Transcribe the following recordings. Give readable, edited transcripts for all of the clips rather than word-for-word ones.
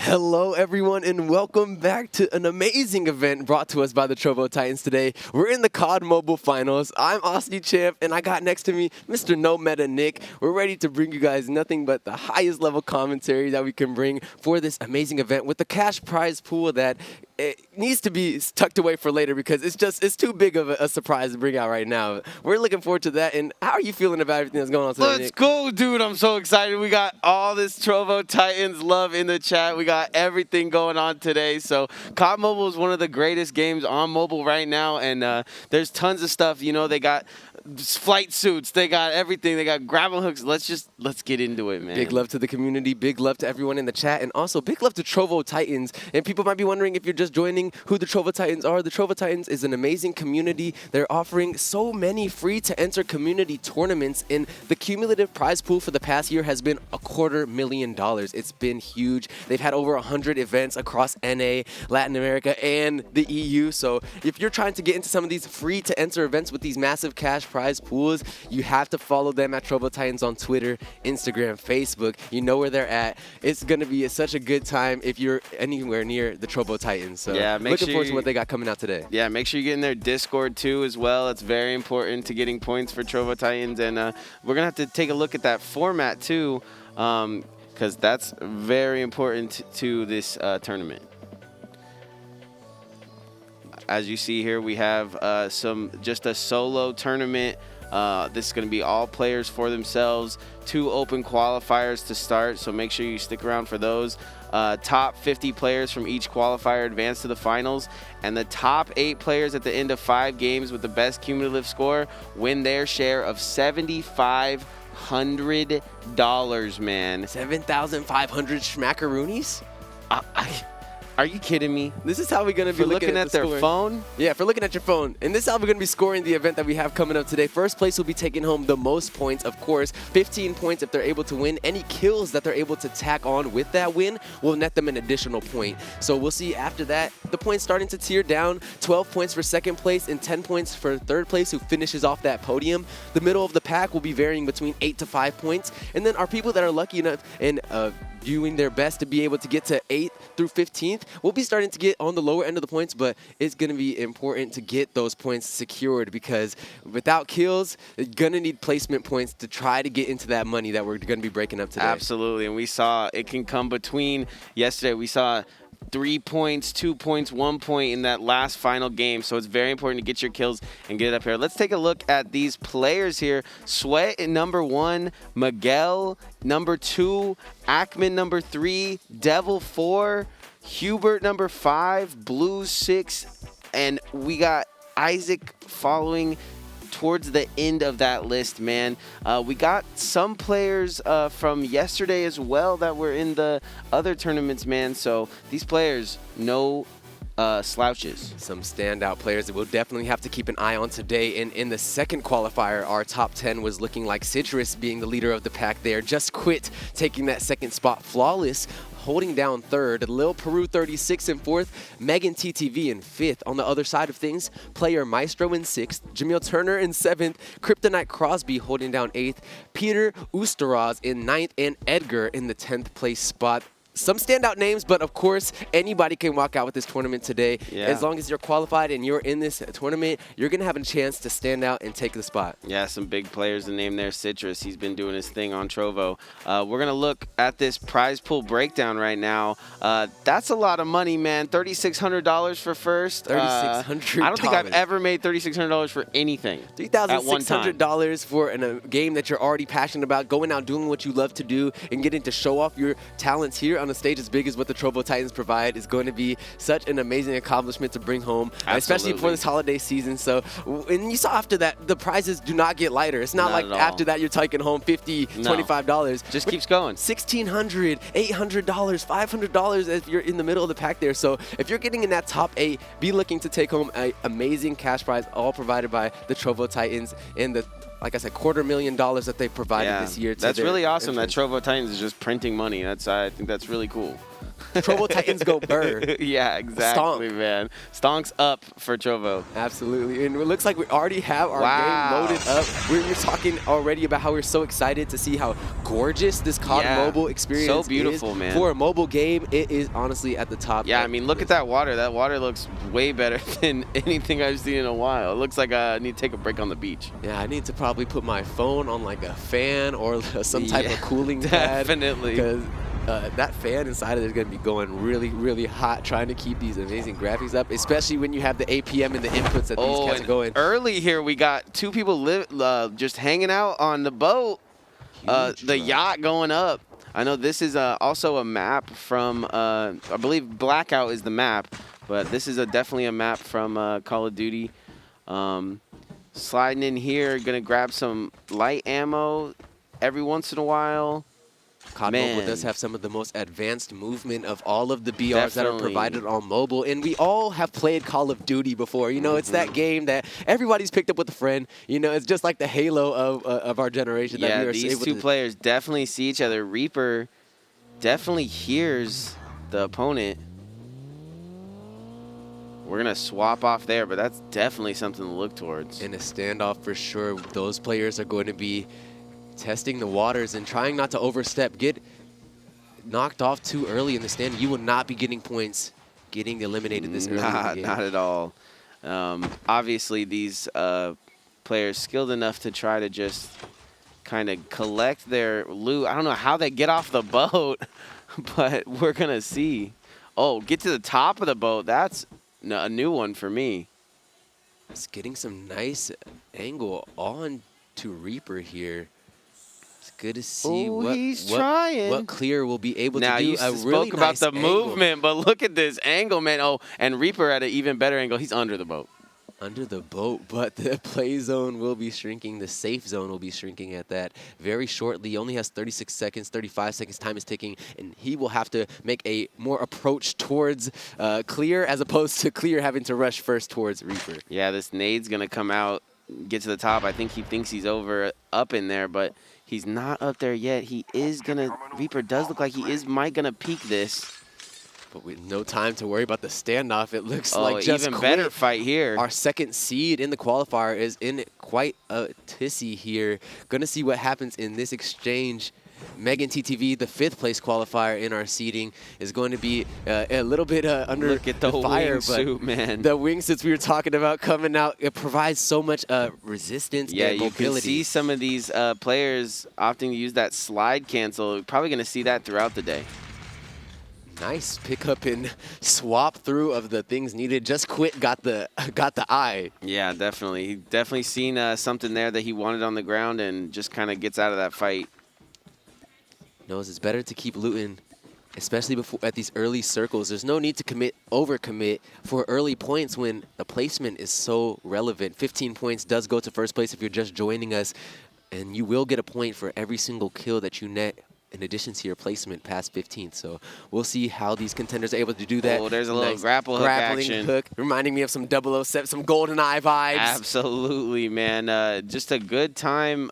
Hello, everyone, and welcome back to an amazing event brought to us by the Trovo Titans today. We're in the COD Mobile Finals. I'm Aussie Champ, and I got next to me Mr. No Meta Nick. We're ready to bring you guys nothing but the highest level commentary that we can bring for this amazing event with the cash prize pool that it needs to be tucked away for later because it's too big of a surprise to bring out right now. We're looking forward to that. And how are you feeling about everything that's going on today, Let's Nick? go, dude. I'm so excited. We got all this Trovo Titans love in the chat. We got everything going on today. So COD Mobile is one of the greatest games on mobile right now. And there's tons of stuff. You know, they got flight suits. They got everything. They got grappling hooks. Let's get into it, man. Big love to the community. Big love to everyone in the chat. And also big love to Trovo Titans. And people might be wondering if you're just joining who the Trovo Titans are. The Trovo Titans is an amazing community. They're offering so many free-to-enter community tournaments. And the cumulative prize pool for the past year has been $250,000. It's been huge. They've had over 100 events across NA, Latin America, and the EU. So if you're trying to get into some of these free-to-enter events with these massive cash prize pools, you have to follow them at Trovo Titans on Twitter, Instagram, Facebook. You know where they're at. It's going to be such a good time if you're anywhere near the Trovo Titans. So yeah, looking forward to what they got coming out today. Yeah, make sure you get in their Discord too as well. It's very important to getting points for Trovo Titans. And we're going to have to take a look at that format too because that's very important to this tournament. As you see here, we have just a solo tournament. This is going to be all players for themselves. 2 open qualifiers to start, so make sure you stick around for those. Top 50 players from each qualifier advance to the finals, and the top 8 players at the end of 5 games with the best cumulative score win their share of $7,500, man. 7,500 schmackaroonies? Are you kidding me? This is how we're going to be looking at their scoring. phone? Yeah, for looking at your phone. And this is how we're going to be scoring the event that we have coming up today. First place will be taking home the most points, of course. 15 points if they're able to win. Any kills that they're able to tack on with that win will net them an additional point. So we'll see after that, the points starting to tier down. 12 points for second place and 10 points for third place who finishes off that podium. The middle of the pack will be varying between 8 to 5 points. And then our people that are lucky enough and doing their best to be able to get to 8th through 15th, we'll be starting to get on the lower end of the points, but it's going to be important to get those points secured because without kills, you're going to need placement points to try to get into that money that we're going to be breaking up today. Absolutely, and we saw it can come between. Yesterday, we saw 3 points, 2 points, 1 point in that last final game. So it's very important to get your kills and get it up here. Let's take a look at these players here. Sweat in number 1, Miguel number 2, Ackman number 3, Devil 4, Hubert number 5, Blue 6, and we got Isaac following towards the end of that list, man. We got some players from yesterday as well that were in the other tournaments, man. So these players, no slouches. Some standout players that we'll definitely have to keep an eye on today. And in the second qualifier, our top 10 was looking like Citrus being the leader of the pack there. Just quit taking that second spot flawless, holding down third. Lil Peru 36 in fourth, Megan TTV in fifth. On the other side of things, Player Maestro in sixth, Jamil Turner in seventh, Kryptonite Crosby holding down eighth, Peter Oosteraz in ninth, and Edgar in the 10th place spot. Some standout names, but of course, anybody can walk out with this tournament today. Yeah. As long as you're qualified and you're in this tournament, you're going to have a chance to stand out and take the spot. Yeah, some big players to name there. Citrus, he's been doing his thing on Trovo. We're going to look at this prize pool breakdown right now. That's a lot of money, man. $3,600 for first. $3,600. I don't think I've ever made $3,600 for anything. $3,600 for a game that you're already passionate about, going out doing what you love to do, and getting to show off your talents here on a stage as big as what the Trovo Titans provide is going to be such an amazing accomplishment to bring home, especially for this holiday season. So, and you saw after that, the prizes do not get lighter. It's not like after that you're taking home $50, $25. Just keeps going. $1,600, $800, $500 if you're in the middle of the pack there. So if you're getting in that top 8, be looking to take home an amazing cash prize, all provided by the Trovo Titans and the, like I said, $250,000 that they provided this year. That's really awesome that Trovo Titans is just printing money. I think that's really cool. Trovo Titans go burr. Yeah, exactly, Stonk. man. Stonk's up for Trovo. Absolutely. And it looks like we already have our game loaded up. We're talking already about how we're so excited to see how gorgeous this COD mobile experience so beautiful, is. man. For a mobile game, it is honestly at the top. Yeah, I mean, look at that water. That water looks way better than anything I've seen in a while. It looks like I need to take a break on the beach. Yeah, I need to probably put my phone on like a fan or some type of cooling pad. Definitely. Because that fan inside of it is going to be going really, really hot trying to keep these amazing graphics up, especially when you have the APM and the inputs that these cats are going. Early here, we got two people just hanging out on the boat. The yacht going up. I know this is also a map from, I believe Blackout is the map, but this is definitely a map from Call of Duty. Sliding in here, going to grab some light ammo every once in a while. COD Mobile does have some of the most advanced movement of all of the BRs that are provided on mobile. And we all have played Call of Duty before. You know, it's that game that everybody's picked up with a friend. You know, it's just like the Halo of our generation. Yeah, that we are these two players definitely see each other. Reaper definitely hears the opponent. We're going to swap off there, but that's definitely something to look towards. In a standoff for sure, those players are going to be testing the waters and trying not to overstep. Get knocked off too early in the stand, you will not be getting points getting eliminated this early in the game. Not at all. Obviously, these players skilled enough to try to just kind of collect their loot. I don't know how they get off the boat, but we're going to see. Oh, get to the top of the boat. That's a new one for me. It's getting some nice angle on to Reaper here. It's good to see what Clear will be able to do. You spoke about the movement, but look at this angle, man. Oh, and Reaper at an even better angle. He's under the boat. Under the boat, but the play zone will be shrinking. The safe zone will be shrinking at that very shortly. He only has 36 seconds, 35 seconds. Time is ticking, and he will have to make a more approach towards Clear as opposed to Clear having to rush first towards Reaper. Yeah, this nade's going to come out, get to the top. I think he thinks he's up in there, but he's not up there yet. He is going to, Reaper does look like he might going to peek this. But with no time to worry about the standoff, it looks like just even better fight here. Our second seed in the qualifier is in quite a tizzy here. Gonna see what happens in this exchange. Megan TTV, the 5th place qualifier in our seeding, is going to be a little bit under the fire. Wingsuit, man. The wingsuits we were talking about coming out, it provides so much resistance and mobility. You can see some of these players opting to use that slide cancel. We're probably going to see that throughout the day. Nice pick up and swap through of the things needed. Just quit got the eye. Yeah, definitely. He definitely seen something there that he wanted on the ground and just kind of gets out of that fight. Knows it's better to keep looting, especially before at these early circles. There's no need to overcommit for early points when the placement is so relevant. 15 points does go to first place if you're just joining us, and you will get a point for every single kill that you net in addition to your placement past 15th. So we'll see how these contenders are able to do that. Oh, there's a little grappling action. Hook, reminding me of some 007, some GoldenEye vibes. Absolutely, man. Just a good time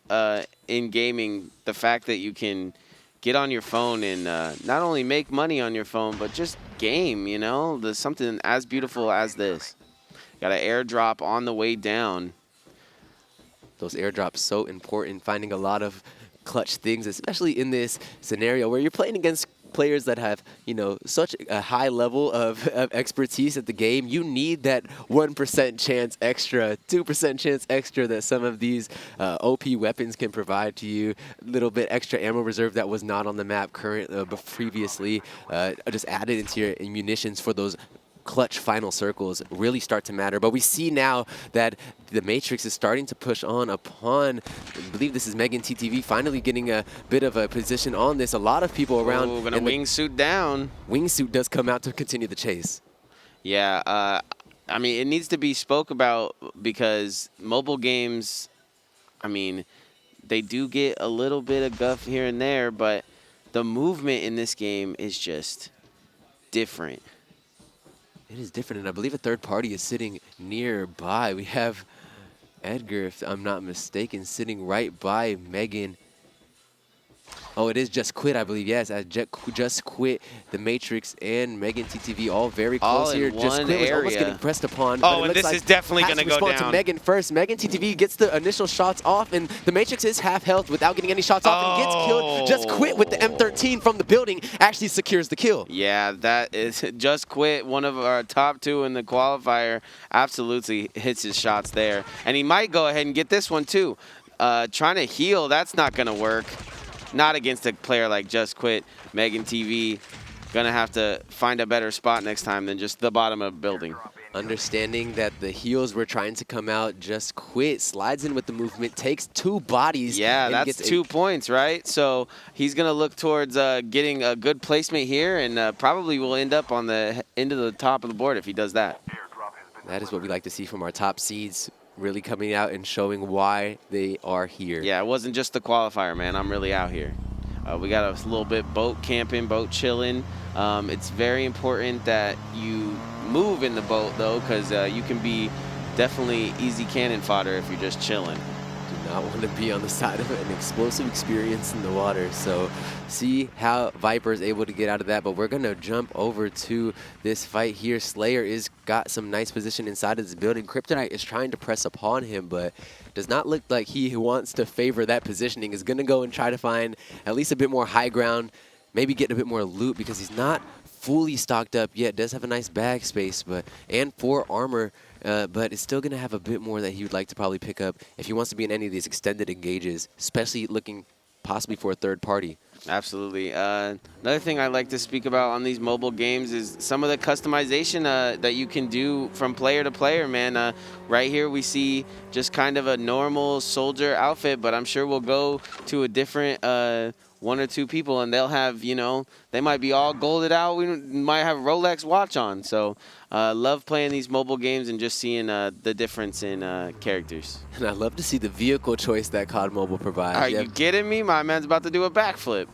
in gaming. The fact that you can get on your phone and not only make money on your phone, but just game, you know? There's something as beautiful as this. Got an airdrop on the way down. Those airdrops so important, finding a lot of clutch things, especially in this scenario where you're playing against players that have, you know, such a high level of expertise at the game. You need that 1% chance extra, 2% chance extra that some of these OP weapons can provide to you. A little bit extra ammo reserve that was not on the map previously, just added into your munitions for those clutch final circles really start to matter. But we see now that the Matrix is starting to push on upon, I believe this is Megan TTV finally getting a bit of a position on this. A lot of people around. Oh, gonna wingsuit down. Wingsuit does come out to continue the chase. Yeah, I mean, it needs to be spoke about because mobile games, I mean, they do get a little bit of guff here and there, but the movement in this game is just different. It is different, and I believe a third party is sitting nearby. We have Edgar, if I'm not mistaken, sitting right by Megan. Oh, it is Just Quit, I believe. Yes, as Just Quit, the Matrix, and Megan TTV all very close all here. in Just one Quit was area. almost getting pressed upon. Oh, but and this is definitely going to go down. To Megan first. Megan TTV gets the initial shots off, and the Matrix is half health without getting any shots off and gets killed. Just Quit with the M13 from the building actually secures the kill. Yeah, that is Just Quit, one of our top 2 in the qualifier, absolutely hits his shots there. And he might go ahead and get this one too. Trying to heal, that's not going to work. Not against a player like Just Quit. Megan TV going to have to find a better spot next time than just the bottom of the building. Understanding that the heals were trying to come out, Just Quit slides in with the movement, takes 2 bodies. Yeah, that's 2 points, right? So he's going to look towards getting a good placement here, and probably will end up on the end of the top of the board if he does that. That is what we like to see from our top seeds, really coming out and showing why they are here. Yeah, it wasn't just the qualifier, man. I'm really out here. We got a little bit boat camping, boat chilling. It's very important that you move in the boat, though, because you can be definitely easy cannon fodder if you're just chilling. Do not want to be on the side of an explosive experience in the water. So see how Viper is able to get out of that. But we're going to jump over to this fight here. Slayer is got some nice position inside of this building. Kryptonite is trying to press upon him, but does not look like he wants to favor that positioning. Is going to go and try to find at least a bit more high ground, maybe get a bit more loot because he's not fully stocked up yet. Does have a nice bag space, and 4 armor. But it's still going to have a bit more that he would like to probably pick up if he wants to be in any of these extended engages, especially looking possibly for a third party. Absolutely. Another thing I like to speak about on these mobile games is some of the customization that you can do from player to player, man. Right here we see just kind of a normal soldier outfit, but I'm sure we'll go to a different 1 or 2 people and they'll have, they might be all golded out. We might have a Rolex watch on. So love playing these mobile games and just seeing the difference in characters. And I love to see the vehicle choice that COD Mobile provides. Are you kidding me? My man's about to do a backflip.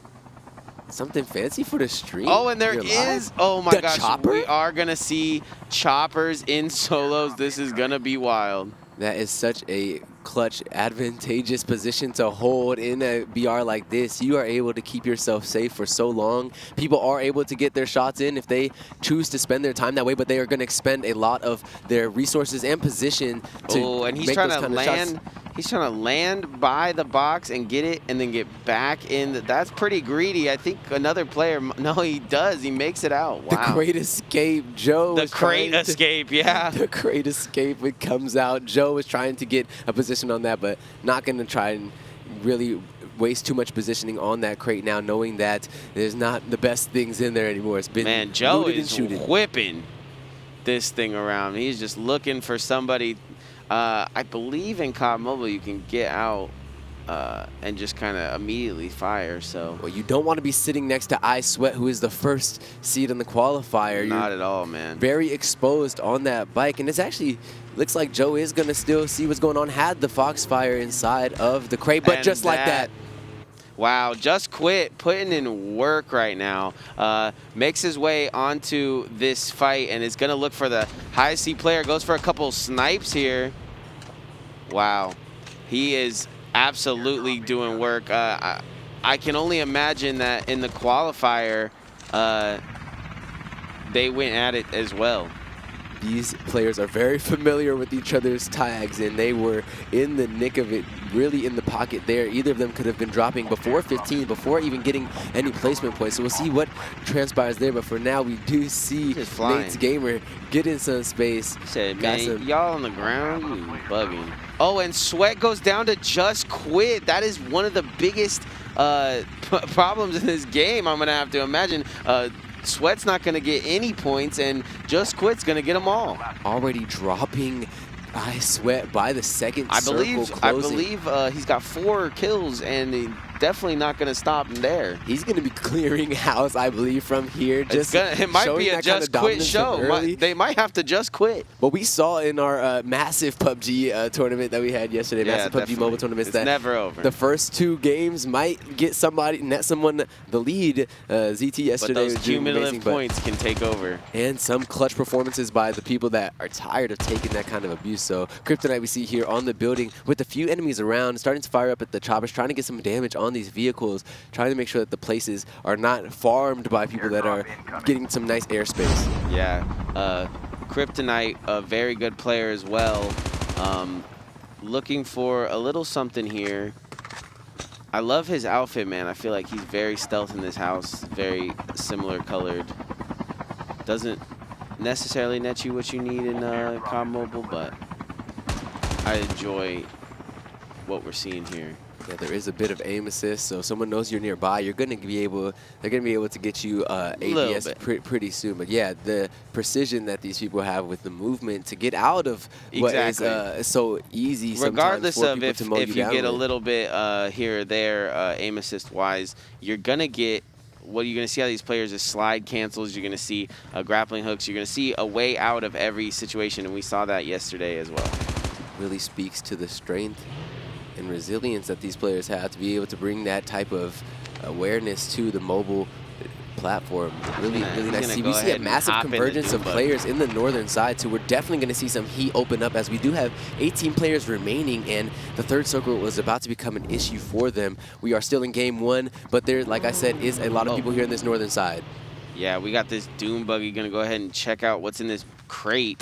Something fancy for the stream? Oh, and there is, oh my gosh, chopper? we are going to see choppers in solos. This is going to be wild. That is such a clutch, advantageous position to hold in a BR like this. You are able to keep yourself safe for so long. People are able to get their shots in if they choose to spend their time that way, but they are going to expend a lot of their resources and position to and he's make trying those to kind of land. shots. He's trying to land by the box and get it and then get back in. That's pretty greedy. I think another player, no, he does. He makes it out. Wow. The crate escape, Joe. The crate escape, yeah. The crate escape, it comes out. Joe is trying to get a position on that, but not going to try and really waste too much positioning on that crate now, knowing that there's not the best things in there anymore. It's been Man, Joe looted is and shooted. whipping this thing around. He's just looking for somebody. I believe in COD Mobile you can get out and just kind of immediately fire. So Well, you don't want to be sitting next to iSweat, who is the first seed in the qualifier. Not You're at all, man. very exposed on that bike, and it's actually looks like Joe is going to still see what's going on. Had the Foxfire inside of the crate, but And just like that. Wow, Just Quit putting in work right now. Makes his way onto this fight and is going to look for the high C player. Goes for a couple snipes here. Wow, he is absolutely doing work. I can only imagine that in the qualifier, they went at it as well. These players are very familiar with each other's tags, and they were in the nick of it, really in the pocket there. Either of them could have been dropping before 15, before even getting any placement points. So we'll see what transpires there. But for now, we do see Nate's Gamer get in some space. He said, man, y'all on the ground, you bugging. Oh, and Sweat goes down to Just Quit. That is one of the biggest problems in this game, I'm going to have to imagine. Sweat's not going to get any points, and Just Quit's going to get them all. Already dropping iSweat by the second I circle believe he's got 4 kills, and definitely not going to stop him there. He's going to be clearing house, I believe, from here. It might be a Just Quit show. They might have to just quit. What we saw in our massive PUBG tournament that we had yesterday, massive PUBG Mobile tournament, it's never over. The first 2 games might get net someone the lead. ZT yesterday, but those cumulative points can take over. And some clutch performances by the people that are tired of taking that kind of abuse. So Kryptonite we see here on the building with a few enemies around, starting to fire up at the choppers, trying to get some damage on these vehicles, trying to make sure that the places are not farmed by people that are getting some nice airspace. Yeah, Kryptonite, a very good player as well. Looking for a little something here. I love his outfit, man. I feel like he's very stealth in this house, very similar colored. Doesn't necessarily net you what you need in COD Mobile, but I enjoy what we're seeing here. Yeah, there is a bit of aim assist, so if someone knows you're nearby, they're gonna be able to get you ADS pretty soon. But yeah, the precision that these people have with the movement to get out of what is so easy regardless sometimes for of people to mow if you get a little bit here or there aim assist wise, you're gonna get what you're gonna see out of these players is slide cancels. You're gonna see grappling hooks. You're gonna see a way out of every situation, and we saw that yesterday as well. Really speaks to the strength and resilience that these players have to be able to bring that type of awareness to the mobile platform. Really nice. We see a massive convergence of players in the northern side, so we're definitely going to see some heat open up as we do have 18 players remaining, and the third circle was about to become an issue for them. We are still in game one, but there, like I said, is a lot of people here in this northern side. Yeah, we got this Doom Buggy. Going to go ahead and check out what's in this crate.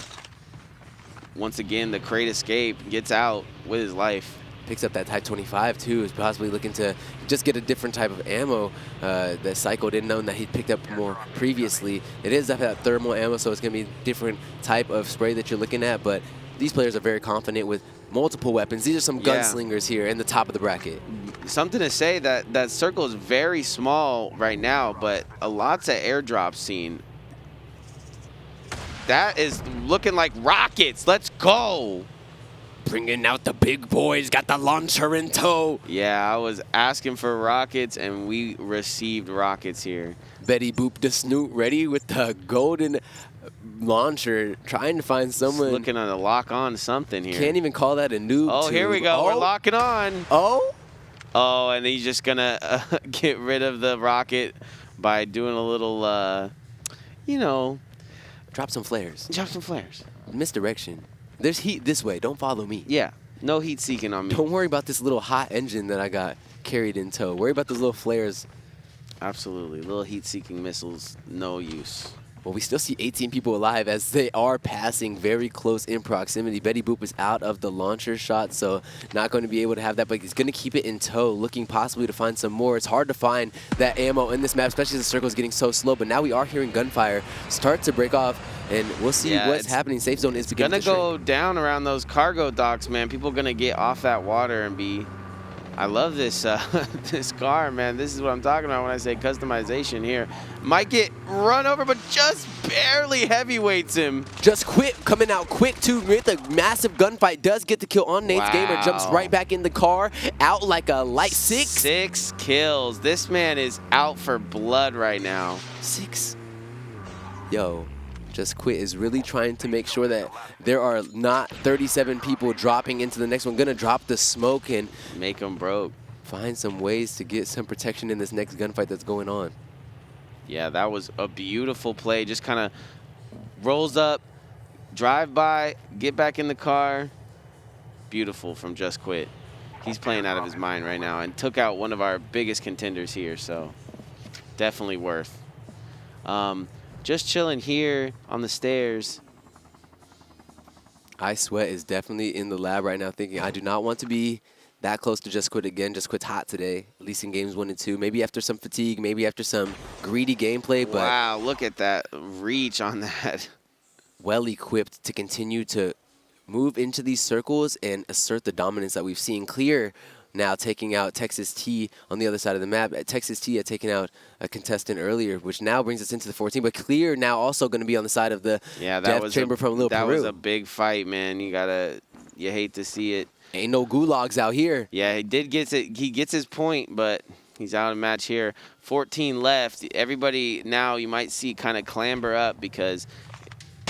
Once again, the crate escape, gets out with his life. Picks up that Type 25 too, is possibly looking to just get a different type of ammo that Psycho didn't know that he picked up more previously. It is that thermal ammo, so it's going to be a different type of spray that you're looking at, but these players are very confident with multiple weapons. These are some gunslingers here in the top of the bracket. Something to say that circle is very small right now, but lots of airdrops seen. That is looking like rockets. Let's go. Bringing out the big boys, got the launcher in tow. Yeah, I was asking for rockets, and we received rockets here. Betty Boop the Snoot ready with the golden launcher, trying to find someone. Just looking to lock on something here. Can't even call that a noob. Oh, here we go. We're locking on. Oh, and he's just going to get rid of the rocket by doing a little, you know. Drop some flares. Drop some flares. Misdirection. There's heat this way. Don't follow me. Yeah. No heat seeking on me. Don't worry about this little hot engine that I got carried in tow. Worry about those little flares. Absolutely. Little heat seeking missiles, no use. Well, we still see 18 people alive as they are passing very close in proximity. Betty Boop is out of the launcher shot, so not going to be able to have that, but he's going to keep it in tow, looking possibly to find some more. It's hard to find that ammo in this map, especially as the circle is getting so slow, but now we are hearing gunfire start to break off, and we'll see what's happening. Safe zone is beginning to go down around those cargo docks, man. People are going to get off that water and be... I love this this car, man. This is what I'm talking about when I say customization here. Might get run over, but just barely heavyweights him. Just Quit coming out quick, too, with a massive gunfight. Does get the kill on Nate's Gamer. Jumps right back in the car, out like a light 6. 6 kills. This man is out for blood right now. 6. Yo. Just Quit is really trying to make sure that there are not 37 people dropping into the next one. Gonna drop the smoke and make them broke. Find some ways to get some protection in this next gunfight that's going on. Yeah, that was a beautiful play. Just kind of rolls up, drive by, get back in the car. Beautiful from Just Quit. He's playing out of his mind right now and took out one of our biggest contenders here, so definitely worth. Just chilling here on the stairs. I Sweat is definitely in the lab right now thinking, I do not want to be that close to Just Quit again. Just Quit's hot today, at least in games 1 and 2. Maybe after some fatigue, maybe after some greedy gameplay. But wow, look at that reach on that. Well equipped to continue to move into these circles and assert the dominance that we've seen. Clear now taking out Texas T on the other side of the map. Texas T had taken out a contestant earlier, which now brings us into the 14. But Clear now also going to be on the side of the death chamber from Lil Peru. That was a big fight, man. You hate to see it. Ain't no gulags out here. Yeah, he gets his point, but he's out of match here. 14 left. Everybody now you might see kind of clamber up because,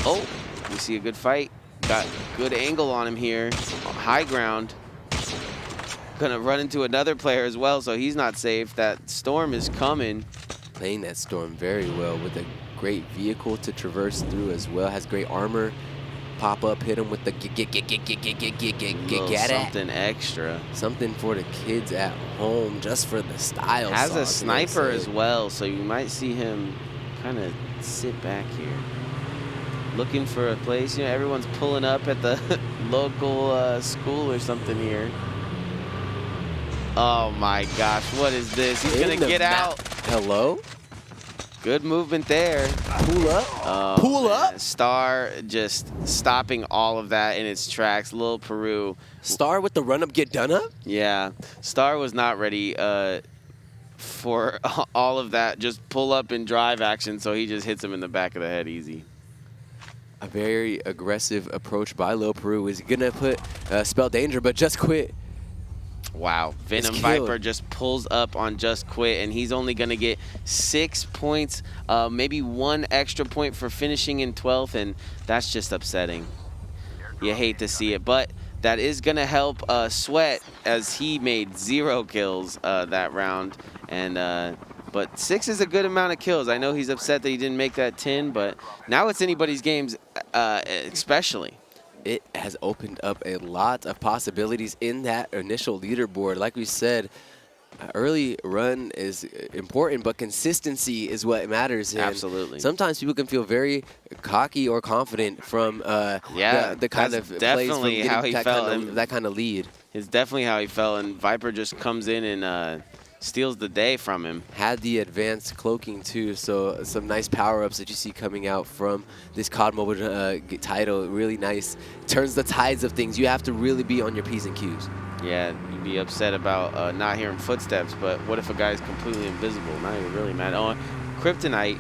we see a good fight. Got good angle on him here. High ground. Gonna run into another player as well, so he's not safe. That Storm is coming. Playing that Storm very well with a great vehicle to traverse through as well. Has great armor. pop up, hit him with the get something extra. Something for the kids at home, just for the style. Has a sniper as well, so you might see him kind of sit back here, looking for a place. You know, everyone's pulling up at the local school or something here. Oh my gosh, what is this? He's gonna get out. Hello? Good movement there. Pull up. Oh, Pull up. Star just stopping all of that in its tracks. Lil Peru. Star with the run up, get done up? Yeah. Star was not ready for all of that. Just pull up and drive action, so he just hits him in the back of the head easy. A very aggressive approach by Lil Peru. Is going to put spell danger, but just quit. Wow, Venom Viper just pulls up on Just Quit, and he's only going to get 6 points, maybe 1 extra point for finishing in 12th, and that's just upsetting. You hate to see it, but that is going to help Sweat, as he made 0 kills that round. And but 6 is a good amount of kills. I know he's upset that he didn't make that 10, but now it's anybody's games, especially. It has opened up a lot of possibilities in that initial leaderboard. Like we said, early run is important, but consistency is what matters. And absolutely. Sometimes people can feel very cocky or confident from the kind of plays from getting how he felt. That kind of lead. It's definitely how he felt, and Viper just comes in and steals the day from him. Had the advanced cloaking too, so some nice power-ups that you see coming out from this COD Mobile title. Really nice. Turns the tides of things. You have to really be on your P's and Q's. Yeah, you'd be upset about not hearing footsteps, but what if a guy's completely invisible? Not even really mad. Oh, Kryptonite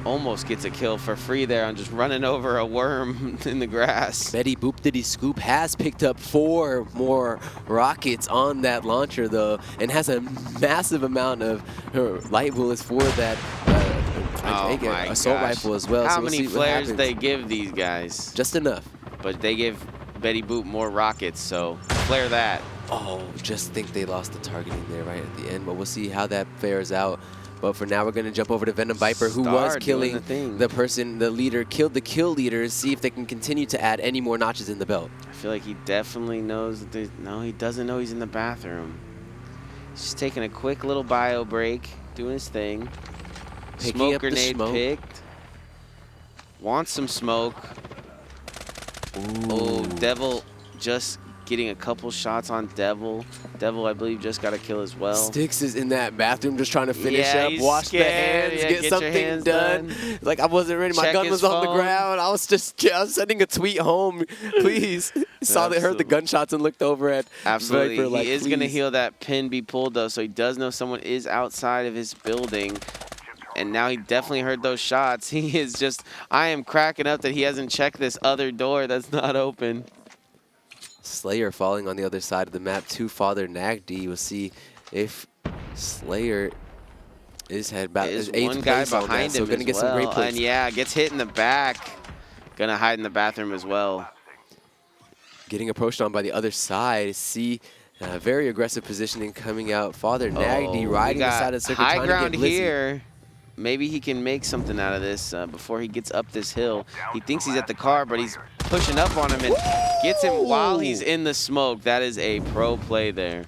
almost gets a kill for free there on just running over a worm in the grass. Betty Boop Diddy Scoop has picked up 4 more rockets on that launcher though, and has a massive amount of light bullets for that assault rifle as well. How many flares they give these guys? Just enough. But they give Betty Boop more rockets, so flare that. Oh, just think they lost the targeting there right at the end, but we'll see how that fares out. But for now, we're going to jump over to Venom Viper, who was killing the leader, killed the kill leaders, see if they can continue to add any more notches in the belt. I feel like he definitely knows that no, he doesn't know he's in the bathroom. He's just taking a quick little bio break, doing his thing. Smoke grenade picked. Wants some smoke. Ooh. Oh, Devil just getting a couple shots on Devil. Devil, I believe, just got a kill as well. Sticks is in that bathroom just trying to finish up, wash the hands, get something done. Like, I wasn't ready. My gun was on the ground. I was sending a tweet home, please. Heard the gunshots and looked over at Absolutely. Viper, like, he is going to heal that pin be pulled, though, so he does know someone is outside of his building. And now he definitely heard those shots. He is just, I am cracking up that he hasn't checked this other door that's not open. Slayer falling on the other side of the map to Father Nagdi. We'll see if Slayer is about his 8th guy place behind on that, him, so gonna get some great plays. And yeah, gets hit in the back. Gonna hide in the bathroom as well. Getting approached on by the other side. See very aggressive positioning coming out. Father Nagdi riding the side of the circle, high trying ground to get Blizzy. Here. Maybe he can make something out of this before he gets up this hill. He thinks he's at the car, but he's pushing up on him and gets him while he's in the smoke. That is a pro play there.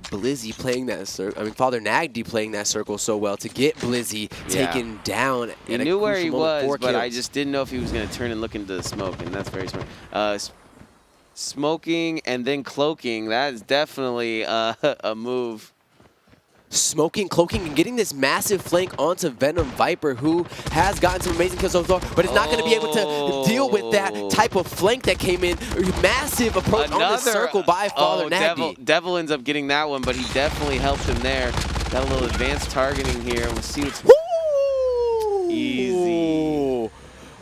Blizzy playing that circle. I mean, Father Nagdi playing that circle so well to get Blizzy taken down. He knew where he was, but I just didn't know if he was going to turn and look into the smoke, and that's very smart. Smoking and then cloaking, that is definitely a move. Smoking, cloaking, and getting this massive flank onto Venom Viper, who has gotten some amazing kills so far, but is not going to be able to deal with that type of flank that came in. Massive approach on the circle by Father Nagdi. Devil ends up getting that one, but he definitely helped him there. Got a little advanced targeting here. We'll see what's easy.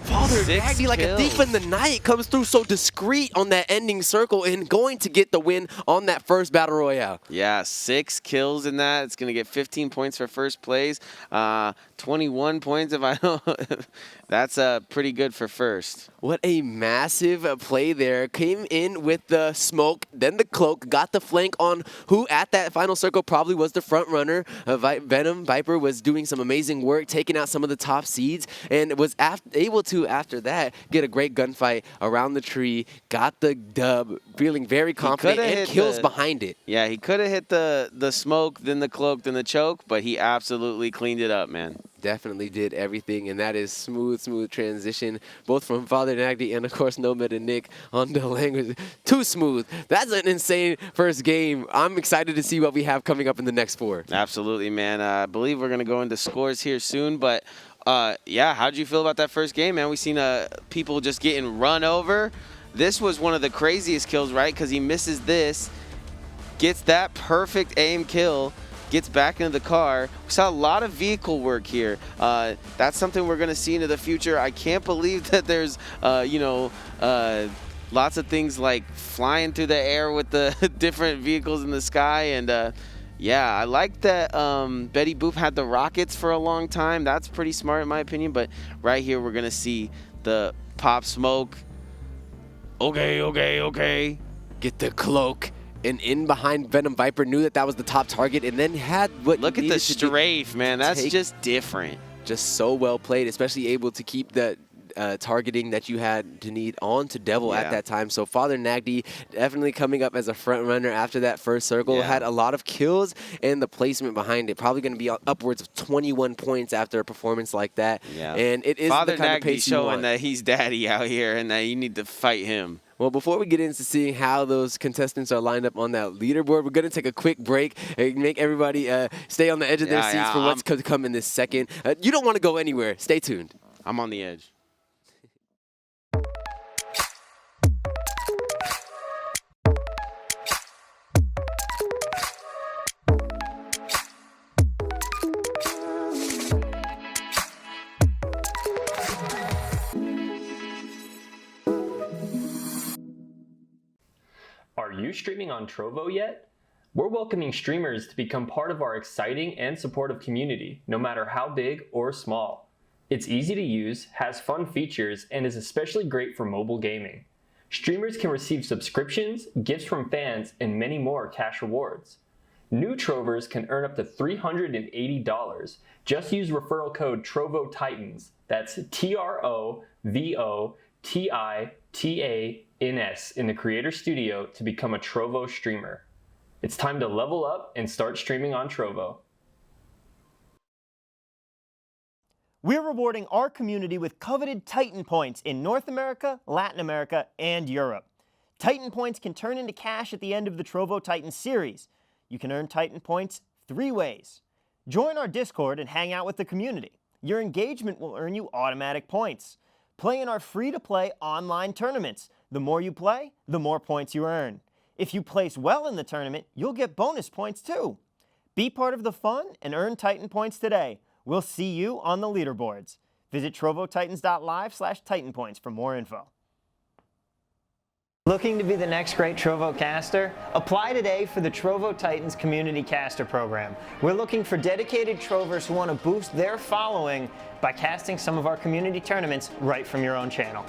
Father Nagdi, like a thief in the night, comes through so discreet on that ending circle and going to get the win on that first Battle Royale. Yeah, 6 kills in that. It's going to get 15 points for first place. 21 points if I don't. That's pretty good for first. What a massive play there. Came in with the smoke, then the cloak, got the flank on who at that final circle probably was the front runner. Venom Viper was doing some amazing work, taking out some of the top seeds, and was able to, after after that, get a great gunfight around the tree, got the dub, feeling very confident, and kills behind it. Yeah, he could have hit the smoke, then the cloak, then the choke, but he absolutely cleaned it up, man. Definitely did everything, and that is smooth transition, both from Father Nagdi and, of course, Nomad and Nick on the language. Too smooth. That's an insane first game. I'm excited to see what we have coming up in the next 4. Absolutely, man. I believe we're going to go into scores here soon, but yeah, how'd you feel about that first game, man? We seen people just getting run over. This was one of the craziest kills, right? Because he misses this, gets that perfect aim kill, gets back into the car. We saw a lot of vehicle work here. That's something we're going to see into the future. I can't believe that there's, lots of things like flying through the air with the different vehicles in the sky. And yeah, I like that Betty Boop had the rockets for a long time. That's pretty smart in my opinion. But right here, we're going to see the pop smoke. Okay. Get the cloak. And in behind Venom Viper, knew that was the top target, and then had what Look at the strafe, man. That's just different. Just so well played, especially able to keep the targeting that you had to need on to Devil at that time. So Father Nagdi definitely coming up as a front runner after that first circle. Had a lot of kills, and the placement behind it probably going to be upwards of 21 points after a performance like that. Yeah. And it is Father the kind Nagdi of pace showing that he's daddy out here and that you need to fight him. Well, before we get into seeing how those contestants are lined up on that leaderboard, we're going to take a quick break and make everybody stay on the edge of their seats for what's to come in this second. You don't want to go anywhere. Stay tuned. I'm on the edge. Are you streaming on Trovo yet? We're welcoming streamers to become part of our exciting and supportive community, no matter how big or small. It's easy to use, has fun features, and is especially great for mobile gaming. Streamers can receive subscriptions, gifts from fans, and many more cash rewards. New Trovers can earn up to $380. Just use referral code TrovoTitans. That's TROVOTITANS in the Creator Studio to become a Trovo streamer. It's time to level up and start streaming on Trovo. We're rewarding our community with coveted Titan points in North America, Latin America, and Europe. Titan points can turn into cash at the end of the Trovo Titan series. You can earn Titan points 3 ways. Join our Discord and hang out with the community. Your engagement will earn you automatic points. Play in our free-to-play online tournaments. The more you play, the more points you earn. If you place well in the tournament, you'll get bonus points too. Be part of the fun and earn Titan points today. We'll see you on the leaderboards. Visit trovotitans.live/titanpoints for more info. Looking to be the next great Trovo caster? Apply today for the Trovo Titans Community Caster Program. We're looking for dedicated Trovers who want to boost their following by casting some of our community tournaments right from your own channel.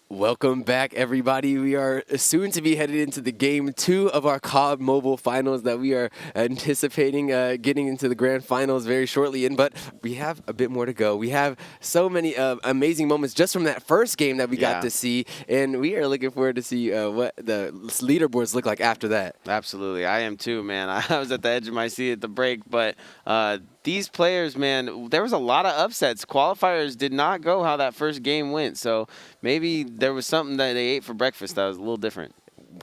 Welcome back, everybody. We are soon to be headed into the game 2 of our COD Mobile Finals that we are anticipating getting into the grand finals very shortly in, but we have a bit more to go. We have so many amazing moments just from that first game that we got to see, and we are looking forward to see what the leaderboards look like after that. Absolutely. I am too, man. I was at the edge of my seat at the break, but these players, man, there was a lot of upsets. Qualifiers did not go how that first game went, so maybe there was something that they ate for breakfast that was a little different.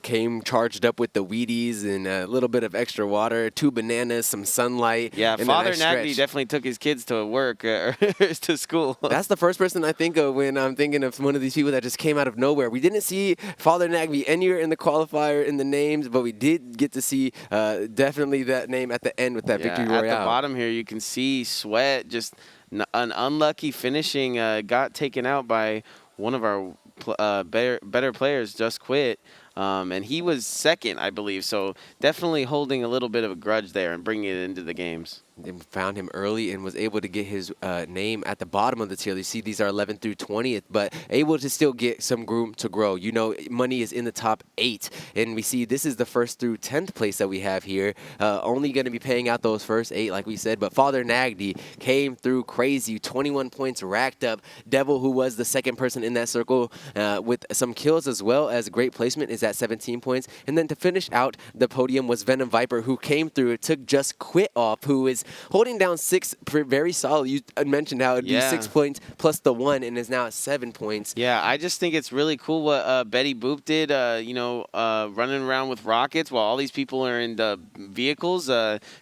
Came charged up with the Wheaties and a little bit of extra water, 2 bananas, some sunlight. Yeah, and Father nice Nagby definitely took his kids to work or to school. That's the first person I think of when I'm thinking of one of these people that just came out of nowhere. We didn't see Father Nagby anywhere in the qualifier in the names, but we did get to see definitely that name at the end with that victory royale. At the bottom here, you can see Sweat, just an unlucky finishing, got taken out by one of our better players, Just Quit. And he was second, I believe, so definitely holding a little bit of a grudge there and bringing it into the games. They found him early and was able to get his name at the bottom of the tier. You see these are 11th through 20th, but able to still get some room to grow. You know, money is in the top 8, and we see this is the 1st through 10th place that we have here. Only going to be paying out those first 8, like we said, but Father Nagdy came through crazy, 21 points racked up. Devil, who was the second person in that circle with some kills as well as great placement, is at 17 points. And then to finish out the podium was Venom Viper, who came through. It took Just Quit off, who is holding down 6 very solid. You mentioned how it'd be 6 points plus the 1 and is now at 7 points. Yeah, I just think it's really cool what Betty Boop did, running around with rockets while all these people are in the vehicles.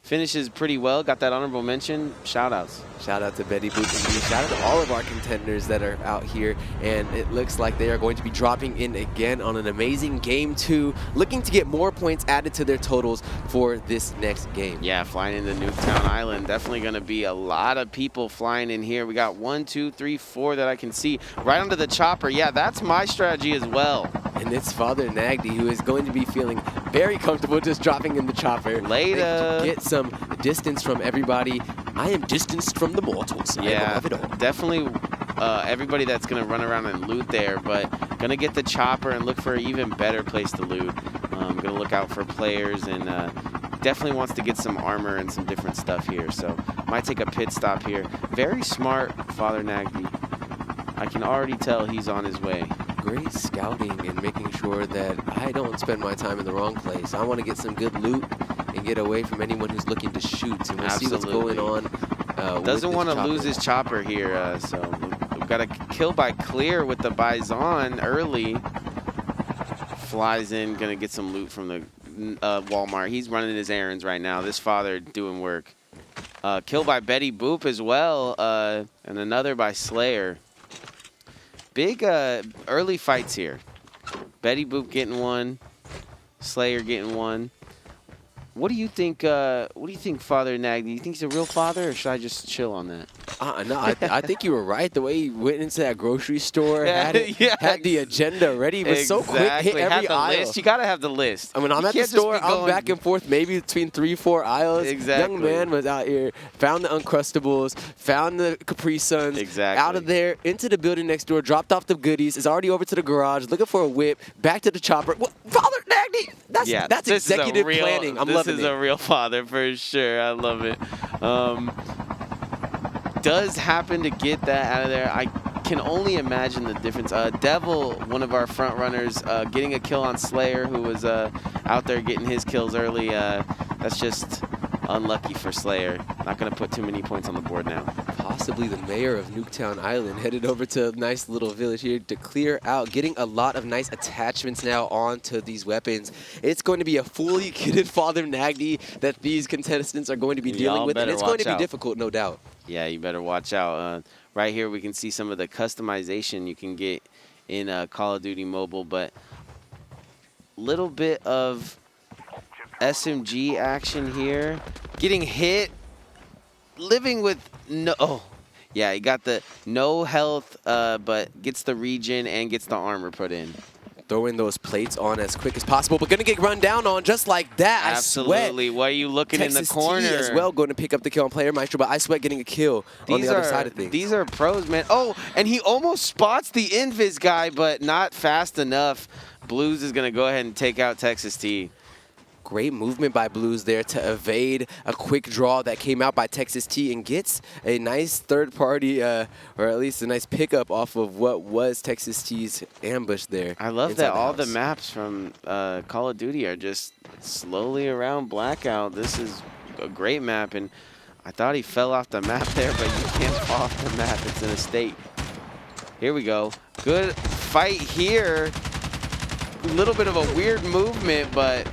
Finishes pretty well. Got that honorable mention. Shout-outs. Shout out to Betty Boop and shout out to all of our contenders that are out here. And it looks like they are going to be dropping in again on an amazing Game 2, looking to get more points added to their totals for this next game. Yeah, flying into Nuketown Island. Definitely going to be a lot of people flying in here. We got 1, 2, 3, 4 that I can see right onto the chopper. Yeah, that's my strategy as well. And it's Father Nagdy, who is going to be feeling very comfortable just dropping in the chopper. Later. To get some distance from everybody. I am distanced from the mortals. Yeah, definitely everybody that's going to run around and loot there, but going to get the chopper and look for an even better place to loot. Going to look out for players and definitely wants to get some armor and some different stuff here. So might take a pit stop here. Very smart, Father Nagby. I can already tell he's on his way. Great scouting and making sure that I don't spend my time in the wrong place. I want to get some good loot and get away from anyone who's looking to shoot. And we'll see what's going on. Doesn't want to lose his chopper here, so we've got a kill by Clear with the Bison early. Flies in, gonna get some loot from the Walmart. He's running his errands right now. This Father doing work. Kill by Betty Boop as well, and another by Slayer. Big early fights here. Betty Boop getting one, Slayer getting one. What do you think? What do you think, Father Nag? Do you think he's a real father, or should I just chill on that? No, I think you were right. The way he went into that grocery store, had the agenda ready, was so quick, hit every aisle. List. You gotta have the list. I mean, I'm at the store, I'm back and forth, maybe between 3-4 aisles. Exactly. Young man was out here, found the Uncrustables, found the Capri Suns. Exactly. Out of there, into the building next door, dropped off the goodies, is already over to the garage, looking for a whip, back to the chopper. What? Father Nagdy! That's executive planning. I'm loving it. This is a real father for sure. I love it. Does happen to get that out of there. I can only imagine the difference. Devil, one of our front runners, getting a kill on Slayer, who was out there getting his kills early. That's just unlucky for Slayer. Not going to put too many points on the board now. Possibly the mayor of Nuketown Island headed over to a nice little village here to clear out, getting a lot of nice attachments now onto these weapons. It's going to be a fully kitted Father Nagdy that these contestants are going to be dealing with, and it's going to be difficult, no doubt. Yeah, you better watch out. Right here we can see some of the customization you can get in Call of Duty Mobile, but little bit of SMG action here. Getting hit, living with no... Oh, yeah, he got the no health, but gets the regen and gets the armor put in. throwing those plates on as quick as possible, but gonna get run down on just like that. Absolutely. I sweat. Why are you looking Texas in the corner? T as well, going to pick up the kill on Player Maestro, but I sweat getting a kill on the other side of things. These are pros, man. Oh, and he almost spots the Invis guy, but not fast enough. Blues is gonna go ahead and take out Texas T. Great movement by Blues there to evade a quick draw that came out by Texas T and gets a nice third party, or at least a nice pickup off of what was Texas T's ambush there. I love that all the maps from Call of Duty are just slowly around Blackout. This is a great map, and I thought he fell off the map there, but you can't fall off the map. It's in a state. Here we go. Good fight here. A little bit of a weird movement, but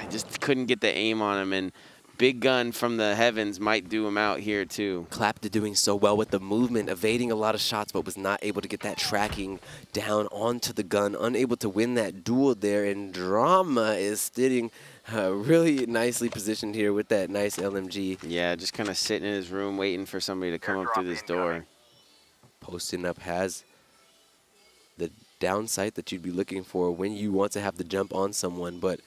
just couldn't get the aim on him, and Big Gun from the heavens might do him out here too. Clapta doing so well with the movement, evading a lot of shots, but was not able to get that tracking down onto the gun, unable to win that duel there, and Drama is sitting really nicely positioned here with that nice LMG. Yeah, just kind of sitting in his room waiting for somebody to come up through this door. Posting up has the downside that you'd be looking for when you want to have the jump on someone, but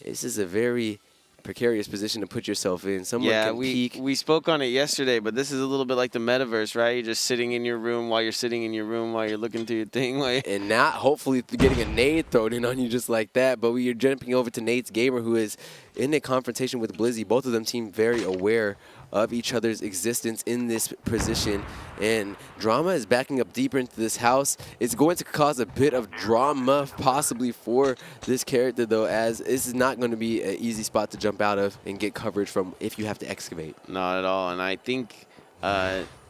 this is a very precarious position to put yourself in. Someone can peek. We spoke on it yesterday, but this is a little bit like the metaverse, right? You're just sitting in your room while you're sitting in your room while you're looking through your thing. And not hopefully getting a nade thrown in on you just like that. But we are jumping over to Nate's Gamer, who is in a confrontation with Blizzy. Both of them seem very aware of each other's existence in this position, and Drama is backing up deeper into this house. It's going to cause a bit of drama possibly for this character though, as this is not going to be an easy spot to jump out of and get coverage from if you have to excavate. Not at all, and I think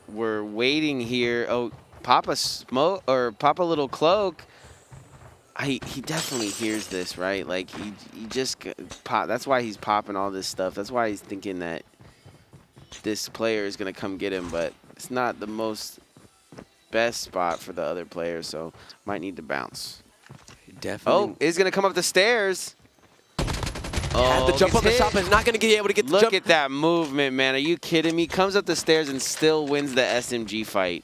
we're waiting here. Oh, Papa Smoke or Papa Little Cloak. He definitely hears this, right? Like he just pop. That's why he's popping all this stuff. That's why he's thinking that this player is going to come get him, but it's not the most best spot for the other players, so might need to bounce. Definitely. Oh, he's going to come up the stairs. Had the jump on the shot, but not going to be able to get the jump. Look at that movement, man. Are you kidding me? Comes up the stairs and still wins the SMG fight.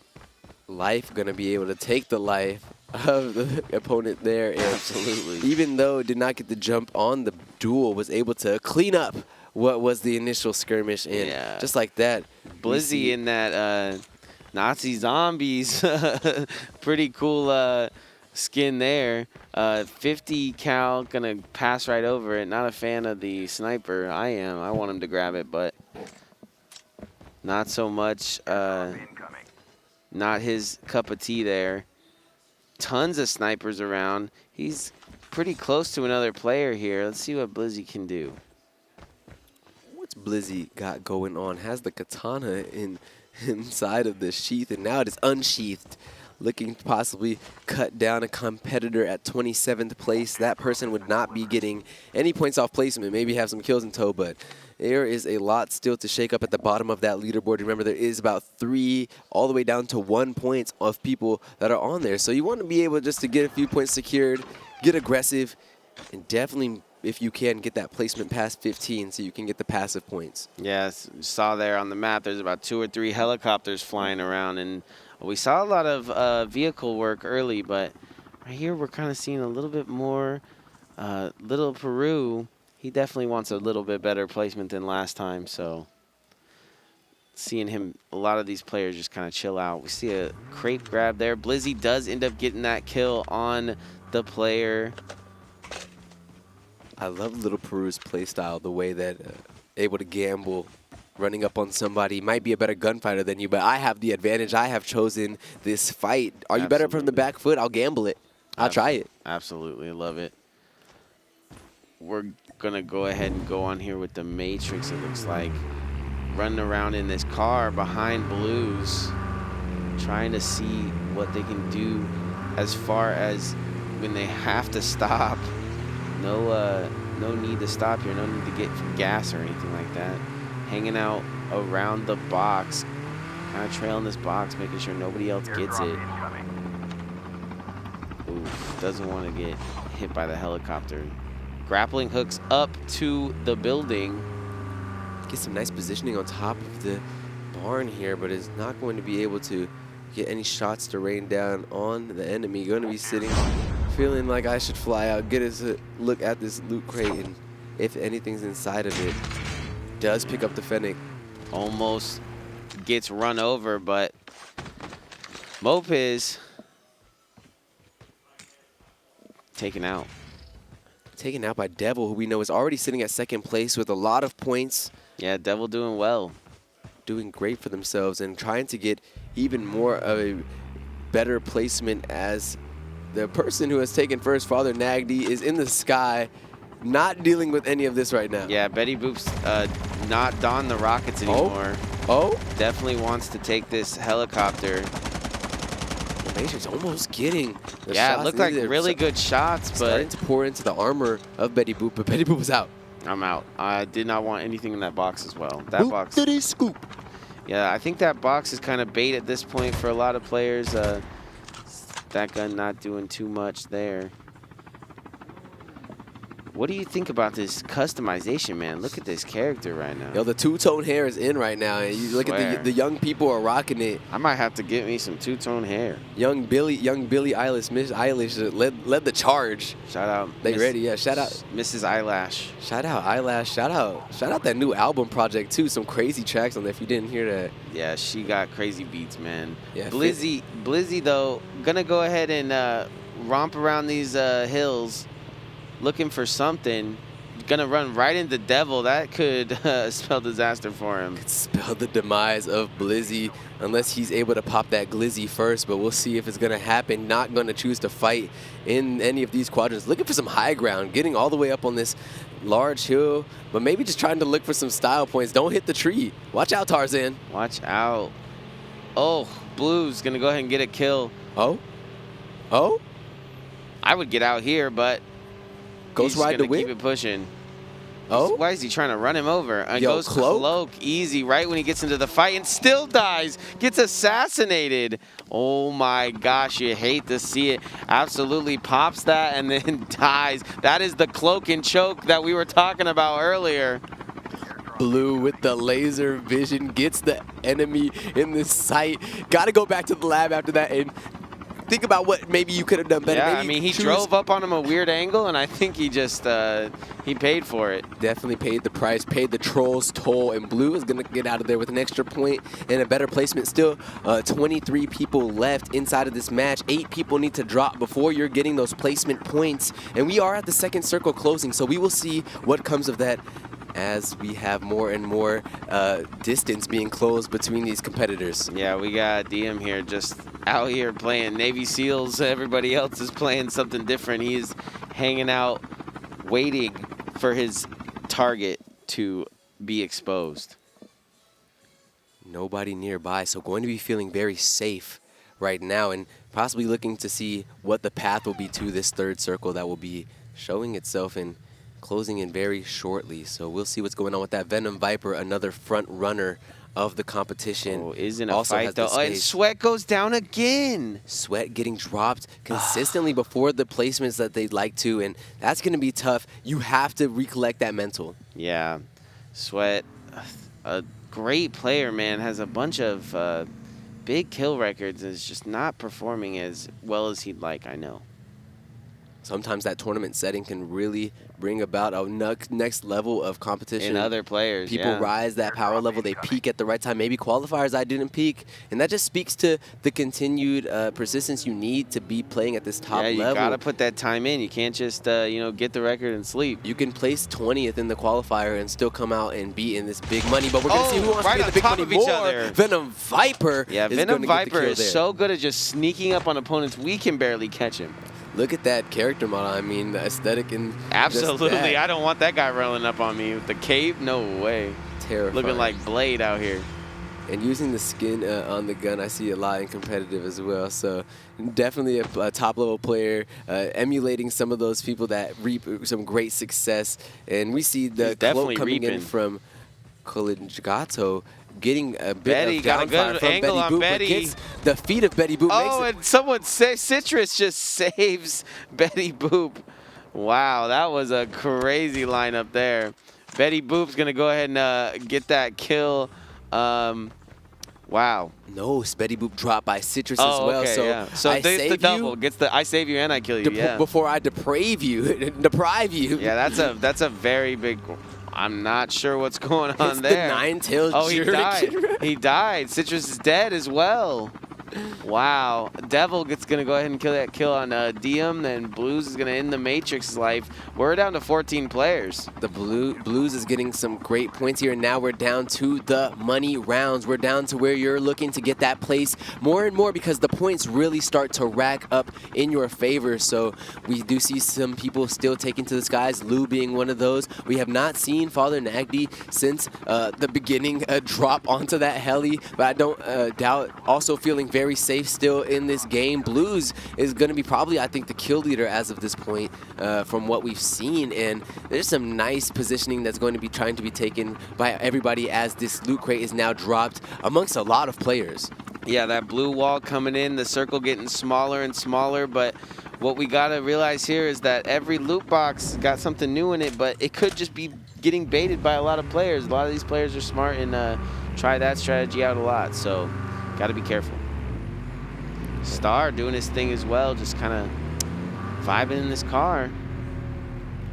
Life going to be able to take the life of the opponent there. And absolutely. Even though did not get the jump on the duel, was able to clean up what was the initial skirmish, and just like that, Blizzy in that Nazi zombies, pretty cool skin there. 50 cal, gonna pass right over it. Not a fan of the sniper. I am. I want him to grab it, but not so much. Not his cup of tea there. Tons of snipers around. He's pretty close to another player here. Let's see what Blizzy can do. What's Blizzy got going on? Has the katana inside of the sheath, and now it is unsheathed, looking to possibly cut down a competitor at 27th place. That person would not be getting any points off placement, maybe have some kills in tow, but there is a lot still to shake up at the bottom of that leaderboard. Remember, there is about 3 all the way down to 1 points of people that are on there, so you want to be able just to get a few points secured, get aggressive, and definitely, if you can, get that placement past 15 so you can get the passive points. Yes, saw there on the map there's about 2 or 3 helicopters flying around, and we saw a lot of vehicle work early, but right here we're kind of seeing a little bit more. Little Peru, he definitely wants a little bit better placement than last time, so seeing him, a lot of these players just kind of chill out. We see a crate grab there. Blizzy does end up getting that kill on the player. I love Little Peru's playstyle, the way that able to gamble, running up on somebody, might be a better gunfighter than you, but I have the advantage. I have chosen this fight. Are you better from the back foot? I'll gamble it. I'll try it. Absolutely, love it. We're going to go ahead and go on here with the Matrix, it looks like. Running around in this car behind Blues, trying to see what they can do as far as when they have to stop. No need to stop here. No need to get gas or anything like that. Hanging out around the box, kind of trailing this box, making sure nobody else gets it. Oof, doesn't want to get hit by the helicopter. Grappling hooks up to the building. Get some nice positioning on top of the barn here, but is not going to be able to get any shots to rain down on the enemy. Going to be sitting Feeling like I should fly out, get a look at this loot crate, and if anything's inside of it, does pick up the Fennec. Almost gets run over, but Mopiz taken out. Taken out by Devil, who we know is already sitting at second place with a lot of points. Yeah, Devil doing well. Doing great for themselves and trying to get even more of a better placement as the person who has taken first, Father Nagdi, is in the sky, not dealing with any of this right now. Yeah, Betty Boop's not don the rockets anymore. Oh? Definitely wants to take this helicopter. Matrix almost getting the Yeah, shots it looked like needed. really good shots, but starting to pour into the armor of Betty Boop, but Betty Boop was out. I'm out. I did not want anything in that box as well. That box. Did scoop? Yeah, I think that box is kind of bait at this point for a lot of players. That gun not doing too much there. What do you think about this customization, man? Look at this character right now. Yo, the two-tone hair is in right now, and you look at the young people are rocking it. I might have to get me some two-tone hair. Young Billie Eilish, Miss Eilish led the charge. Shout out. They ready? Yeah. Shout out Mrs. Eyelash. Shout out Eyelash. Shout out that new album project too. Some crazy tracks on there. If you didn't hear that. Yeah, she got crazy beats, man. Yeah. Blizzy though, gonna go ahead and romp around these hills, looking for something. Gonna run right into Devil. That could spell disaster for him. Could spell the demise of Blizzy unless he's able to pop that Glizzy first, but we'll see if it's gonna happen. Not gonna choose to fight in any of these quadrants. Looking for some high ground, getting all the way up on this large hill, but maybe just trying to look for some style points. Don't hit the tree. Watch out, Tarzan. Watch out. Oh, Blue's gonna go ahead and get a kill. Oh? Oh? I would get out here, but Ghost he's ride the gonna whip? keep it pushing. Oh? Why is he trying to run him over? Yo, Goes Cloak? easy right when he gets into the fight and still dies. Gets assassinated. Oh my gosh, you hate to see it. Absolutely pops that and then dies. That is the cloak and choke that we were talking about earlier. Blue with the laser vision gets the enemy in the sight. Got to go back to the lab after that and think about what maybe you could have done better. Yeah, maybe I mean, he drove up on him a weird angle, and I think he just, he paid for it. Definitely paid the price, paid the troll's toll, and Blue is going to get out of there with an extra point and a better placement. Still 23 people left inside of this match. 8 people need to drop before you're getting those placement points, and we are at the second circle closing, so we will see what comes of that as we have more and more distance being closed between these competitors. Yeah, we got DM here just out here playing Navy SEALs. Everybody else is playing something different. He is hanging out, waiting for his target to be exposed. Nobody nearby, so going to be feeling very safe right now and possibly looking to see what the path will be to this third circle that will be showing itself and closing in very shortly. So we'll see what's going on with that. Venom Viper, another front runner of the competition. Oh, is in a also fight has though. the Oh, and space. Sweat goes down again. Sweat getting dropped consistently before the placements that they'd like to, and that's going to be tough. You have to recollect that mental. Yeah, Sweat, a great player, man, has a bunch of big kill records, is just not performing as well as he'd like, I know. Sometimes that tournament setting can really bring about a next level of competition. In other players, People yeah. rise that power level, they peak at the right time. Maybe qualifiers, I didn't peak. And that just speaks to the continued persistence you need to be playing at this top level. Yeah, you level. got to put that time in. You can't just, get the record and sleep. You can place 20th in the qualifier and still come out and be in this big money. But we're going to see who wants right to get on the big top money of each more. other. Venom Viper Yeah, is Venom gonna get the Viper kill is there. so good at just sneaking up on opponents. We can barely catch him. Look at that character model. I mean, the aesthetic and Absolutely. I don't want that guy rolling up on me with the cape. No way. terrifying. Looking like Blade out here. And using the skin on the gun, I see a lot in competitive as well. So definitely a top-level player, emulating some of those people that reap some great success. And we see the definitely quote coming in reaping. from Colingato, getting a bit Betty of got a downfire good from angle Betty on Boop, Betty. but gets the feet of Betty Boop. Oh, makes it. and someone Citrus just saves Betty Boop. Wow, that was a crazy lineup there. Betty Boop's going to go ahead and get that kill. Wow. No, Spetty Boop dropped by Citrus as Oh, well. okay, So yeah. So I there's the save double. you Gets the I save you and I kill you. Yeah. before I deprave you, deprive you. Yeah, that's a very big. I'm not sure what's going on It's there. the nine-tailed Oh, he died. Juriken. He died. Citrus is dead as well. Wow. Devil gonna go ahead and kill that kill on Diem, then Blues is gonna end the Matrix's life. We're down to 14 players. The Blues is getting some great points here, and now we're down to the money rounds. We're down to where you're looking to get that place more and more because the points really start to rack up in your favor. So we do see some people still taking to the skies, Lou being one of those. We have not seen Father Nagdi since the beginning drop onto that heli, but I don't doubt also feeling very safe still in this game. Blues is going to be probably, I think, the kill leader as of this point from what we've seen, and there's some nice positioning that's going to be trying to be taken by everybody as this loot crate is now dropped amongst a lot of players. Yeah, that blue wall coming in, the circle getting smaller and smaller, but what we gotta realize here is that every loot box got something new in it, but it could just be getting baited by a lot of players. A lot of these players are smart and try that strategy out a lot, so gotta be careful. Star doing his thing as well, just kind of vibing in this car.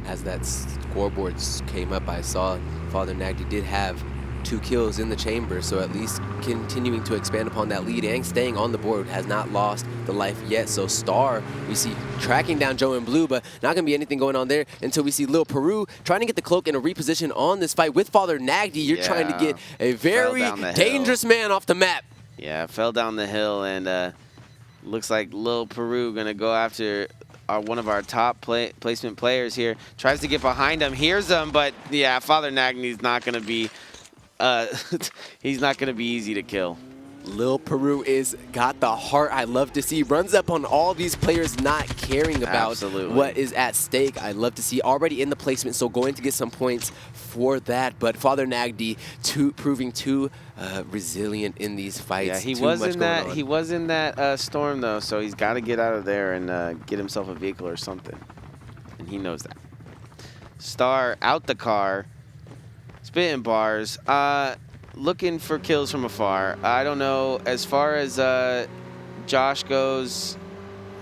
As that scoreboard came up, I saw Father Nagdi did have 2 kills in the chamber, so at least continuing to expand upon that lead and staying on the board, has not lost the life yet. So Star, we see tracking down Joe and Blue, but not going to be anything going on there until we see Lil Peru trying to get the cloak in a reposition on this fight with Father Nagdi. You're trying to get a very dangerous man off the map. Yeah, fell down the hill, and looks like Lil Peru going to go after one of our top placement players here. Tries to get behind him, hears him, but yeah, Father Nagdi's not going to be he's not going to be easy to kill. Lil Peru is got the heart I love to see. Runs up on all these players not caring about what is at stake. I love to see already in the placement, so going to get some points for that. But Father Nagdi proving too resilient in these fights. Yeah, he was in that storm though, so he's got to get out of there and get himself a vehicle or something, and he knows that. Star out the car, spitting bars. Looking for kills from afar. I don't know. As far as Josh goes,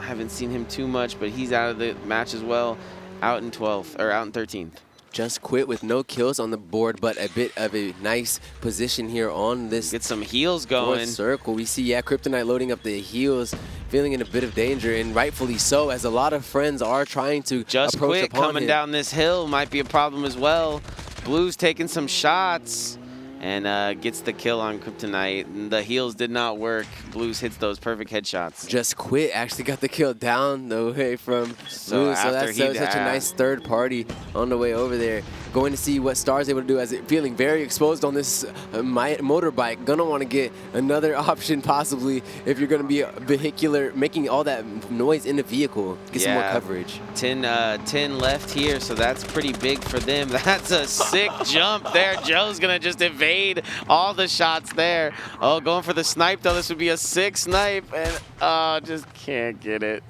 I haven't seen him too much, but he's out of the match as well. Out in 12th, or out in 13th. Just quit with no kills on the board, but a bit of a nice position here on this. Get some heals going. Circle. We see, Kryptonite loading up the heals, feeling in a bit of danger, and rightfully so, as a lot of friends are trying to just approach quit upon coming him. Down this hill might be a problem as well. Blue's taking some shots. And gets the kill on Kryptonite. The heals did not work. Blues hits those perfect headshots. Just quit actually got the kill down the way from Blues. So that's such a nice third party on the way over there. Going to see what Star's able to do as it feeling very exposed on this motorbike. Gonna want to get another option possibly if you're gonna be vehicular, making all that noise in the vehicle. Get some more coverage. 10 left here, so that's pretty big for them. That's a sick jump there. Joe's gonna just evade all the shots there. Oh, going for the snipe though. This would be a sick snipe, and just can't get it.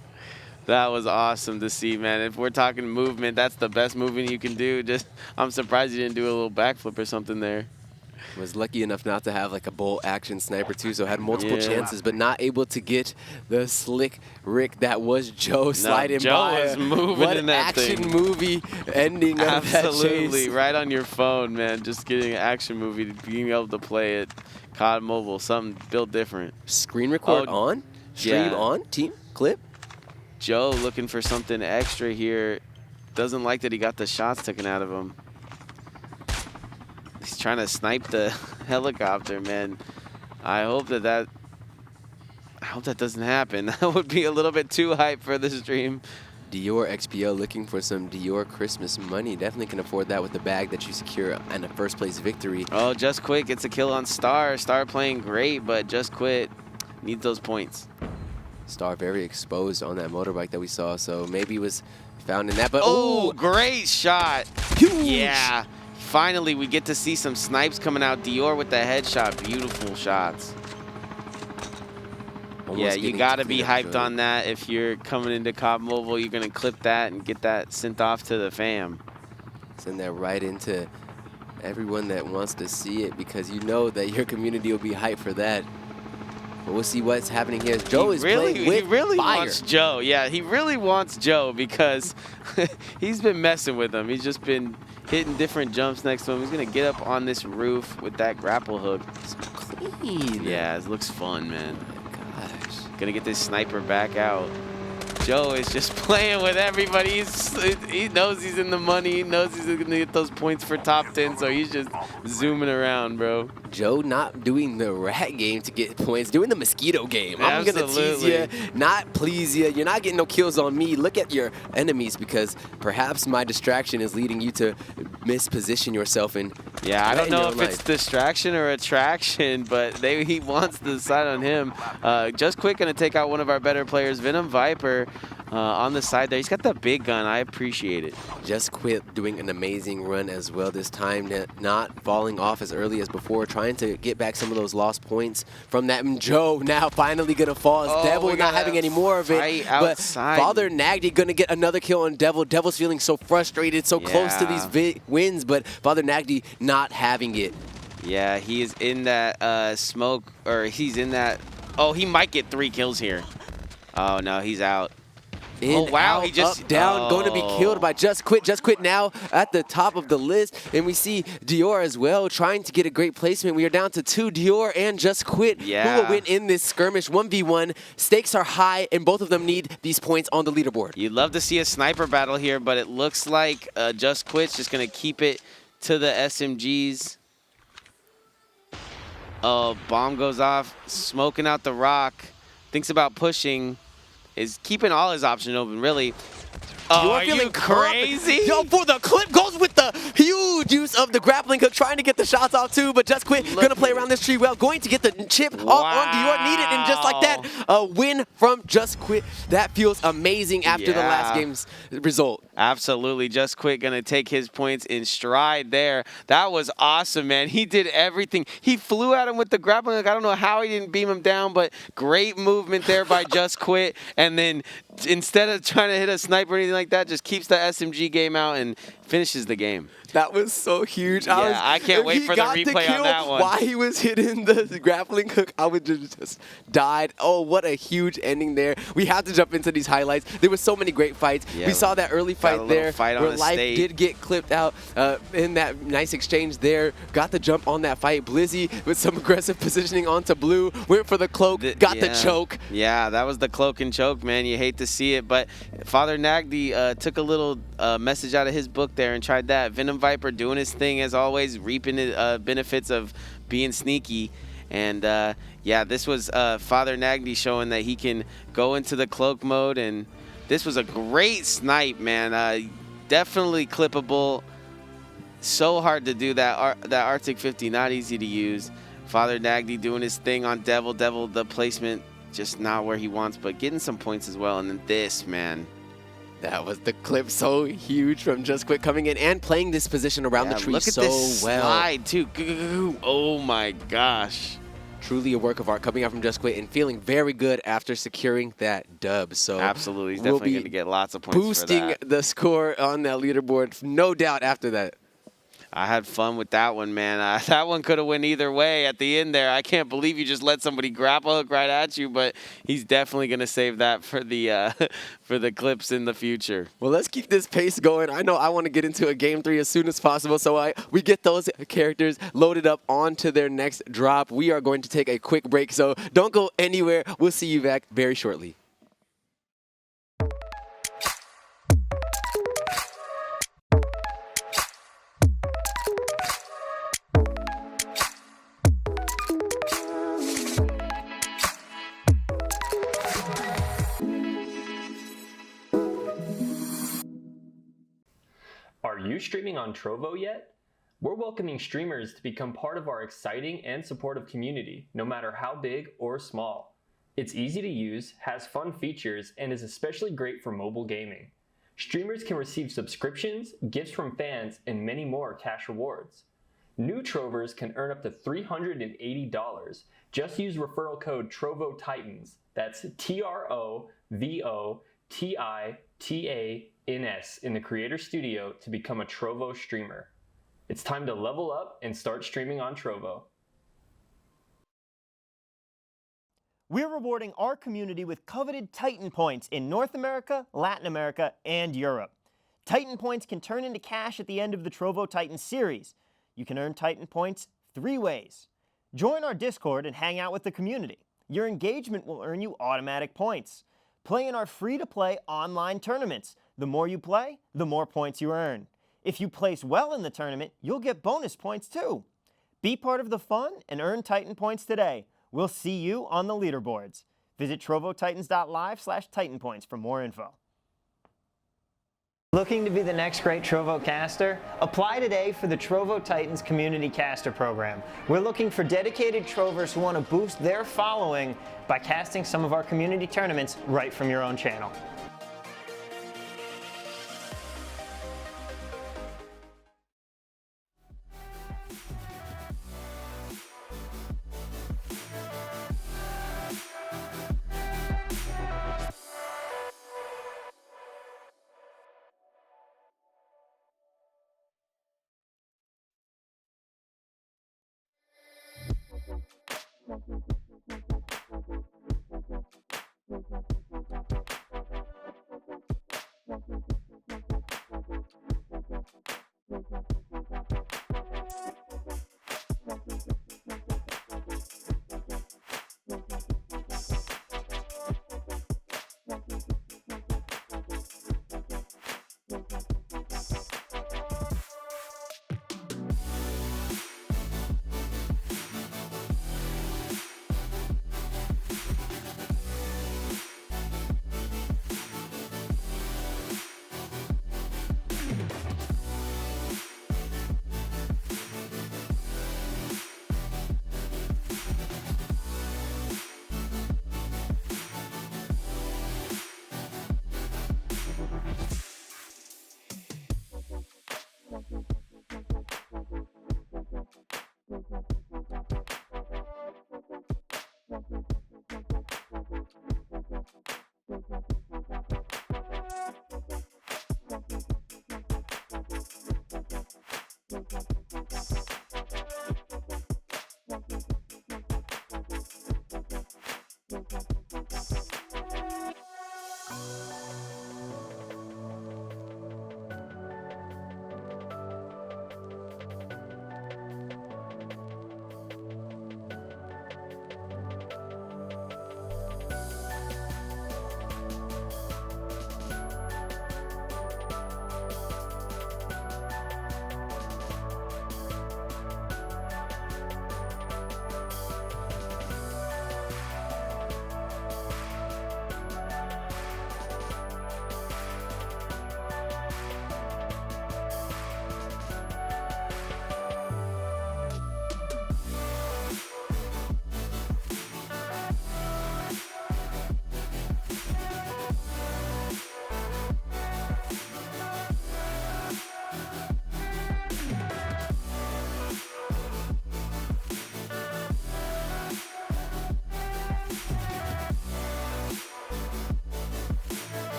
That was awesome to see, man. If we're talking movement, that's the best movement you can do. I'm surprised you didn't do a little backflip or something there. Was lucky enough not to have like a bolt action sniper too, so had multiple chances, but not able to get the slick Rick that was Joe sliding Joe by. Was moving what in that action thing. Movie ending of that chase. Absolutely, right on your phone, man. Just getting an action movie, being able to play it. COD Mobile, something built different. Screen record on? Stream on? Team clip? Joe looking for something extra here. Doesn't like that he got the shots taken out of him. He's trying to snipe the helicopter, man. I hope that doesn't happen. That would be a little bit too hype for the stream. Dior XPO looking for some Dior Christmas money. Definitely can afford that with the bag that you secure and a first place victory. Oh, Just Quit gets a kill on Star. Star playing great, but Just Quit needs those points. Star very exposed on that motorbike that we saw, so maybe was found in that. But oh, great shot. Huge. Yeah. Finally, we get to see some snipes coming out. Dior with the headshot. Beautiful shots. Almost you got to be hyped on that. If you're coming into COD Mobile, you're going to clip that and get that sent off to the fam. Send that right into everyone that wants to see it, because you know that your community will be hyped for that. But we'll see what's happening here. Joe is playing with He really fire. wants Joe. Yeah, he really wants Joe because he's been messing with him. He's just been hitting different jumps next to him. He's going to get up on this roof with that grapple hook. So clean. Yeah, it looks fun, man. Oh my gosh. Going to get this sniper back out. Joe is just playing with everybody. He knows he's in the money. He knows he's going to get those points for top 10, so he's just zooming around, bro. Joe not doing the rat game to get points, doing the mosquito game. I'm going to tease you, not please you. You're not getting no kills on me. Look at your enemies, because perhaps my distraction is leading you to misposition yourself. Yeah, I don't know if it's distraction or attraction, but he wants to decide on him. Just Quick going to take out one of our better players, Venom Viper. On the side there. He's got the big gun. I appreciate it. Just Quit doing an amazing run as well this time, not falling off as early as before, trying to get back some of those lost points from that. And Joe now finally going to fall as Devil not having any more of it. But Father Nagdy going to get another kill on Devil. Devil's feeling so frustrated, so close to these wins, but Father Nagdy not having it. Yeah, he is in that smoke, or he's in that. Oh, he might get 3 kills here. Oh, no, he's out. In, wow, out, he just up, down, going to be killed by Just Quit. Just Quit now at the top of the list. And we see Dior as well trying to get a great placement. We are down to 2, Dior and Just Quit. Who will win in this skirmish? 1v1. Stakes are high, and both of them need these points on the leaderboard. You'd love to see a sniper battle here, but it looks like Just Quit's just going to keep it to the SMGs. Oh, bomb goes off, smoking out the rock. Thinks about pushing. Is keeping all his options open, really. Oh, are you crazy? Yo, for the clip goes with the huge use of the grappling hook, trying to get the shots off too, but Just Quit going to play around this tree well, going to get the chip off on Dior, needed, and just like that, a win from Just Quit. That feels amazing after the last game's result. Absolutely. Just Quit going to take his points in stride there. That was awesome, man. He did everything. He flew at him with the grappling hook. I don't know how he didn't beam him down, but great movement there by Just Quit. And then instead of trying to hit a sniper or anything like that, just keeps the SMG game out and finishes the game. That was so huge. Yeah, I can't wait for the replay on that one. While he was hitting the grappling hook, I would just died. Oh, what a huge ending there. We have to jump into these highlights. There were so many great fights. We saw that early fight there where Life did get clipped out in that nice exchange there. Got the jump on that fight. Blizzy with some aggressive positioning onto Blue. Went for the cloak. Got the choke. Yeah, that was the cloak and choke, man. You hate to see it, but Father Nagdy took a little message out of his book there and tried that. Venom Viper doing his thing as always, reaping the benefits of being sneaky. And yeah, this was Father Nagdy showing that he can go into the cloak mode, and this was a great snipe, man. Definitely clippable. So hard to do that. That Arctic 50, not easy to use. Father Nagdy doing his thing on Devil. Devil, the placement just not where he wants, but getting some points as well. And then this, man. That was the clip, so huge from Just Quit coming in and playing this position around the tree look at so this well. Slide too. Oh my gosh. Truly a work of art coming out from Just Quit and feeling very good after securing that dub. So absolutely, he's definitely going to get lots of points boosting for that. The score on that leaderboard, no doubt after that. I had fun with that one, man. That one could have went either way at the end there. I can't believe you just let somebody grapple hook right at you, but he's definitely going to save that for the for the clips in the future. Well, let's keep this pace going. I know I want to get into a Game 3 as soon as possible, so we get those characters loaded up onto their next drop. We are going to take a quick break, so don't go anywhere. We'll see you back very shortly. Are you streaming on Trovo yet? We're welcoming streamers to become part of our exciting and supportive community, no matter how big or small. It's easy to use, has fun features, and is especially great for mobile gaming. Streamers can receive subscriptions, gifts from fans, and many more cash rewards. New Trovers can earn up to $380. Just use referral code TrovoTitans. That's TROVOTITANS in the Creator Studio to become a Trovo streamer. It's time to level up and start streaming on Trovo. We're rewarding our community with coveted Titan points in North America, Latin America, and Europe. Titan points can turn into cash at the end of the Trovo Titan series. You can earn Titan points 3 ways. Join our Discord and hang out with the community. Your engagement will earn you automatic points. Play in our free-to-play online tournaments. The more you play, the more points you earn. If you place well in the tournament, you'll get bonus points too. Be part of the fun and earn Titan points today. We'll see you on the leaderboards. Visit trovotitans.live/titanpoints for more info. Looking to be the next great Trovo caster? Apply today for the Trovo Titans Community Caster Program. We're looking for dedicated Trovers who want to boost their following by casting some of our community tournaments right from your own channel.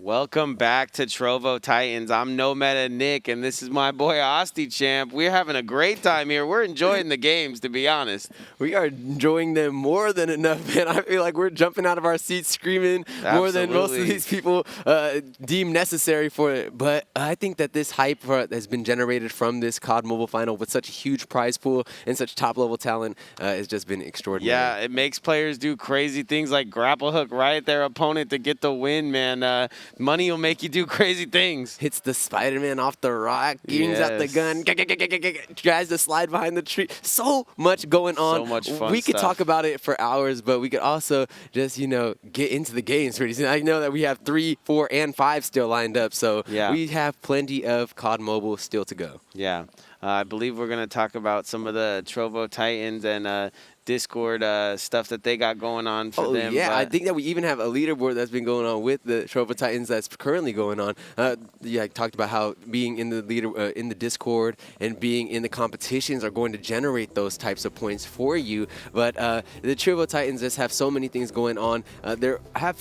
Welcome back to Trovo Titans. I'm No Meta Nick, and this is my boy Asti Champ. We're having a great time here. We're enjoying the games, to be honest. We are enjoying them more than enough, man. I feel like we're jumping out of our seats screaming more than most of these people deem necessary for it. But I think that this hype has been generated from this COD Mobile Final with such a huge prize pool and such top-level talent has just been extraordinary. Yeah, it makes players do crazy things like grapple hook right at their opponent to get the win, man. Money will make you do crazy things. Hits the Spider-Man off the rock, brings out the gun, tries to slide behind the tree. So much going on. So much fun We could stuff. talk about it for hours, but we could also just, get into the games pretty soon. I know that we have 3, 4, and 5 still lined up, so we have plenty of COD Mobile still to go. Yeah. I believe we're going to talk about some of the Trovo Titans and Discord stuff that they got going on for them. Yeah, I think that we even have a leaderboard that's been going on with the Trovo Titans that's currently going on. I talked about how being in the in the Discord and being in the competitions are going to generate those types of points for you. But the Trovo Titans just have so many things going on. They have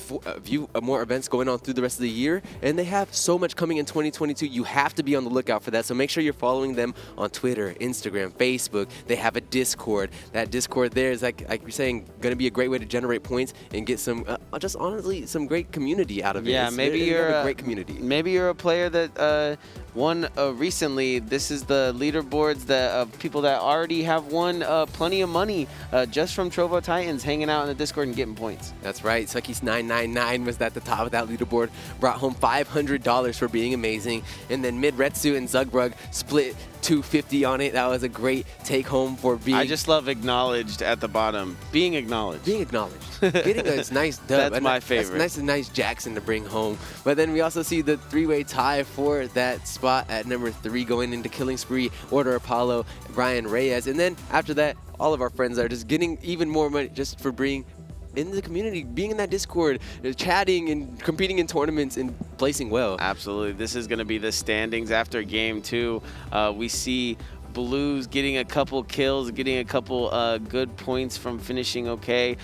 more events going on through the rest of the year, and they have so much coming in 2022. You have to be on the lookout for that. So make sure you're following them on Twitter, Instagram, Facebook. They have a Discord. That Discord there is, like you're saying, going to be a great way to generate points and get some, just honestly, some great community out of it. Yeah, maybe you're a great community. Maybe you're a player that won recently. This is the leaderboards of people that already have won plenty of money just from Trovo Titans hanging out in the Discord and getting points. That's right. Sucky's999 was at the top of that leaderboard. Brought home $500 for being amazing. And then Midretsu and Zugbrug split $250 on it. That was a great take home for being. I just love acknowledged at the bottom. Being acknowledged. Being acknowledged. Getting a nice dub. That's my favorite. That's nice Jackson to bring home. But then we also see the 3-way tie for that spot at number 3 going into Killing Spree, Order Apollo, Brian Reyes. And then after that, all of our friends are just getting even more money just for being in the community, being in that Discord, chatting and competing in tournaments and placing well. Absolutely. This is going to be the standings after game 2. We see Blues getting a couple kills, getting a couple good points from finishing okay.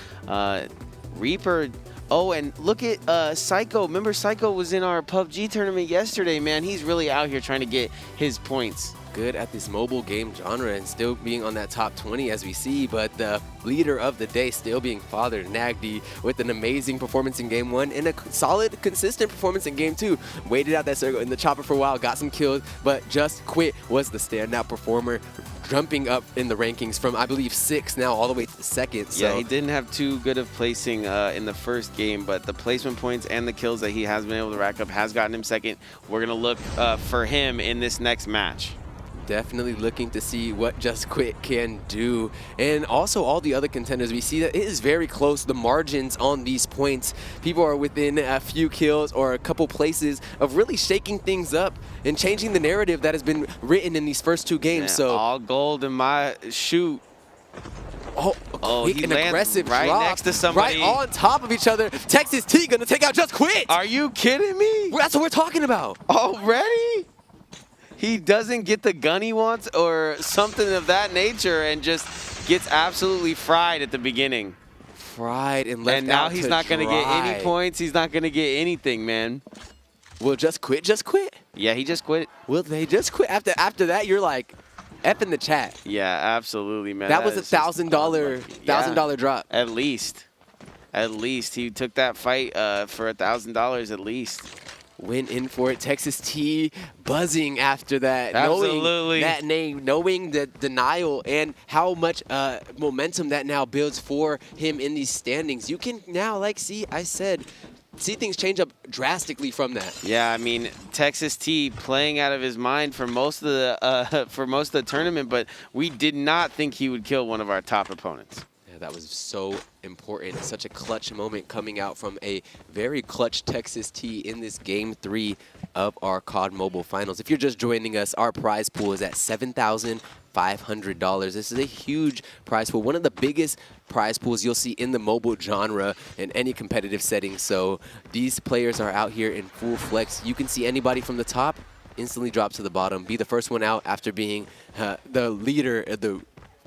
Reaper. Oh, and look at Psycho. Remember, Psycho was in our PUBG tournament yesterday, man. He's really out here trying to get his points. Good at this mobile game genre and still being on that top 20 as we see, but the leader of the day still being Father Nagdi with an amazing performance in game 1 and a solid, consistent performance in game 2. Waited out that circle in the chopper for a while, got some kills, but Just Quit was the standout performer, jumping up in the rankings from, I believe, 6 now all the way to 2nd. So. Yeah, he didn't have too good of placing in the first game, but the placement points and the kills that he has been able to rack up has gotten him 2nd. We're going to look for him in this next match. Definitely looking to see what Just Quit can do. And also all the other contenders, we see that it is very close, the margins on these points. People are within a few kills or a couple places of really shaking things up and changing the narrative that has been written in these first 2 games. Man, so all gold in my shoot. Oh, he an lands aggressive right drop, next to somebody. right on top of each other. Texas T gonna take out Just Quit. Are you kidding me? That's what we're talking about. Already? He doesn't get the gun he wants or something of that nature and just gets absolutely fried at the beginning. Fried and left And now out he's to not going to get dry. any points. He's not going to get anything, man. Will Just Quit? Yeah, he just quit. Will they just quit? After that, you're like, F in the chat. Yeah, absolutely, man. That was is a just $1,000 drop. At least. He took that fight for $1,000 at least. Went in for it. Texas T buzzing after that. Absolutely. Knowing that name, knowing the denial and how much momentum that now builds for him in these standings. You can now, see things change up drastically from that. Yeah, I mean, Texas T playing out of his mind for most of the tournament, but we did not think he would kill one of our top opponents. That was so important. Such a clutch moment coming out from a very clutch Texas T in this Game 3 of our COD Mobile Finals. If you're just joining us, our prize pool is at $7,500. This is a huge prize pool, one of the biggest prize pools you'll see in the mobile genre in any competitive setting. So these players are out here in full flex. You can see anybody from the top instantly drop to the bottom, be the first one out after being the leader, the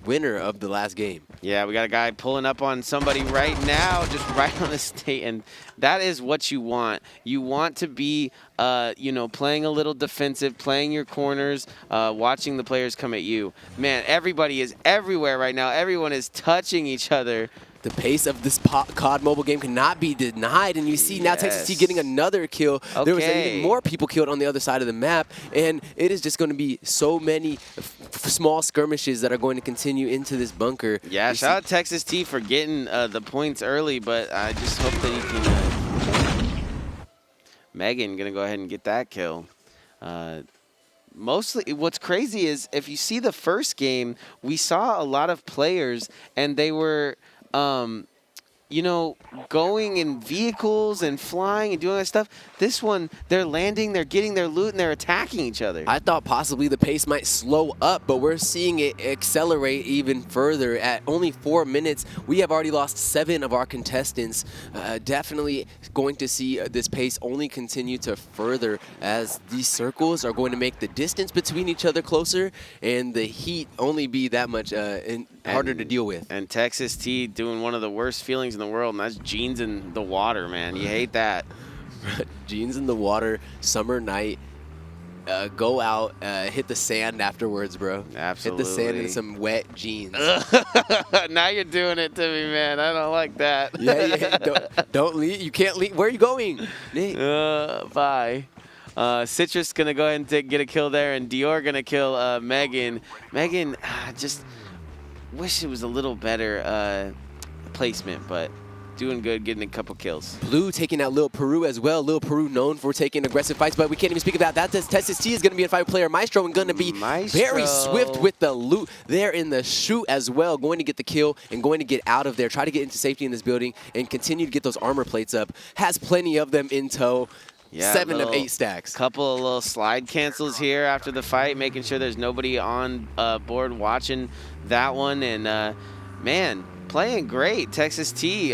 winner of the last game. Yeah, we got a guy pulling up on somebody right now, just right on the state, and that is what you want. You want to be, playing a little defensive, playing your corners, watching the players come at you. Man, everybody is everywhere right now. Everyone is touching each other. The pace of this COD mobile game cannot be denied, and you see now Texas T getting another kill. Okay. There was even more people killed on the other side of the map, and it is just going to be so many small skirmishes that are going to continue into this bunker. Yeah, shout out Texas T for getting the points early, but I just hope that he can Megan going to go ahead and get that kill. Mostly, what's crazy is if you see the first game, we saw a lot of players, and they were, you know, going in vehicles and flying and doing that stuff. This one, they're landing, they're getting their loot, and they're attacking each other. I thought possibly the pace might slow up, but we're seeing it accelerate even further. At only 4 minutes, we have already lost 7 of our contestants. Definitely going to see this pace only continue to further as these circles are going to make the distance between each other closer and the heat only be that much harder to deal with. And Texas T doing one of the worst feelings in the world, and that's jeans in the water, man. You hate that. Jeans in the water, summer night. Go out, hit the sand afterwards, bro. Absolutely. Hit the sand in some wet jeans. Now you're doing it to me, man. I don't like that. Yeah. Don't leave. You can't leave. Where are you going, Nate? Bye. Citrus going to go ahead and get a kill there, and Dior going to kill Megan. Megan, just wish it was a little better placement, but doing good, getting a couple kills. Blue taking out Lil Peru as well. Lil Peru known for taking aggressive fights, but we can't even speak about that. Texas T is going to be a 5-player Maestro and going to be very swift with the loot there in the shoot as well. Going to get the kill and going to get out of there. Try to get into safety in this building and continue to get those armor plates up. Has plenty of them in tow. Yeah, 7 of 8 stacks. Couple of little slide cancels here after the fight, making sure there's nobody on board watching that one. And, man, playing great. Texas T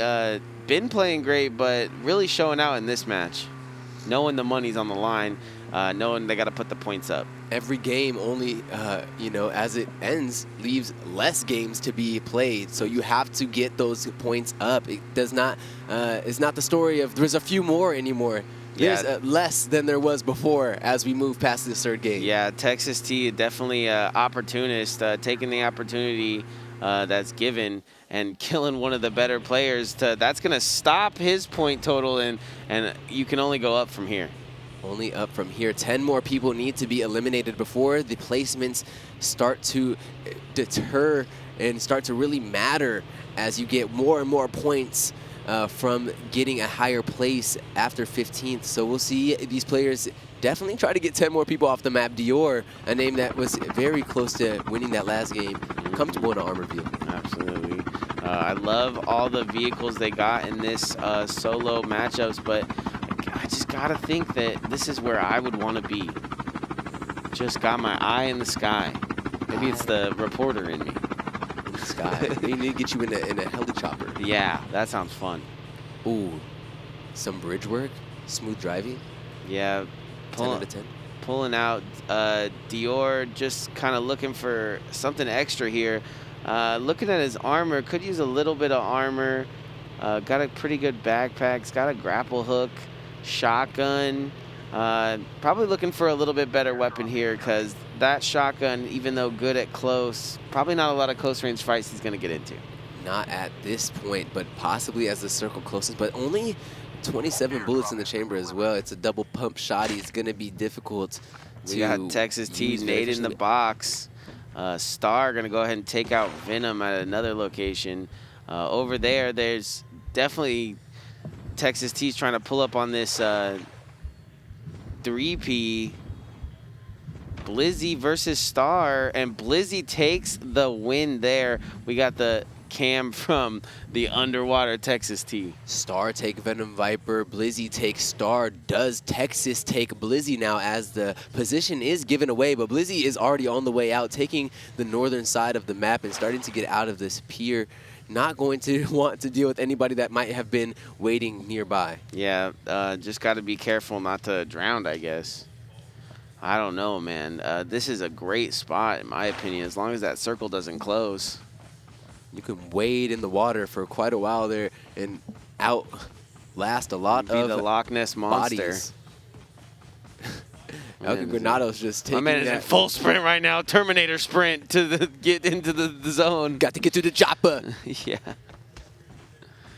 been playing great, but really showing out in this match. Knowing the money's on the line, knowing they got to put the points up. Every game only, you know, as it ends, leaves less games to be played. So you have to get those points up. It does not, it's not the story of there's a few more anymore. There's less than there was before as we move past this third game. Yeah, Texas T definitely opportunist, taking the opportunity that's given and killing one of the better players. That's going to stop his point total, and you can only go up from here. Only up from here. 10 more people need to be eliminated before the placements start to deter and start to really matter as you get more and more points from getting a higher place after 15th. So we'll see these players definitely try to get 10 more people off the map. Dior, a name that was very close to winning that last game, comfortable in an armor view. Absolutely. I love all the vehicles they got in this solo matchups, but I just got to think that this is where I would want to be. Just got my eye in the sky. Maybe it's the reporter in me. Sky. We need to get you in a helicopter. Yeah, that sounds fun. Ooh, some bridge work, smooth driving. Yeah, 10 out of 10. Pulling out Dior, just kind of looking for something extra here. Looking at his armor, could use a little bit of armor. Got a pretty good backpack. He's got a grapple hook, shotgun. Probably looking for a little bit better weapon here because that shotgun, even though good at close, probably not a lot of close range fights he's going to get into. Not at this point, but possibly as the circle closes, but only 27 bullets in the chamber as well. It's a double pump shotty. It's going to be difficult. We got Texas T, Nate in the box. Star going to go ahead and take out Venom at another location. Over there, there's definitely Texas T's trying to pull up on this 3P. Blizzy versus Star, and Blizzy takes the win there. We got the cam from the underwater Texas T. Star take Venom Viper, Blizzy take Star. Does Texas take Blizzy now as the position is given away, but Blizzy is already on the way out, taking the northern side of the map and starting to get out of this pier. Not going to want to deal with anybody that might have been waiting nearby. Yeah, just got to be careful not to drown, I guess. I don't know, man. This is a great spot, in my opinion, as long as that circle doesn't close. You can wade in the water for quite a while there and outlast a lot of the Loch Ness Monster. Bodies. Elkin Granado's just taking my man is in full sprint right now. Terminator sprint to get into the zone. Got to get to the chopper. Yeah.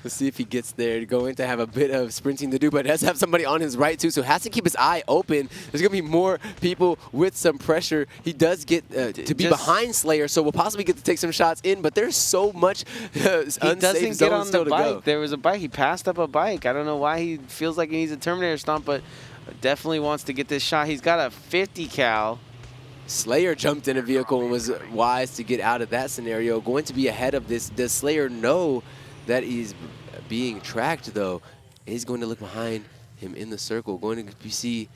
Let's see if he gets there. Going to have a bit of sprinting to do, but has to have somebody on his right too, so has to keep his eye open. There's going to be more people with some pressure. He does get to be behind Slayer, so we'll possibly get to take some shots in, but there's so much unsafe he doesn't get on the bike. Go. There was a bike. He passed up a bike. I don't know why he feels like he needs a Terminator stomp, but Definitely wants to get this shot. He's got a 50 cal. Slayer jumped in a vehicle and was wise to get out of that scenario. Going to be ahead of this. Does Slayer know that he's being tracked, though? He's going to look behind him in the circle. Going to see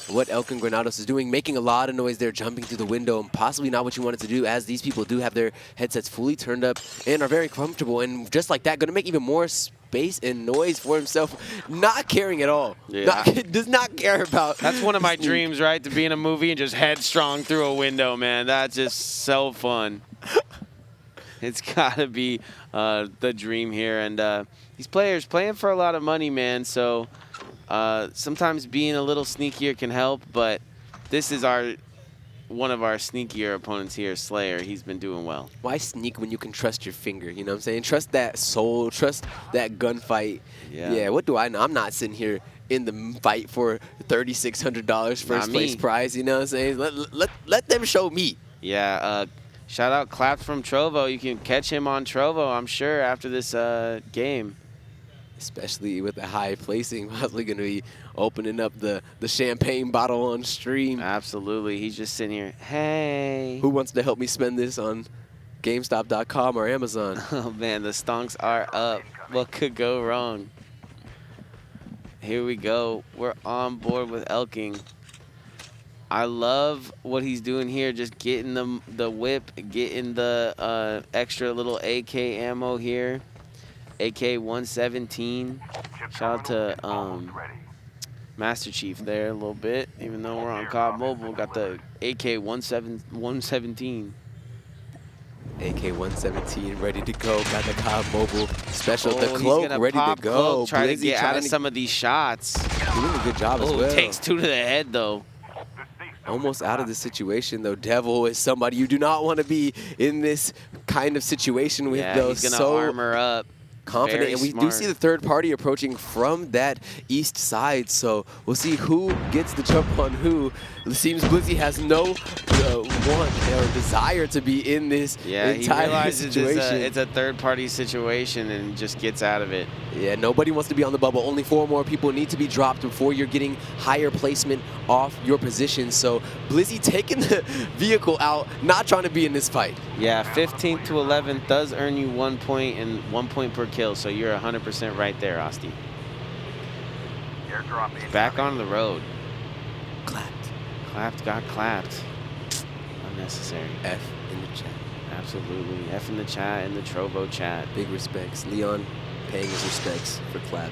what Elkin Granados is doing, making a lot of noise there, jumping through the window, and possibly not what you wanted to do, as these people do have their headsets fully turned up and are very comfortable. And just like that, going to make even more space and noise for himself, not caring at all. Yeah. Does not care about. That's one of my dreams, right? To be in a movie and just headstrong through a window, man. That's just so fun. It's got to be the dream here. And these players playing for a lot of money, man. So sometimes being a little sneakier can help. But this is one of our sneakier opponents here, Slayer. He's been doing well. Why sneak when you can trust your finger? You know what I'm saying? Trust that soul. Trust that gunfight. Yeah, what do I know? I'm not sitting here in the fight for $3,600 first place prize. You know what I'm saying? Let them show me. Yeah, shout out Claps from Trovo. You can catch him on Trovo, I'm sure, after this game. Especially with the high placing, possibly going to be opening up the champagne bottle on stream. Absolutely. He's just sitting here, hey. Who wants to help me spend this on GameStop.com or Amazon? Oh, man, the stonks are up. What could go wrong? Here we go. We're on board with Elking. I love what he's doing here, just getting the whip, getting the extra little AK ammo here. AK-117. Shout out to Master Chief there a little bit, even though we're on COD Mobile. Got the AK-117. AK-117 ready to go. Got the COD Mobile special. The He's cloak gonna ready to pop go. Cloak, try to Blizzy get out trying of some of these shots. Doing a good job as well. Takes 2 to the head, though. Almost out of the situation, though. Devil is somebody you do not want to be in this kind of situation with, though. He's going to armor up. Confident, Very and we smart. do see the third party approaching from that east side, so we'll see who gets the jump on who. It seems Blizzy has no want or desire to be in this entire he realizes situation. it's a third party situation and just gets out of it. Yeah, nobody wants to be on the bubble. Only 4 more people need to be dropped before you're getting higher placement off your position. So Blizzy taking the vehicle out, not trying to be in this fight. Yeah, 15th to 11th does earn you 1 point and 1 point per kill, so you're 100% right there, Asti. Back on the road. Got clapped. Unnecessary. F in the chat. Absolutely. F in the chat, in the Trovo chat. Big respects. Leon paying his respects for clap.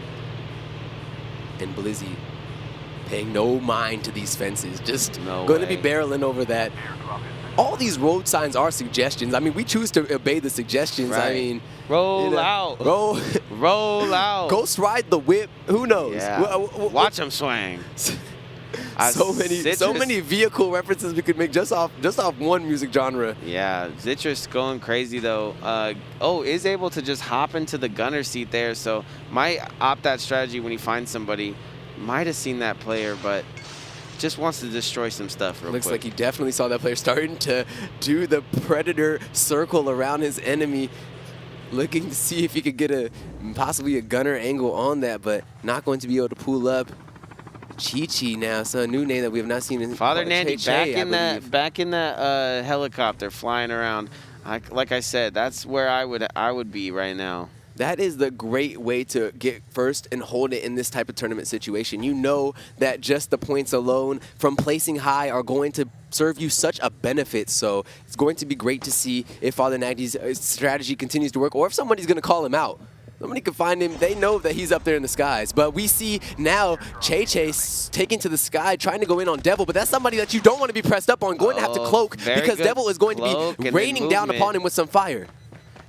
And Blizzy paying no mind to these fences. Just going to be barreling over that. All these road signs are suggestions. I mean, we choose to obey the suggestions. Right. I mean, roll out. Roll out. Ghost ride the whip. Who knows? Yeah. Watch him swing. So many vehicle references we could make just off one music genre. Yeah, Zitrus going crazy though. Is able to just hop into the gunner seat there. So might opt that strategy when he finds somebody. Might have seen that player, but just wants to destroy some stuff real quick. Looks like he definitely saw that player starting to do the predator circle around his enemy, looking to see if he could get possibly a gunner angle on that, but not going to be able to pull up. Chi-Chi now, so a new name that we have not seen in Father Nandy back in that helicopter flying around. Like I said, that's where I would be right now. That is the great way to get first and hold it in this type of tournament situation. You know that just the points alone from placing high are going to serve you such a benefit. So it's going to be great to see if Father Nagy's strategy continues to work, or if somebody's going to call him out. Somebody can find him. They know that he's up there in the skies. But we see now Che taking to the sky, trying to go in on Devil. But that's somebody that you don't want to be pressed up on. Going to have to cloak because Devil is going to be raining down upon him with some fire.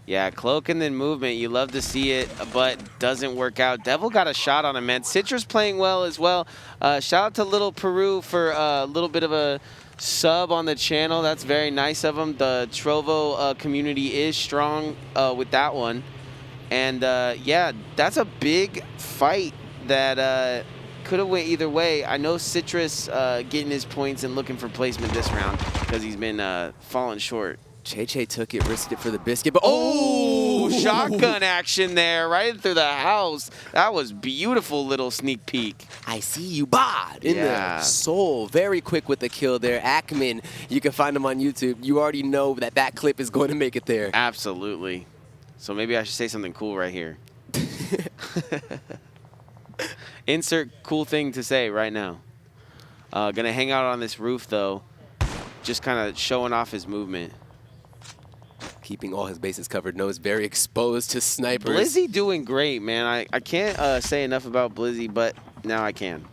Yeah, cloak and then movement. You love to see it, but doesn't work out. Devil got a shot on him, man. Citrus playing well as well. Shout out to Little Peru for a little bit of a sub on the channel. That's very nice of him. The Trovo community is strong with that one. And, yeah, that's a big fight that could have went either way. I know Citrus getting his points and looking for placement this round because he's been falling short. Che took it, risked it for the biscuit, but oh, shotgun action there, right through the house. That was beautiful little sneak peek. I see you, bod, in the soul. Very quick with the kill there. Ackman, you can find him on YouTube. You already know that that clip is going to make it there. Absolutely. So maybe I should say something cool right here. Insert cool thing to say right now. Gonna hang out on this roof, though. Just kind of showing off his movement. Keeping all his bases covered. Nose very exposed to snipers. Blizzy doing great, man. I can't say enough about Blizzy, but now I can.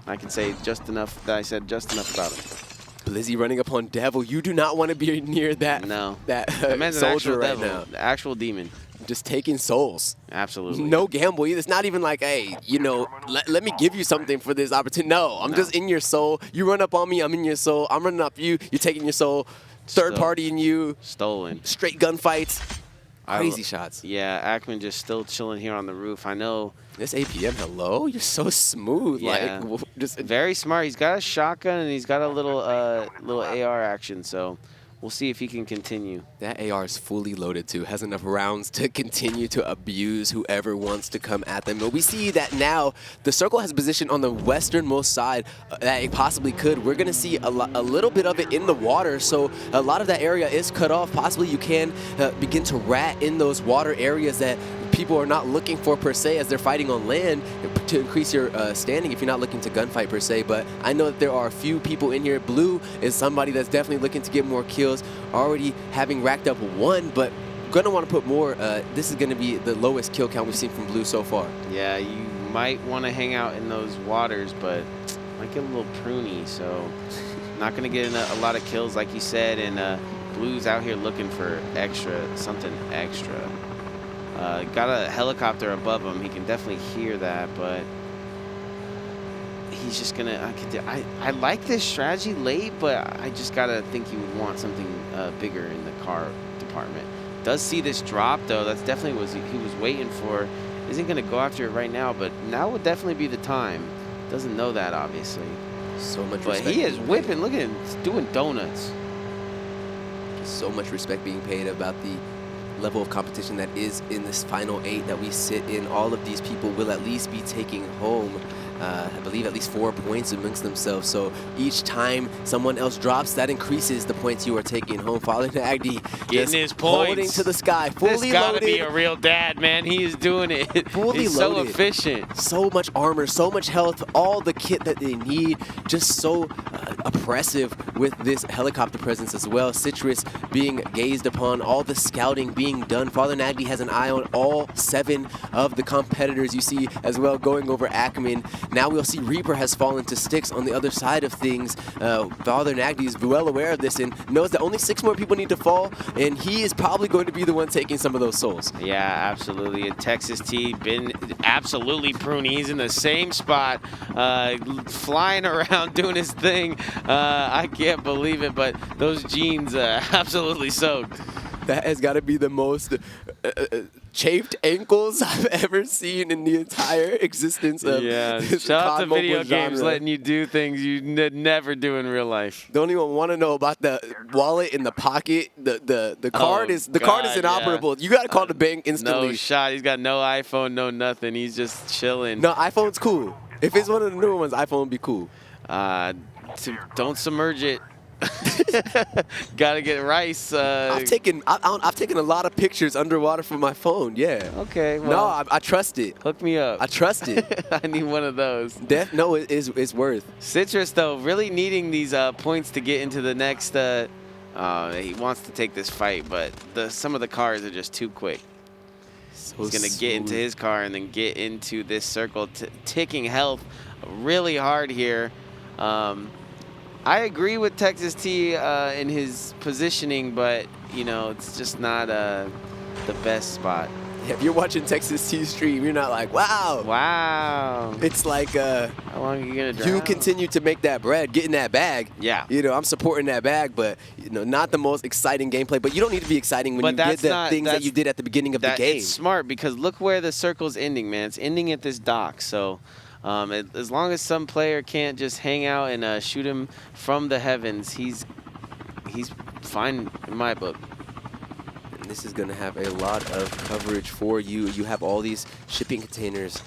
I can say just enough that I said just enough about him. Blizzy running up on Devil. You do not want to be near that, that soldier right now. The actual demon. Just taking souls. Absolutely. No gamble either. It's not even like, hey, you know, let me give you something for this opportunity. No, I'm just in your soul. You run up on me, I'm in your soul. I'm running up you, you're taking your soul. Third party in you. Stolen. Straight gunfights. Crazy shots. Yeah, Ackman just still chilling here on the roof. I know. This APM, hello? You're so smooth. Yeah. Like, just very smart. He's got a shotgun and he's got a little AR action, so we'll see if he can continue. That AR is fully loaded too. Has enough rounds to continue to abuse whoever wants to come at them. But we see that now the circle has positioned on the westernmost side that it possibly could. We're going to see a little bit of it in the water. So a lot of that area is cut off. Possibly you can begin to rat in those water areas that people are not looking for per se as they're fighting on land to increase your standing if you're not looking to gunfight per se. But I know that there are a few people in here. Blue is somebody that's definitely looking to get more kills, already having racked up 1, but gonna want to put more. This is gonna be the lowest kill count we've seen from Blue so far. Yeah, you might want to hang out in those waters, but might get a little pruny, so not gonna get a lot of kills like you said, and Blue's out here looking for something extra. Got a helicopter above him. He can definitely hear that, but he's just gonna. I like this strategy late, but I just gotta think you would want something bigger in the car department. Does see this drop though. That's definitely what he was waiting for. Isn't gonna go after it right now, but now would definitely be the time. Doesn't know that obviously. So much but respect. He is whipping. Look at him. He's doing donuts. So much respect being paid about the level of competition that is in this final 8 that we sit in. All of these people will at least be taking home, I believe, at least 4 points amongst themselves. So each time someone else drops, that increases the points you are taking home. Father Nagdi getting his points. Holding to the sky, fully loaded. This gotta be a real dad, man. He is doing it. Fully He's loaded. So efficient. So much armor, so much health, all the kit that they need. Just so oppressive with this helicopter presence as well. Citrus being gazed upon, all the scouting being done. Father Nagdi has an eye on all 7 of the competitors you see as well going over Ackman. Now we'll see Reaper has fallen to sticks on the other side of things. Father Nagdi is well aware of this and knows that only 6 more people need to fall, and he is probably going to be the one taking some of those souls. Yeah, absolutely. And Texas T been absolutely pruny. He's in the same spot, flying around doing his thing. I can't believe it, but those jeans absolutely soaked. That has got to be the most chafed ankles I've ever seen in the entire existence of shout out to video games letting you do things you never do in real life. Don't even want to know about the wallet in the pocket. The card is inoperable. You got to call the bank instantly. No shot. He's got no iPhone, no nothing. He's just chilling. No, iPhone's cool. If it's one of the newer ones, iPhone would be cool. Don't submerge it. Gotta get rice. I've taken a lot of pictures underwater from my phone. Yeah. Okay. Well, no, I trust it. Hook me up. I trust it. I need one of those. No, it's worth. Citrus though, really needing these points to get into the next. He wants to take this fight, but some of the cars are just too quick. So he's gonna get into his car and then get into this circle, ticking health really hard here. I agree with Texas T in his positioning, but you know it's just not the best spot. If you're watching Texas T stream, you're not like, wow. Wow. It's like, how long are you gonna drown? You continue to make that bread, get in that bag. Yeah. You know, I'm supporting that bag, but you know, not the most exciting gameplay. But you don't need to be exciting when you did the things that you did at the beginning of the game. It's smart because look where the circle's ending, man. It's ending at this dock, so. As long as some player can't just hang out and shoot him from the heavens, he's fine in my book. And this is going to have a lot of coverage for you. You have all these shipping containers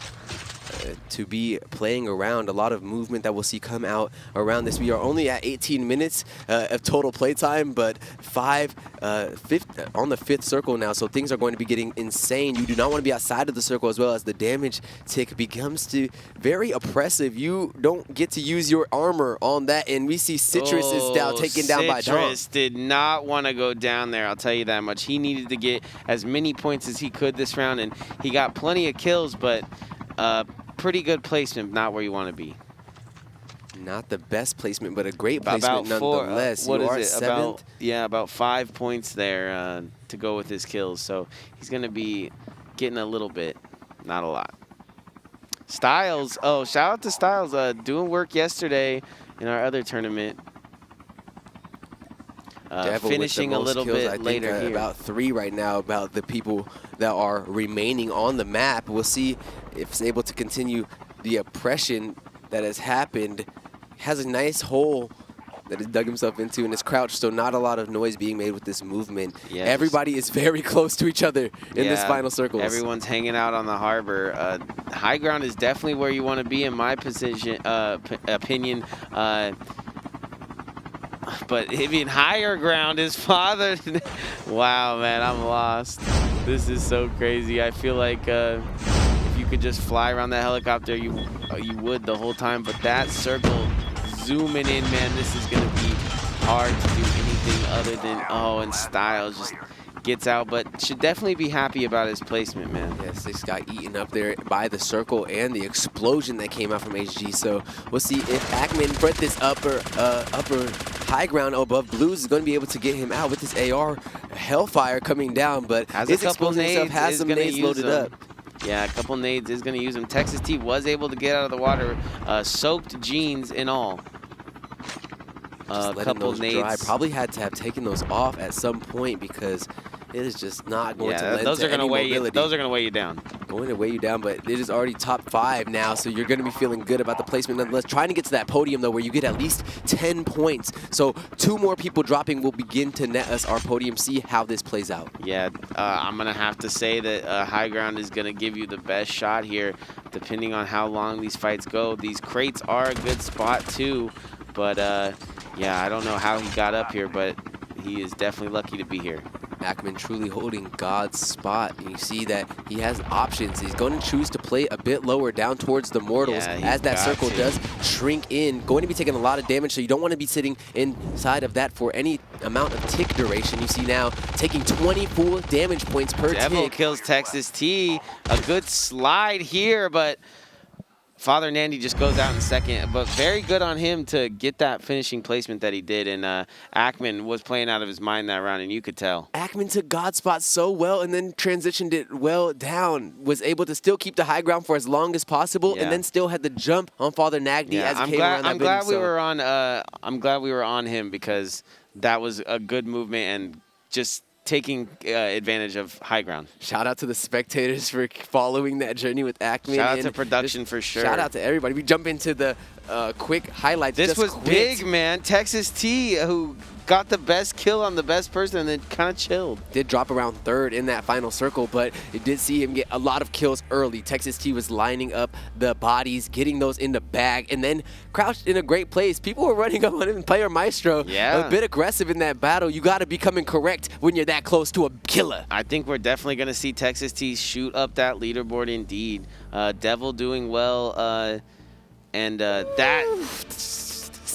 to be playing around. A lot of movement that we'll see come out around this. We are only at 18 minutes of total play time, but on the fifth circle now, so things are going to be getting insane. You do not want to be outside of the circle, as well as the damage tick becomes very oppressive. You don't get to use your armor on that, and we see Citrus is now taken down by Dom. Citrus did not want to go down there, I'll tell you that much. He needed to get as many points as he could this round, and he got plenty of kills, but pretty good placement, not where you want to be. Not the best placement, but a great placement nonetheless. What you is are it? seventh. About 5 points there to go with his kills. So he's going to be getting a little bit, not a lot. Styles, shout out to Styles, doing work yesterday in our other tournament. Finishing a little bit I think, later here. About 3 right now, about the people that are remaining on the map. We'll see if it's able to continue the oppression that has happened. Has a nice hole that he's dug himself into and is crouched, so not a lot of noise being made with this movement. Yeah, everybody is very close to each other in this final circle. Everyone's hanging out on the harbor. High ground is definitely where you want to be, in my opinion. But even higher ground is father. Wow, man, I'm lost. This is so crazy. I feel like if you could just fly around that helicopter, you would the whole time. But that circle zooming in, man, this is going to be hard to do anything other than, and Styles just gets out, but should definitely be happy about his placement, man. Yes, this got eaten up there by the circle and the explosion that came out from HG. So we'll see if Ackman, but this upper high ground above Blues is going to be able to get him out with his AR Hellfire coming down, but his explosion itself has some nades loaded up. Yeah, a couple nades is going to use them. Texas T was able to get out of the water, soaked jeans and all. Just letting those dry. Probably had to have taken those off at some point because it is just not going to lend to any mobility. Those are going to weigh you down. Going to weigh you down, but it is already top 5 now, so you're going to be feeling good about the placement nonetheless. Trying to get to that podium, though, where you get at least 10 points. So 2 more people dropping will begin to net us our podium. See how this plays out. Yeah, I'm going to have to say that high ground is going to give you the best shot here, depending on how long these fights go. These crates are a good spot, too, but yeah, I don't know how he got up here, but he is definitely lucky to be here. Ackman truly holding God's spot. And you see that he has options. He's going to choose to play a bit lower down towards the mortals as that circle does shrink in. Going to be taking a lot of damage, so you don't want to be sitting inside of that for any amount of tick duration. You see now taking 20 full damage points per Devil tick. kills Texas T. A good slide here, but Father Nandy just goes out in second, but very good on him to get that finishing placement that he did, and Ackman was playing out of his mind that round, and you could tell. Ackman took God spot so well and then transitioned it well down, was able to still keep the high ground for as long as possible, and then still had the jump on Father Nagdi as he came around that I'm glad we were on him, because that was a good movement and just taking advantage of high ground. Shout out to the spectators for following that journey with Ackman. Shout out to production for sure. Shout out to everybody. We jump into the quick highlights. This was big, man. Texas T, who got the best kill on the best person and then kind of chilled. Did drop around 3rd in that final circle, but it did see him get a lot of kills early. Texas T was lining up the bodies, getting those in the bag, and then crouched in a great place. People were running up on him, Player Maestro. Yeah. A bit aggressive in that battle. You got to be coming correct when you're that close to a killer. I think we're definitely going to see Texas T shoot up that leaderboard indeed. Devil doing well, and that...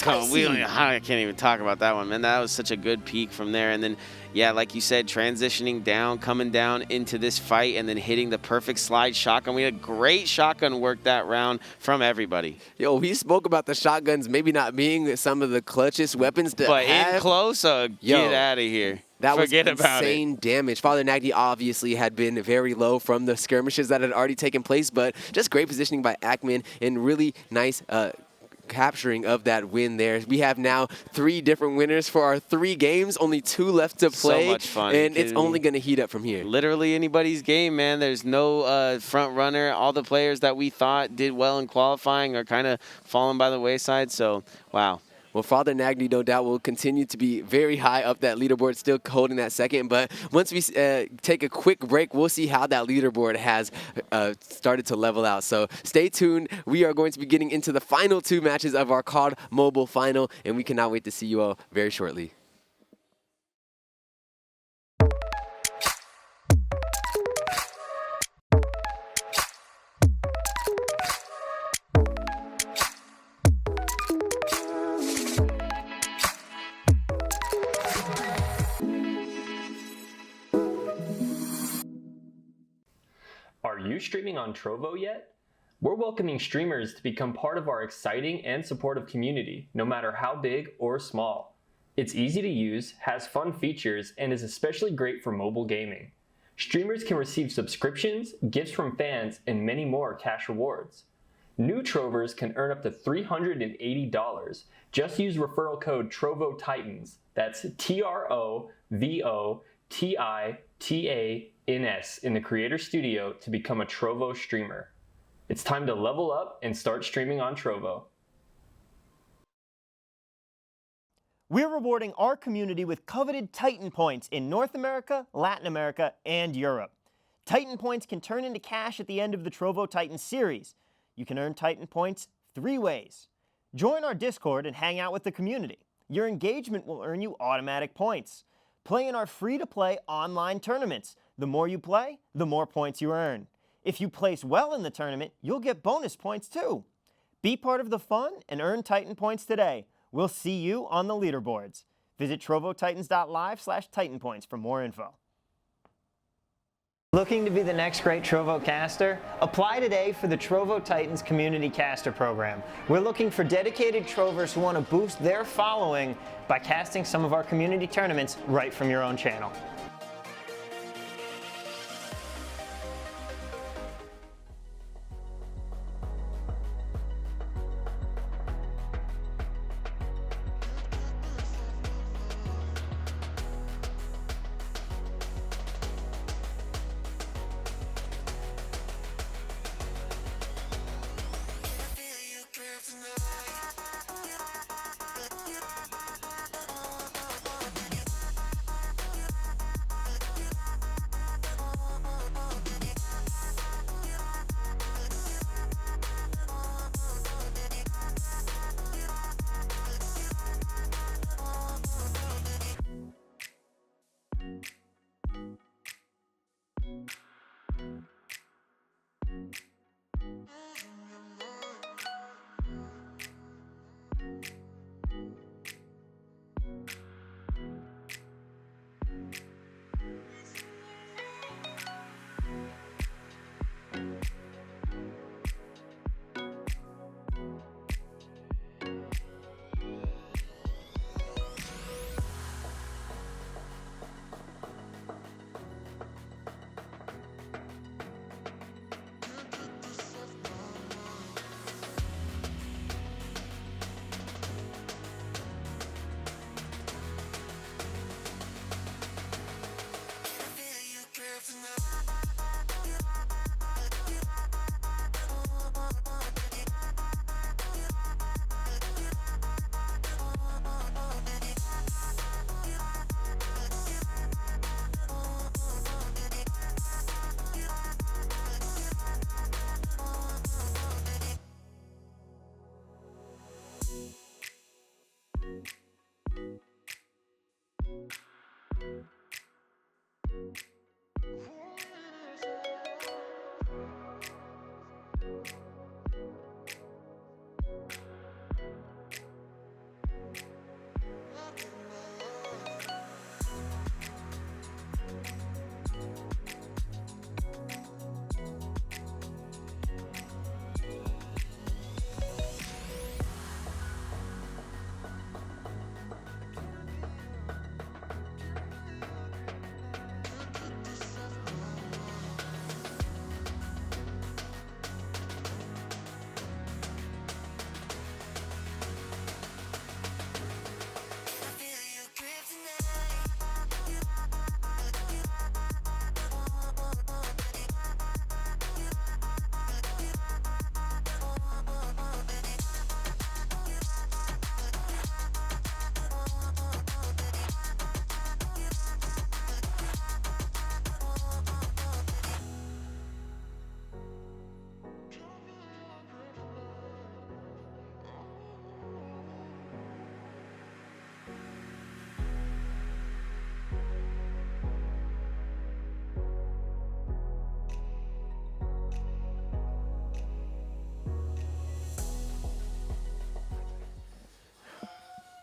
I can't even talk about that one, man. That was such a good peak from there. And then, yeah, like you said, transitioning down, coming down into this fight, and then hitting the perfect slide shotgun. We had great shotgun work that round from everybody. Yo, we spoke about the shotguns maybe not being some of the clutchest weapons to but have. In close, get out of here. That Forget was about insane damage. Father Nagdi obviously had been very low from the skirmishes that had already taken place, but just great positioning by Ackman and really nice capturing of that win there. We have now 3 different winners for our 3 games, only 2 left to play. So much fun. And it's only going to heat up from here. Literally anybody's game, man. There's no front runner. All the players that we thought did well in qualifying are kind of falling by the wayside, so wow. Well, Father Nagny, no doubt, will continue to be very high up that leaderboard, still holding that second. But once we take a quick break, we'll see how that leaderboard has started to level out. So stay tuned. We are going to be getting into the final two matches of our COD Mobile Final, and we cannot wait to see you all very shortly. Are you streaming on Trovo yet? We're welcoming streamers to become part of our exciting and supportive community, no matter how big or small. It's easy to use, has fun features, and is especially great for mobile gaming. Streamers can receive subscriptions, gifts from fans, and many more cash rewards. New Trovers can earn up to $380. Just use referral code TrovoTitans. That's TROVOTITANS in the Creator Studio to become a Trovo streamer. It's time to level up and start streaming on Trovo. We're rewarding our community with coveted Titan points in North America, Latin America, and Europe. Titan points can turn into cash at the end of the Trovo Titan series. You can earn Titan points 3 ways. Join our Discord and hang out with the community. Your engagement will earn you automatic points. Play in our free-to-play online tournaments. The more you play, the more points you earn. If you place well in the tournament, you'll get bonus points too. Be part of the fun and earn Titan points today. We'll see you on the leaderboards. Visit trovotitans.live/titanpoints for more info. Looking to be the next great Trovo caster? Apply today for the Trovo Titans Community Caster Program. We're looking for dedicated Trovers who want to boost their following by casting some of our community tournaments right from your own channel.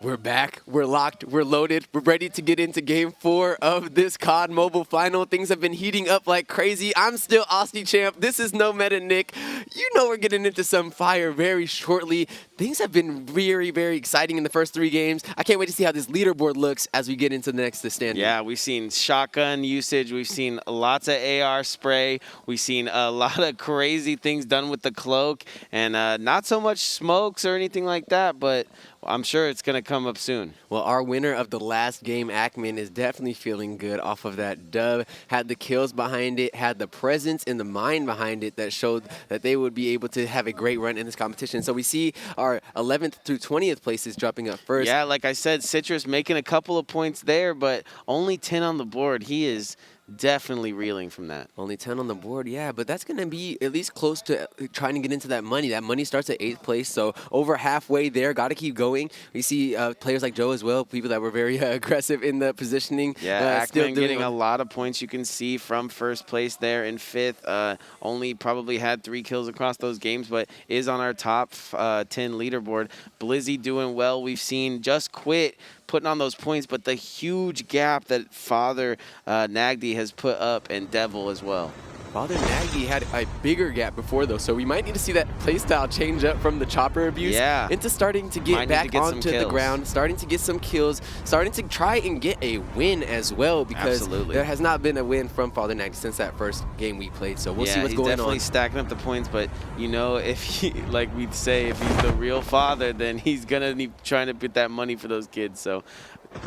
We're back, we're locked, we're loaded, we're ready to get into game 4 of this COD Mobile Final. Things have been heating up like crazy. I'm still Aussie champ. This is No Meta Nick. You know we're getting into some fire very shortly. Things have been very, very exciting in the first 3 games. I can't wait to see how this leaderboard looks as we get into the next standing. Yeah, we've seen shotgun usage. We've seen lots of AR spray. We've seen a lot of crazy things done with the cloak. And not so much smokes or anything like that, but I'm sure it's going to come up soon. Well, our winner of the last game, Ackman, is definitely feeling good off of that dub. Had the kills behind it, had the presence and the mind behind it that showed that they would be able to have a great run in this competition. So we see our 11th through 20th places dropping up first. Yeah, like I said, Citrus making a couple of points there, but only 10 on the board. He is definitely reeling from that. Only 10 on the board, yeah, but that's going to be at least close to trying to get into that money. That money starts at 8th place, so over halfway there. Got to keep going. We see players like Joe as well, people that were very aggressive in the positioning. Yeah, still Ackman getting a lot of points. You can see from first place there in 5th. Only probably had 3 kills across those games, but is on our top 10 leaderboard. Blizzy doing well. We've seen Just Quit putting on those points, but the huge gap that Father Nagdi has put up, and Devil as well. Father Nagy had a bigger gap before, though, so we might need to see that playstyle change up from the chopper abuse into starting to get back onto the ground, starting to get some kills, starting to try and get a win as well, because there has not been a win from Father Nagy since that first game we played, so we'll see what's going on. He's definitely stacking up the points, but, you know, if he, like we'd say, if he's the real father, then he's going to be trying to get that money for those kids. So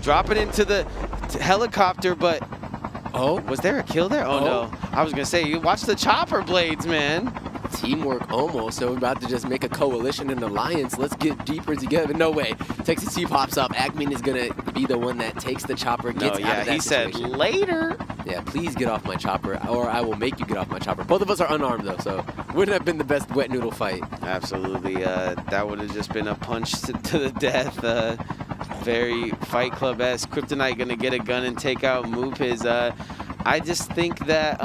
drop it into the helicopter, but... Oh, was there a kill there? Oh, no. I was going to say, you watch the chopper blades, man. Teamwork almost. So we're about to just make a coalition and alliance. Let's get deeper together. No way. Texas T pops up. Ackman is going to be the one that takes the chopper, gets out of that he situation. Said later. Yeah, please get off my chopper, or I will make you get off my chopper. Both of us are unarmed, though, so wouldn't have been the best wet noodle fight. Absolutely. That would have just been a punch to the death. Very Fight Club-esque. Kryptonite going to get a gun and take out Moopis. I just think that,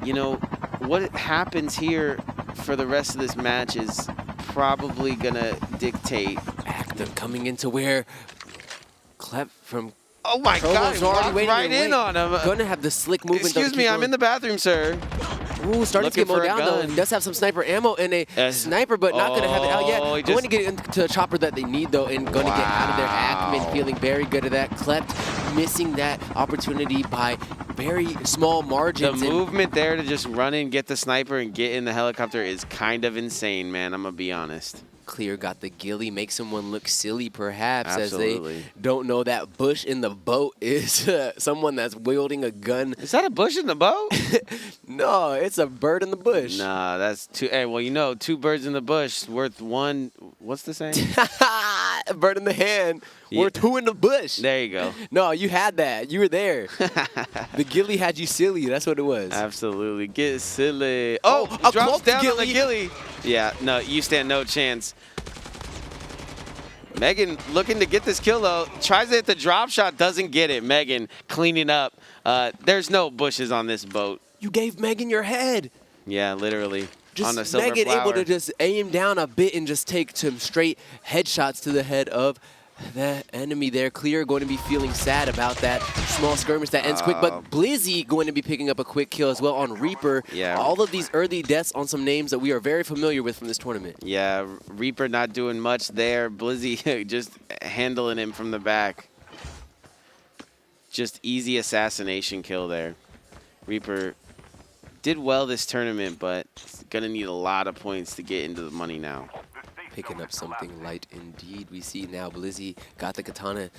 you know, what happens here for the rest of this match is probably going to dictate. Active coming into where Clep from... Oh my God, he walked right in on him. Gonna have the slick movement. Excuse me, I'm in the bathroom, sir. Ooh, starting to get mowed down, though. He does have some sniper ammo and a sniper, but not going to have it out yet. Going to get into a chopper that they need, though, and going to get out of there. Ackman feeling very good at that. Klept missing that opportunity by very small margins. The movement there to just run in, get the sniper, and get in the helicopter is kind of insane, man. I'm going to be honest. Clear got the ghillie, make someone look silly perhaps, as they don't know that bush in the boat is someone that's wielding a gun. Is that a bush in the boat? No, it's a bird in the bush. Nah, that's two. Hey, well, you know, 2 birds in the bush worth 1. What's the saying? A bird in the hand worth 2 in the bush. There you go. No, you had that. You were there. The ghillie had you silly. That's what it was. Absolutely. Get silly. Oh, drops down on the ghillie. Yeah, no, you stand no chance. Megan looking to get this kill, though. Tries to hit the drop shot, doesn't get it. Megan cleaning up. There's no bushes on this boat. You gave Megan your head. Yeah, literally. Just on a silver Megan flower. able to just aim down a bit and just take some straight headshots to the head of the enemy there. Clear going to be feeling sad about that small skirmish that ends quick, but Blizzy going to be picking up a quick kill as well on Reaper. Yeah. All of these early deaths on some names that we are very familiar with from this tournament. Yeah, Reaper not doing much there. Blizzy just handling him from the back. Just easy assassination kill there. Reaper did well this tournament, but going to need a lot of points to get into the money now. Picking up something light indeed. We see now Blizzy got the katana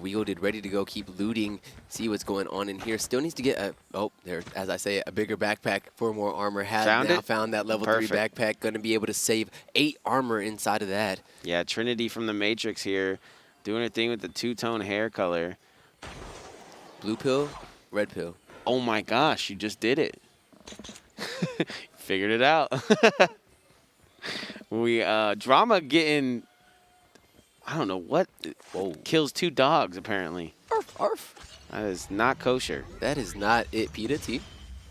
wielded, ready to go, keep looting, see what's going on in here. Still needs to get a, oh, there, as I say, a bigger backpack for more armor. Found that level 3 backpack. Going to be able to save 8 armor inside of that. Yeah, Trinity from the Matrix here, doing her thing with the 2-tone hair color. Blue pill, red pill. Oh my gosh, you just did it. Figured it out. We Drama getting, I don't know what, kills 2 dogs apparently. Arf, arf. That is not kosher. That is not it. PETA, T.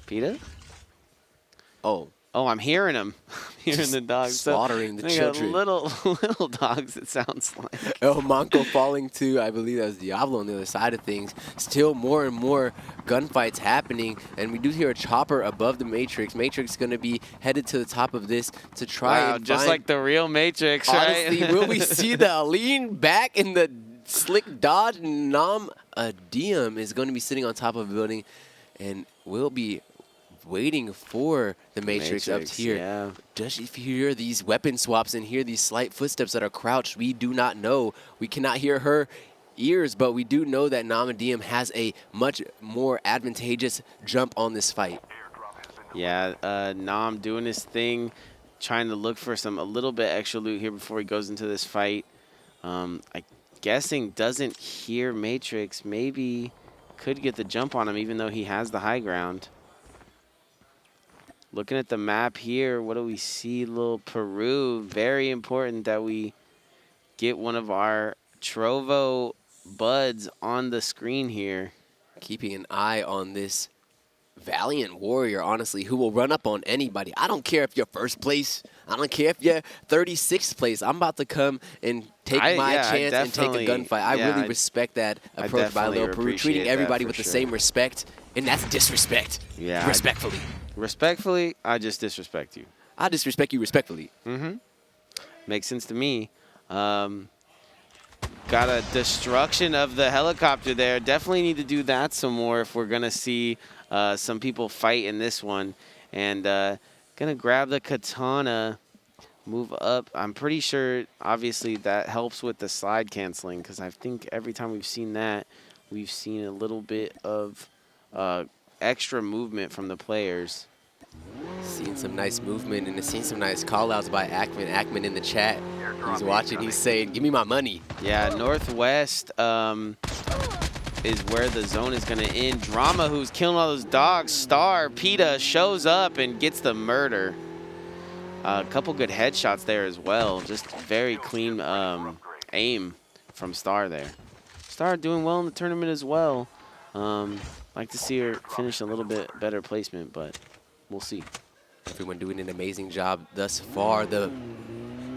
PETA? Oh. Oh, I'm hearing him. hearing the dogs. Slaughtering the they children. got little dogs, it sounds like. El Manco falling to, I believe that was Diablo on the other side of things. Still more and more gunfights happening, and we do hear a chopper above the Matrix. Matrix going to be headed to the top of this to try and just find, like the real Matrix, honestly, right? will we see the lean back in the slick dodge? Nam Diem is going to be sitting on top of a building, and will be waiting for the Matrix up here. Yeah. Does she hear these weapon swaps and hear these slight footsteps that are crouched? We do not know. We cannot hear her ears, but we do know that Nam Diem has a much more advantageous jump on this fight. Yeah, Nam doing his thing, trying to look for a little bit extra loot here before he goes into this fight. I'm guessing doesn't hear Matrix. Maybe could get the jump on him even though he has the high ground. Looking at the map here, what do we see? Little Peru. Very important that we get one of our Trovo buds on the screen here. Keeping an eye on this valiant warrior, honestly, who will run up on anybody. I don't care if you're first place. I don't care if you're 36th place. I'm about to come and take my chance and take a gunfight. I really respect that approach by Lil Peru, treating everybody with the same respect, and that's disrespect. Yeah, respectfully. Respectfully, I just disrespect you. I disrespect you respectfully. Mm-hmm. Makes sense to me. Got a destruction of the helicopter there. Definitely need to do that some more if we're going to see some people fight in this one. And going to grab the katana, move up. I'm pretty sure, obviously, that helps with the slide canceling because I think every time we've seen that, we've seen a little bit of extra movement from the players. Seen some nice movement and seen some nice call-outs by Ackman. Ackman in the chat, he's watching, he's saying, give me my money. Yeah, Northwest is where the zone is going to end. Drama, who's killing all those dogs. Star, PETA shows up and gets the murder. A couple good headshots there as well. Just very clean aim from Star there. Star doing well in the tournament as well. Like to see her finish a little bit better placement, but we'll see. Everyone doing an amazing job thus far. The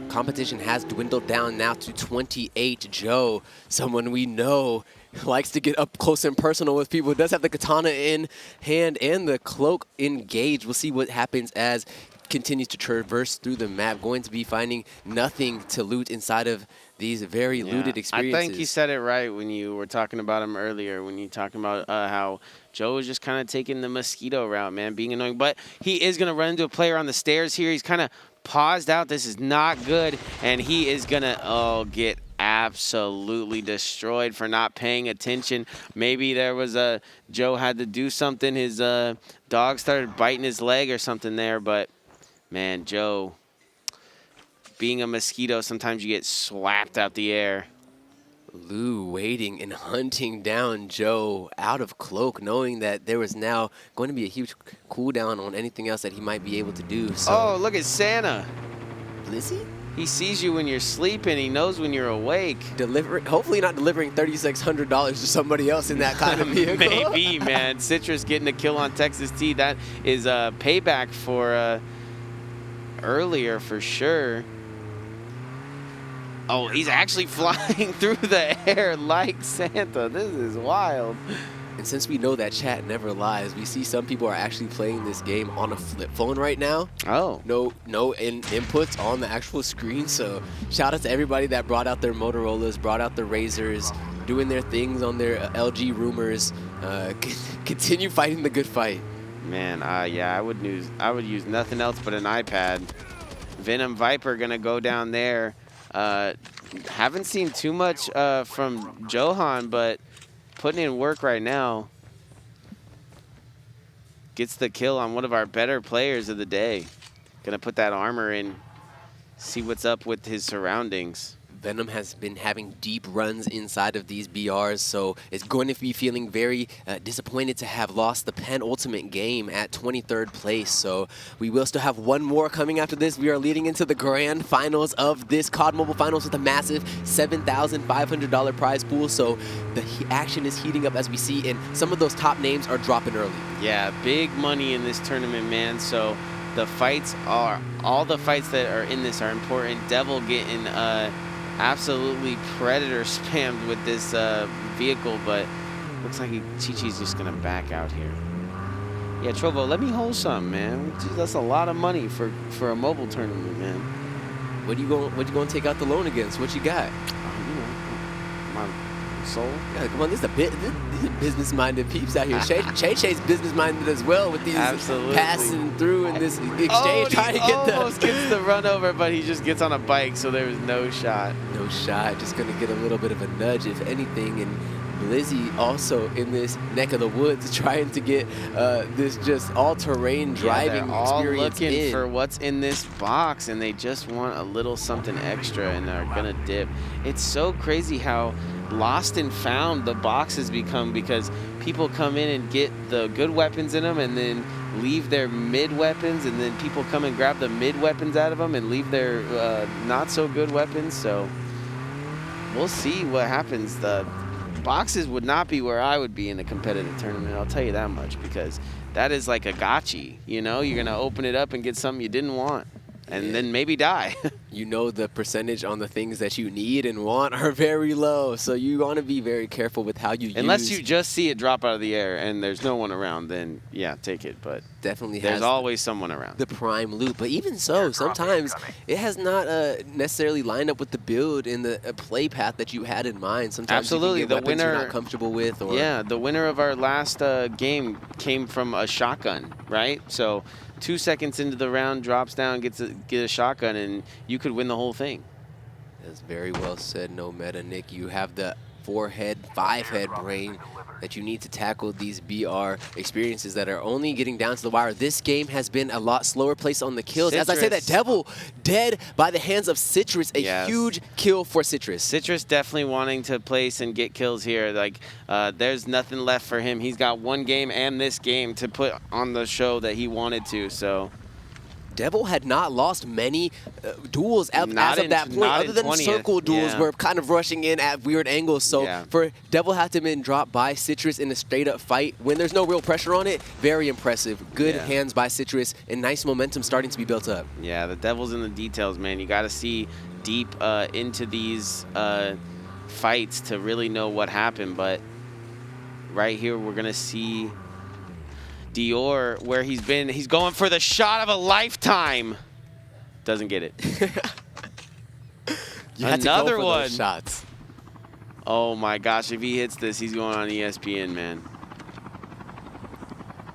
competition has dwindled down now to 28. Joe, someone we know likes to get up close and personal with people, does have the katana in hand and the cloak engaged. We'll see what happens as continues to traverse through the map, going to be finding nothing to loot inside of these very looted experiences. I think you said it right when you were talking about him earlier, when you talking about how Joe was just kind of taking the mosquito route, man, being annoying. But he is going to run into a player on the stairs here. He's kind of paused out. This is not good. And he is going to, get absolutely destroyed for not paying attention. Maybe there was Joe had to do something. His dog started biting his leg or something there. But, man, Joe, being a mosquito, sometimes you get slapped out the air. Lou waiting and hunting down Joe out of cloak, knowing that there was now going to be a huge cooldown on anything else that he might be able to do. So. Oh, look at Santa. Blizzy? He sees you when you're sleeping. He knows when you're awake. Hopefully not delivering $3,600 to somebody else in that kind of vehicle. Maybe, man. Citrus getting a kill on Texas T. That is payback for earlier for sure. Oh, he's actually flying through the air like Santa. This is wild. And since we know that chat never lies, we see some people are actually playing this game on a flip phone right now. Oh. No inputs on the actual screen. So shout out to everybody that brought out their Motorola's, brought out their Razors, doing their things on their LG Roomers. Continue fighting the good fight. Man, yeah, I would use nothing else but an iPad. Venom Viper gonna go down there. Haven't seen too much from Johan, but putting in work right now. Gets the kill on one of our better players of the day. Gonna put that armor in, see what's up with his surroundings. Venom has been having deep runs inside of these BRs, so it's going to be feeling very disappointed to have lost the penultimate game at 23rd place. So we will still have one more coming after this. We are leading into the grand finals of this COD Mobile Finals with a massive $7,500 prize pool. So the action is heating up as we see, and some of those top names are dropping early. Yeah, big money in this tournament, man. So the fights all the fights that are in this are important. Devil getting absolutely predator spammed with this vehicle, but looks like Chi-Chi's just gonna back out here. Yeah, Trovo, let me hold something, man. That's a lot of money for a mobile tournament, man. What you going to take out the loan against? What you got? You know, my soul. Yeah, come on, these are business-minded peeps out here. Che-Che's business-minded as well with these passing through in this exchange, trying to get almost gets the run over, but he just gets on a bike, so there was no shot. No shot. Just going to get a little bit of a nudge, if anything, and Blizzy also in this neck of the woods trying to get this just all-terrain driving they're all experience looking for what's in this box, and they just want a little something extra, and they're gonna dip. It's so crazy how lost and found the boxes become, because people come in and get the good weapons in them and then leave their mid weapons, and then people come and grab the mid weapons out of them and leave their not so good weapons. So we'll see what happens. The boxes would not be where I would be in a competitive tournament, I'll tell you that much, because that is like a gotcha. You know, you're gonna open it up and get something you didn't want, and then maybe die. You know, the percentage on the things that you need and want are very low, so you want to be very careful with how you Unless you just see it drop out of the air and there's no one around, then yeah, take it. But definitely there's always someone around. The prime loot, but even so, sometimes it has not necessarily lined up with the build and the play path that you had in mind. Sometimes absolutely, you can get the winner you're not comfortable with. Or yeah, the winner of our last game came from a shotgun, right? So 2 seconds into the round, drops down, get a shotgun, and you could win the whole thing. That's very well said, No Meta Nick. You have the 4-head, 5-head brain that you need to tackle these BR experiences that are only getting down to the wire. This game has been a lot slower place on the kills. Citrus. As I say that, Devil dead by the hands of Citrus. A huge kill for Citrus. Citrus definitely wanting to place and get kills here. Like, there's nothing left for him. He's got one game and this game to put on the show that he wanted to, so. Devil had not lost many duels as of that point, other than 20th. Circle duels were kind of rushing in at weird angles. So for Devil had to have been dropped by Citrus in a straight-up fight when there's no real pressure on it, very impressive. Good hands by Citrus and nice momentum starting to be built up. Yeah, the Devil's in the details, man. You got to see deep into these fights to really know what happened. But right here, we're going to see Dior, where he's going for the shot of a lifetime. Doesn't get it. Another one. Those shots. Oh my gosh, if he hits this, he's going on ESPN, man.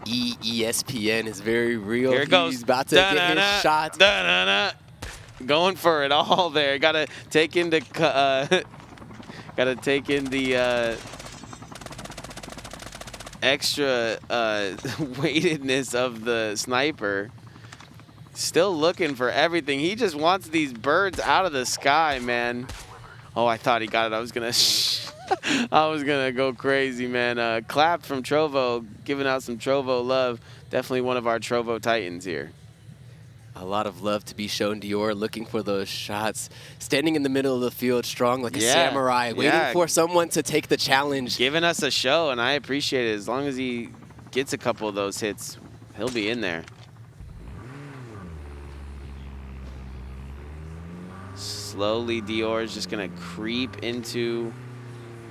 ESPN is very real. Here it goes. He's about to get his shots. Going for it all there. Gotta take in the extra weightedness of the sniper. Still looking for everything. He just wants these birds out of the sky, man. Oh, I thought he got it. I was gonna go crazy, man. Clap from Trovo, giving out some Trovo love. Definitely one of our Trovo Titans here. A lot of love to be shown. Dior looking for those shots, standing in the middle of the field, strong like a samurai, waiting for someone to take the challenge. Giving us a show, and I appreciate it. As long as he gets a couple of those hits, he'll be in there. Slowly, Dior is just going to creep into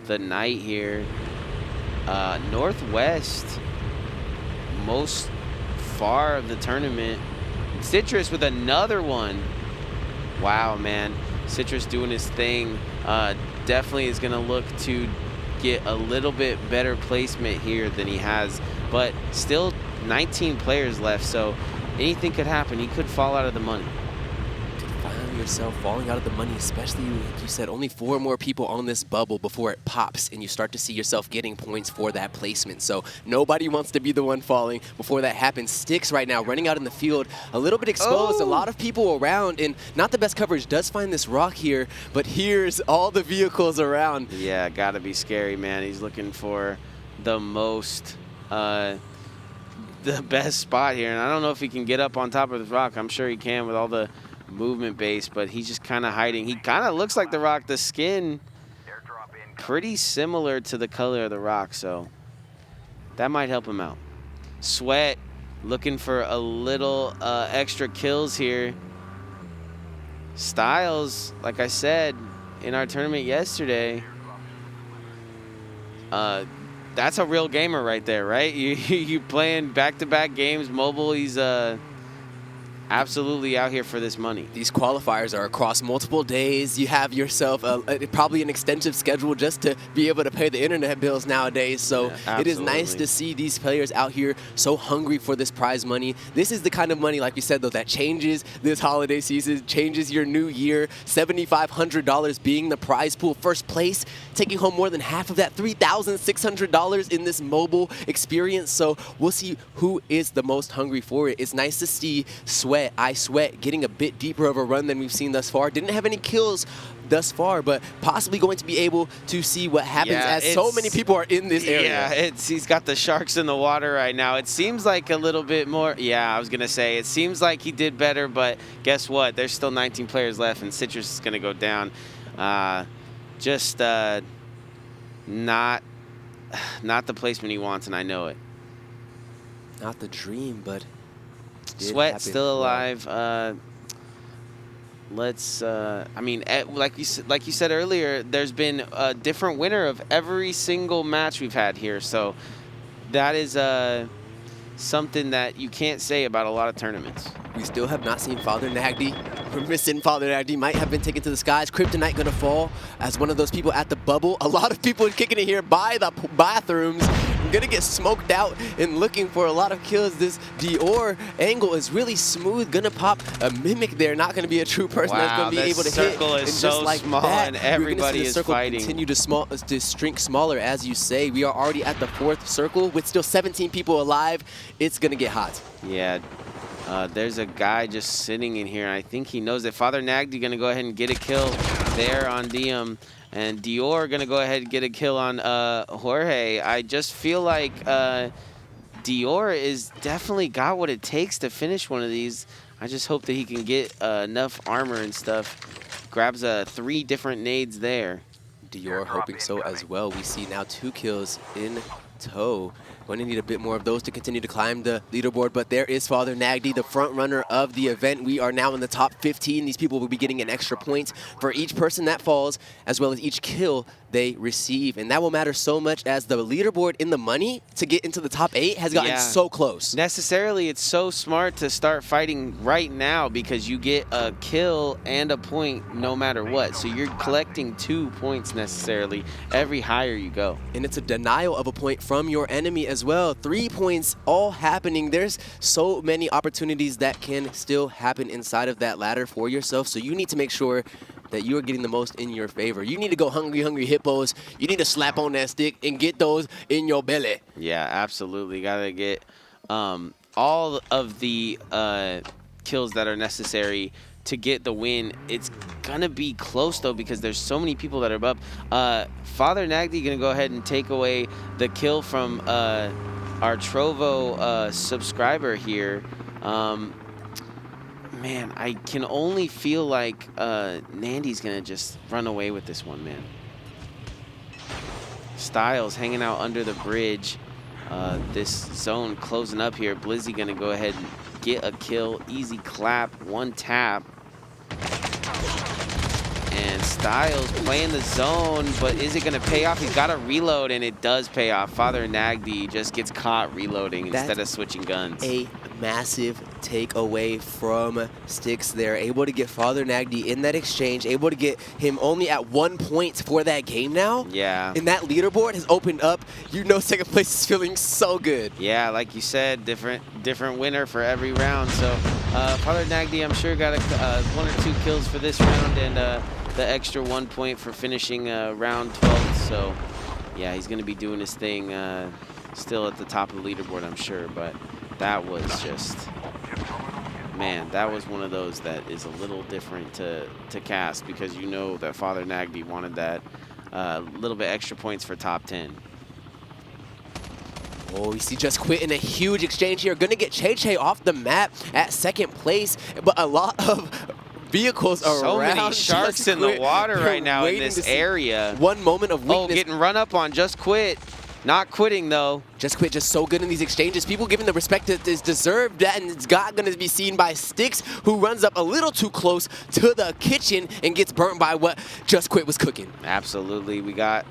the night here. Northwest, most far of the tournament. Citrus with another one. Wow, man. Citrus doing his thing. Definitely is going to look to get a little bit better placement here than he has. But still 19 players left, so anything could happen. He could fall out of the money. Yourself falling out of the money, especially like you said, only 4 more people on this bubble before it pops and you start to see yourself getting points for that placement. So nobody wants to be the one falling before that happens. Sticks right now running out in the field, a little bit exposed, a lot of people around, and not the best coverage. Does find this rock here, but here's all the vehicles around. Yeah, gotta be scary, man. He's looking for the most the best spot here, and I don't know if he can get up on top of this rock. I'm sure he can with all the movement base, but he's just kind of hiding. He kind of looks like the rock. The skin pretty similar to the color of the rock, so that might help him out. Sweat looking for a little extra kills here. Styles, like I said in our tournament yesterday, that's a real gamer right there, right? You playing back-to-back games, mobile. He's absolutely out here for this money. These qualifiers are across multiple days. You have yourself probably an extensive schedule just to be able to pay the internet bills nowadays. So it is nice to see these players out here so hungry for this prize money. This is the kind of money, like we said, though, that changes this holiday season, changes your new year. $7,500 being the prize pool. First place, taking home more than half of that, $3,600 in this mobile experience. So we'll see who is the most hungry for it. It's nice to see I Sweat getting a bit deeper of a run than we've seen thus far. Didn't have any kills thus far, but possibly going to be able to see what happens as so many people are in this area. Yeah, he's got the sharks in the water right now. It seems like a little bit more. Yeah, I was going to say, it seems like he did better, but guess what? There's still 19 players left, and Citrus is going to go down. Not the placement he wants, and I know it. Not the dream, but Sweat still alive. I mean, like you said earlier, there's been a different winner of every single match we've had here. So that is something that you can't say about a lot of tournaments. We still have not seen Father Nagdi. We're missing Father Nagdi. Might have been taken to the skies. Kryptonite gonna fall as one of those people at the bubble. A lot of people kicking it here by the bathrooms. Gonna get smoked out and looking for a lot of kills. This Dior angle is really smooth. Gonna pop a mimic there. Not gonna be a true person that's gonna be able to hit. Circle is so small, and everybody is fighting. Continue to shrink smaller, as you say. We are already at the 4th circle with still 17 people alive. It's gonna get hot. Yeah. There's a guy just sitting in here. I think he knows that Father Nagdi gonna go ahead and get a kill there on Diem. And Dior gonna go ahead and get a kill on Jorge. I just feel like Dior is definitely got what it takes to finish one of these. I just hope that he can get enough armor and stuff. Grabs 3 different nades there. Dior hoping so as well. We see now 2 kills in tow. Going to need a bit more of those to continue to climb the leaderboard, but there is Father Nagdi, the front runner of the event. We are now in the top 15. These people will be getting an extra point for each person that falls, as well as each kill they receive. And that will matter so much as the leaderboard in the money to get into the top 8 has gotten so close. Necessarily, it's so smart to start fighting right now because you get a kill and a point no matter what. So you're collecting 2 points necessarily every higher you go. And it's a denial of a point from your enemy as well. 3 points all happening. There's so many opportunities that can still happen inside of that ladder for yourself. So you need to make sure that you are getting the most in your favor. You need to go hungry, hungry hippos. You need to slap on that stick and get those in your belly. Yeah, absolutely. Got to get all of the kills that are necessary to get the win. It's going to be close, though, because there's so many people that are up. Father Nagdi going to go ahead and take away the kill from our Trovo subscriber here. Man, I can only feel like Nandy's going to just run away with this one, man. Styles hanging out under the bridge. This zone closing up here. Blizzy going to go ahead and get a kill. Easy clap, 1 tap. And Styles playing the zone, but is it going to pay off? He's got to reload, and it does pay off. Father Nagdi just gets caught reloading instead of switching guns. A massive takeaway from Sticks there. Able to get Father Nagdi in that exchange, able to get him only at 1 point for that game now. Yeah. And that leaderboard has opened up. You know, second place is feeling so good. Yeah, like you said, different winner for every round. So Father Nagdi, I'm sure, got 1 or 2 kills for this round, and the extra 1 point for finishing round 12. So yeah, he's going to be doing his thing still at the top of the leaderboard, I'm sure. But that was just, man, that was one of those that is a little different to cast, because you know that Father Nagdi wanted that little bit extra points for top 10. Oh, we see Just Quit in a huge exchange here. Gonna get Che off the map at 2nd place, but a lot of vehicles around. So many sharks Just in the Quit. water They're right now in waiting this to see area. one moment of weakness. Oh, getting run up on Just Quit. Not quitting, though. Just Quit just so good in these exchanges. People giving the respect that is deserved, and it's not going to be seen by Sticks, who runs up a little too close to the kitchen and gets burnt by what Just Quit was cooking. Absolutely. We got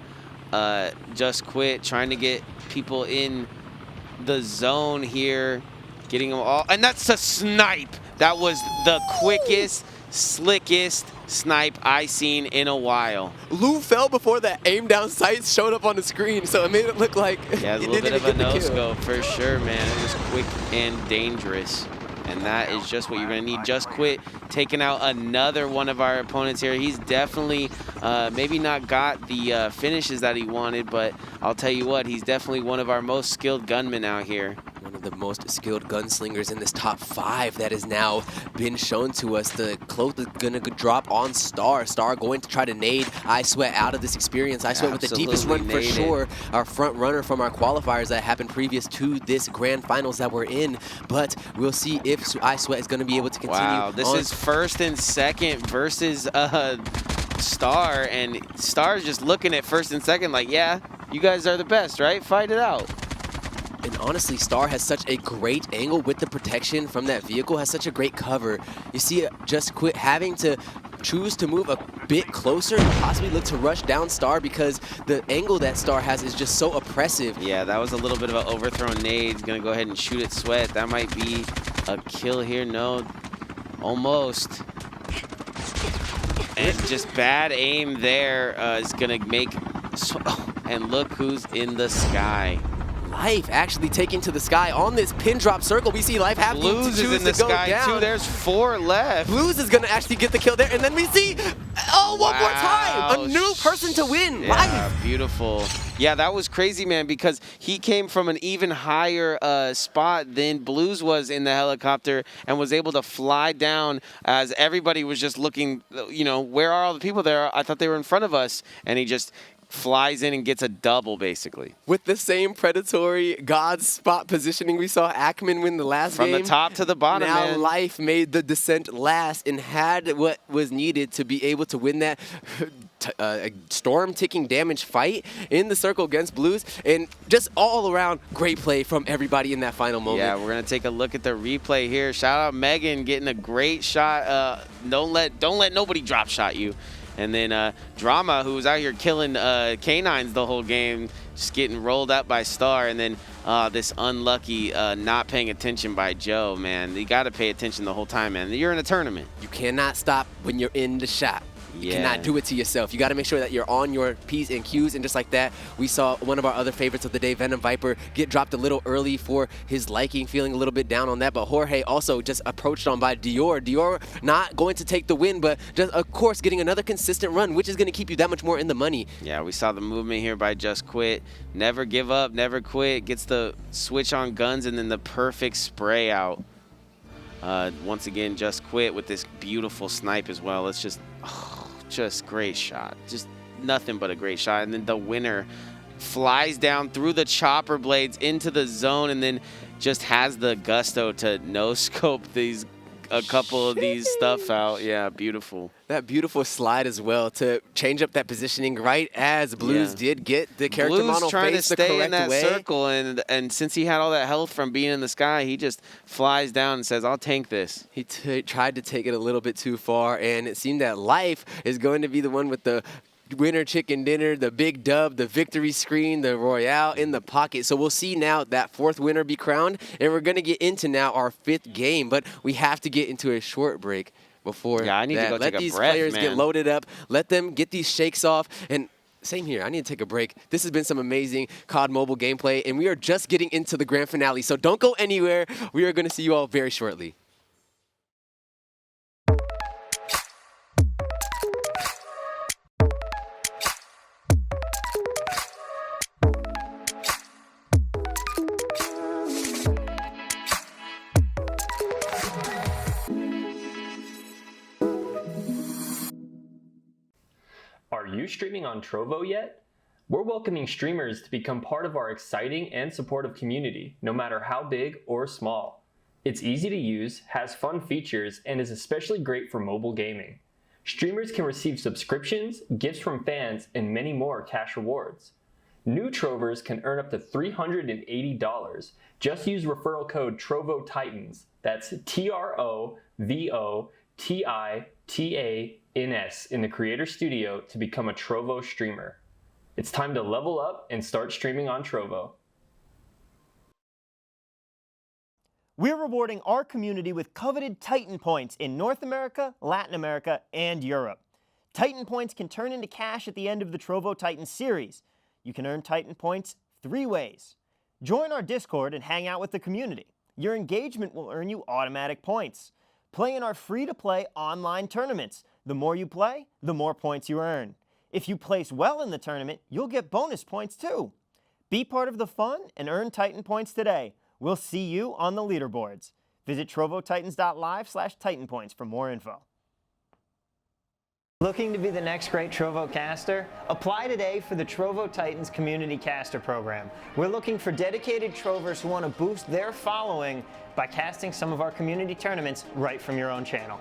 Just Quit trying to get people in the zone here, getting them all. And that's a snipe. That was the quickest, slickest snipe I seen in a while. Lou fell before the aim down sights showed up on the screen, so it made it look like yeah, a little bit of a no-scope for sure, man. It was quick and dangerous. And that is just what you're going to need. Just Quit taking out another one of our opponents here. He's definitely maybe not got the finishes that he wanted, but I'll tell you what, he's definitely one of our most skilled gunmen out here. One of the most skilled gunslingers in this top 5 that has now been shown to us. The cloak is going to drop on Star. Star going to try to nade I Sweat out of this experience. I Sweat with the deepest run for sure. Our front runner from our qualifiers that happened previous to this grand finals that we're in. But we'll see if I Sweat is going to be able to continue. Wow, this is first and second versus Star. And Star's just looking at first and second like, yeah, you guys are the best, right? Fight it out. And honestly, Star has such a great angle with the protection from that vehicle, has such a great cover. You see Just Quit having to choose to move a bit closer and possibly look to rush down Star because the angle that Star has is just so oppressive. Yeah, that was a little bit of an overthrown nade. He's going to go ahead and shoot at Sweat. That might be a kill here. No, almost. And just bad aim there is going to make... And look who's in the sky. Life actually taken to the sky on this pin drop circle. We see Life having to choose is in the to go sky down. too. There's 4 left. Blues is going to actually get the kill there. And then we see, one more time, a new person to win. Yeah, Life. Beautiful. Yeah, that was crazy, man, because he came from an even higher spot than Blues was in the helicopter and was able to fly down as everybody was just looking, you know, where are all the people there? I thought they were in front of us. And he just flies in and gets a double, basically. With the same predatory God spot positioning we saw Ackman win the last game. From the top to the bottom, now man. Life made the descent last and had what was needed to be able to win that storm-ticking damage fight in the circle against Blues. And just all around, great play from everybody in that final moment. Yeah, we're going to take a look at the replay here. Shout out Megan getting a great shot. Don't let nobody drop shot you. And then Drama, who was out here killing canines the whole game, just getting rolled up by Star. And then this unlucky not paying attention by Joe, man. You got to pay attention the whole time, man. You're in a tournament. You cannot stop when you're in the shot. You cannot do it to yourself. You got to make sure that you're on your P's and Q's. And just like that, we saw one of our other favorites of the day, Venom Viper, get dropped a little early for his liking, feeling a little bit down on that. But Jorge also just approached on by Dior. Dior not going to take the win, but just, of course, getting another consistent run, which is going to keep you that much more in the money. Yeah, we saw the movement here by Just Quit. Never give up, never quit. Gets the switch on guns and then the perfect spray out. Once again, Just Quit with this beautiful snipe as well. It's just... just great shot. Just nothing but a great shot. And then the winner flies down through the chopper blades into the zone and then just has the gusto to no-scope a couple of these stuff out. Yeah, beautiful. That beautiful slide as well to change up that positioning right as Blues did get the character Blues model trying face to the stay correct in that way. circle, and since he had all that health from being in the sky, he just flies down and says, I'll tank this. He tried to take it a little bit too far, and it seemed that Life is going to be the one with the winner chicken dinner, the big dub, the victory screen, the Royale in the pocket. So we'll see now that 4th winner be crowned, and we're going to get into now our 5th game, but we have to get into a short break before I need to go let take a these breath, players man. get loaded up, let them get these shakes off, and same here. I need to take a break. This has been some amazing COD Mobile gameplay, and we are just getting into the grand finale, so don't go anywhere. We are going to see you all very shortly. Are you streaming on Trovo yet? We're welcoming streamers to become part of our exciting and supportive community, no matter how big or small. It's easy to use, has fun features, and is especially great for mobile gaming. Streamers can receive subscriptions, gifts from fans, and many more cash rewards. New Trovers can earn up to $380. Just use referral code Trovo Titans. That's TROVOTITANS in the Creator Studio to become a Trovo streamer. It's time to level up and start streaming on Trovo. We're rewarding our community with coveted Titan points in North America, Latin America, and Europe. Titan points can turn into cash at the end of the Trovo Titan series. You can earn Titan points 3 ways. Join our Discord and hang out with the community. Your engagement will earn you automatic points. Play in our free-to-play online tournaments. The more you play, the more points you earn. If you place well in the tournament, you'll get bonus points too. Be part of the fun and earn Titan points today. We'll see you on the leaderboards. Visit trovotitans.live/titanpoints for more info. Looking to be the next great Trovo caster? Apply today for the Trovo Titans Community Caster Program. We're looking for dedicated Trovers who want to boost their following by casting some of our community tournaments right from your own channel.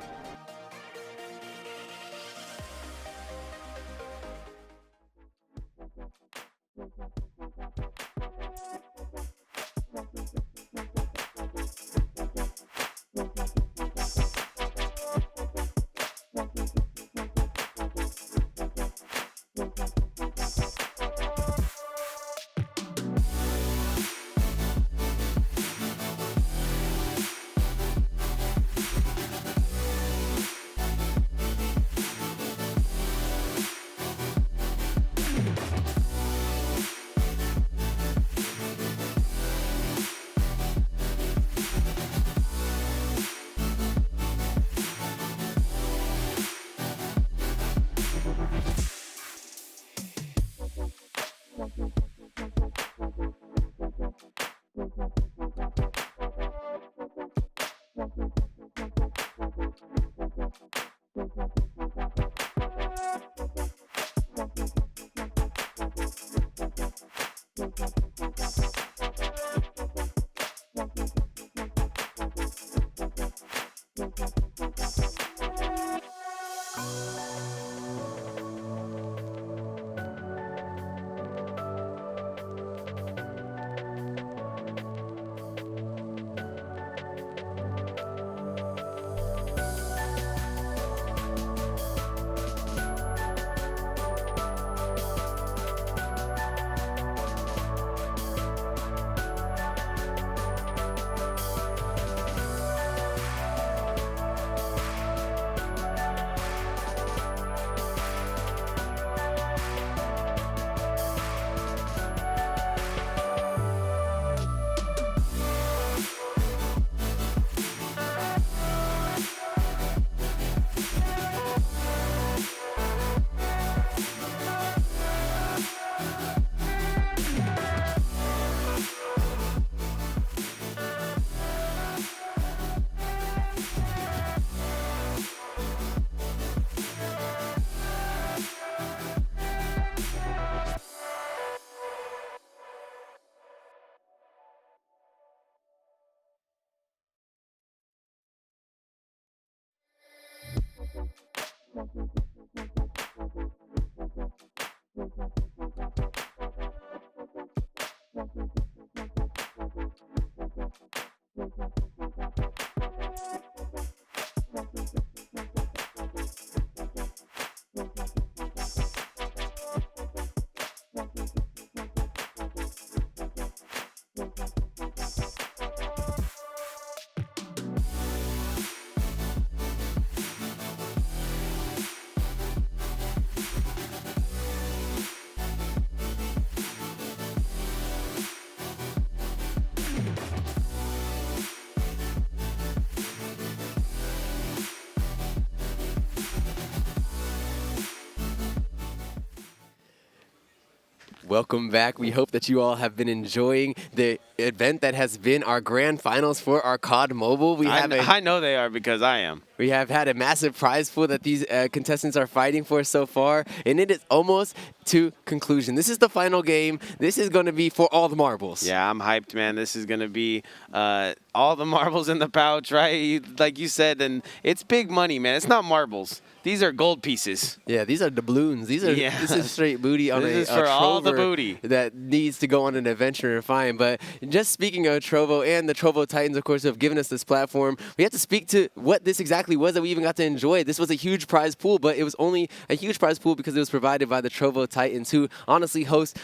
Welcome back. We hope that you all have been enjoying the event that has been our grand finals for our COD Mobile. I know they are because I am. We have had a massive prize pool that these contestants are fighting for so far, and it is almost to conclusion. This is the final game. This is going to be for all the marbles. Yeah, I'm hyped, man. This is going to be all the marbles in the pouch, right? Like you said, and it's big money, man. It's not marbles. These are gold pieces. Yeah, these are doubloons. This is straight booty on this a is for all the Trover booty that needs to go on an adventure and find. But just speaking of Trovo and the Trovo Titans, of course, have given us this platform, we have to speak to what this exactly was that we even got to enjoy. This was a huge prize pool, but it was only a huge prize pool because it was provided by the Trovo Titans, who honestly host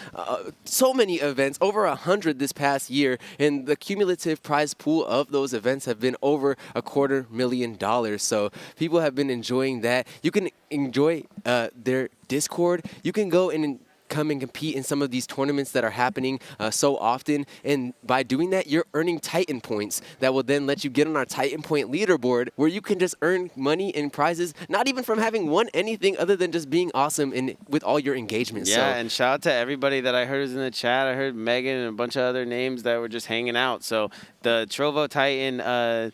so many events, over 100 this past year, and the cumulative prize pool of those events have been over $250,000. So people have been enjoying that. You can enjoy their Discord. You can go and come and compete in some of these tournaments that are happening so often, and by doing that, you're earning Titan points that will then let you get on our Titan Point leaderboard, where you can just earn money and prizes, not even from having won anything other than just being awesome and with all your engagements. Yeah, and shout out to everybody that I heard was in the chat. I heard Megan and a bunch of other names that were just hanging out. So the Trovo Titan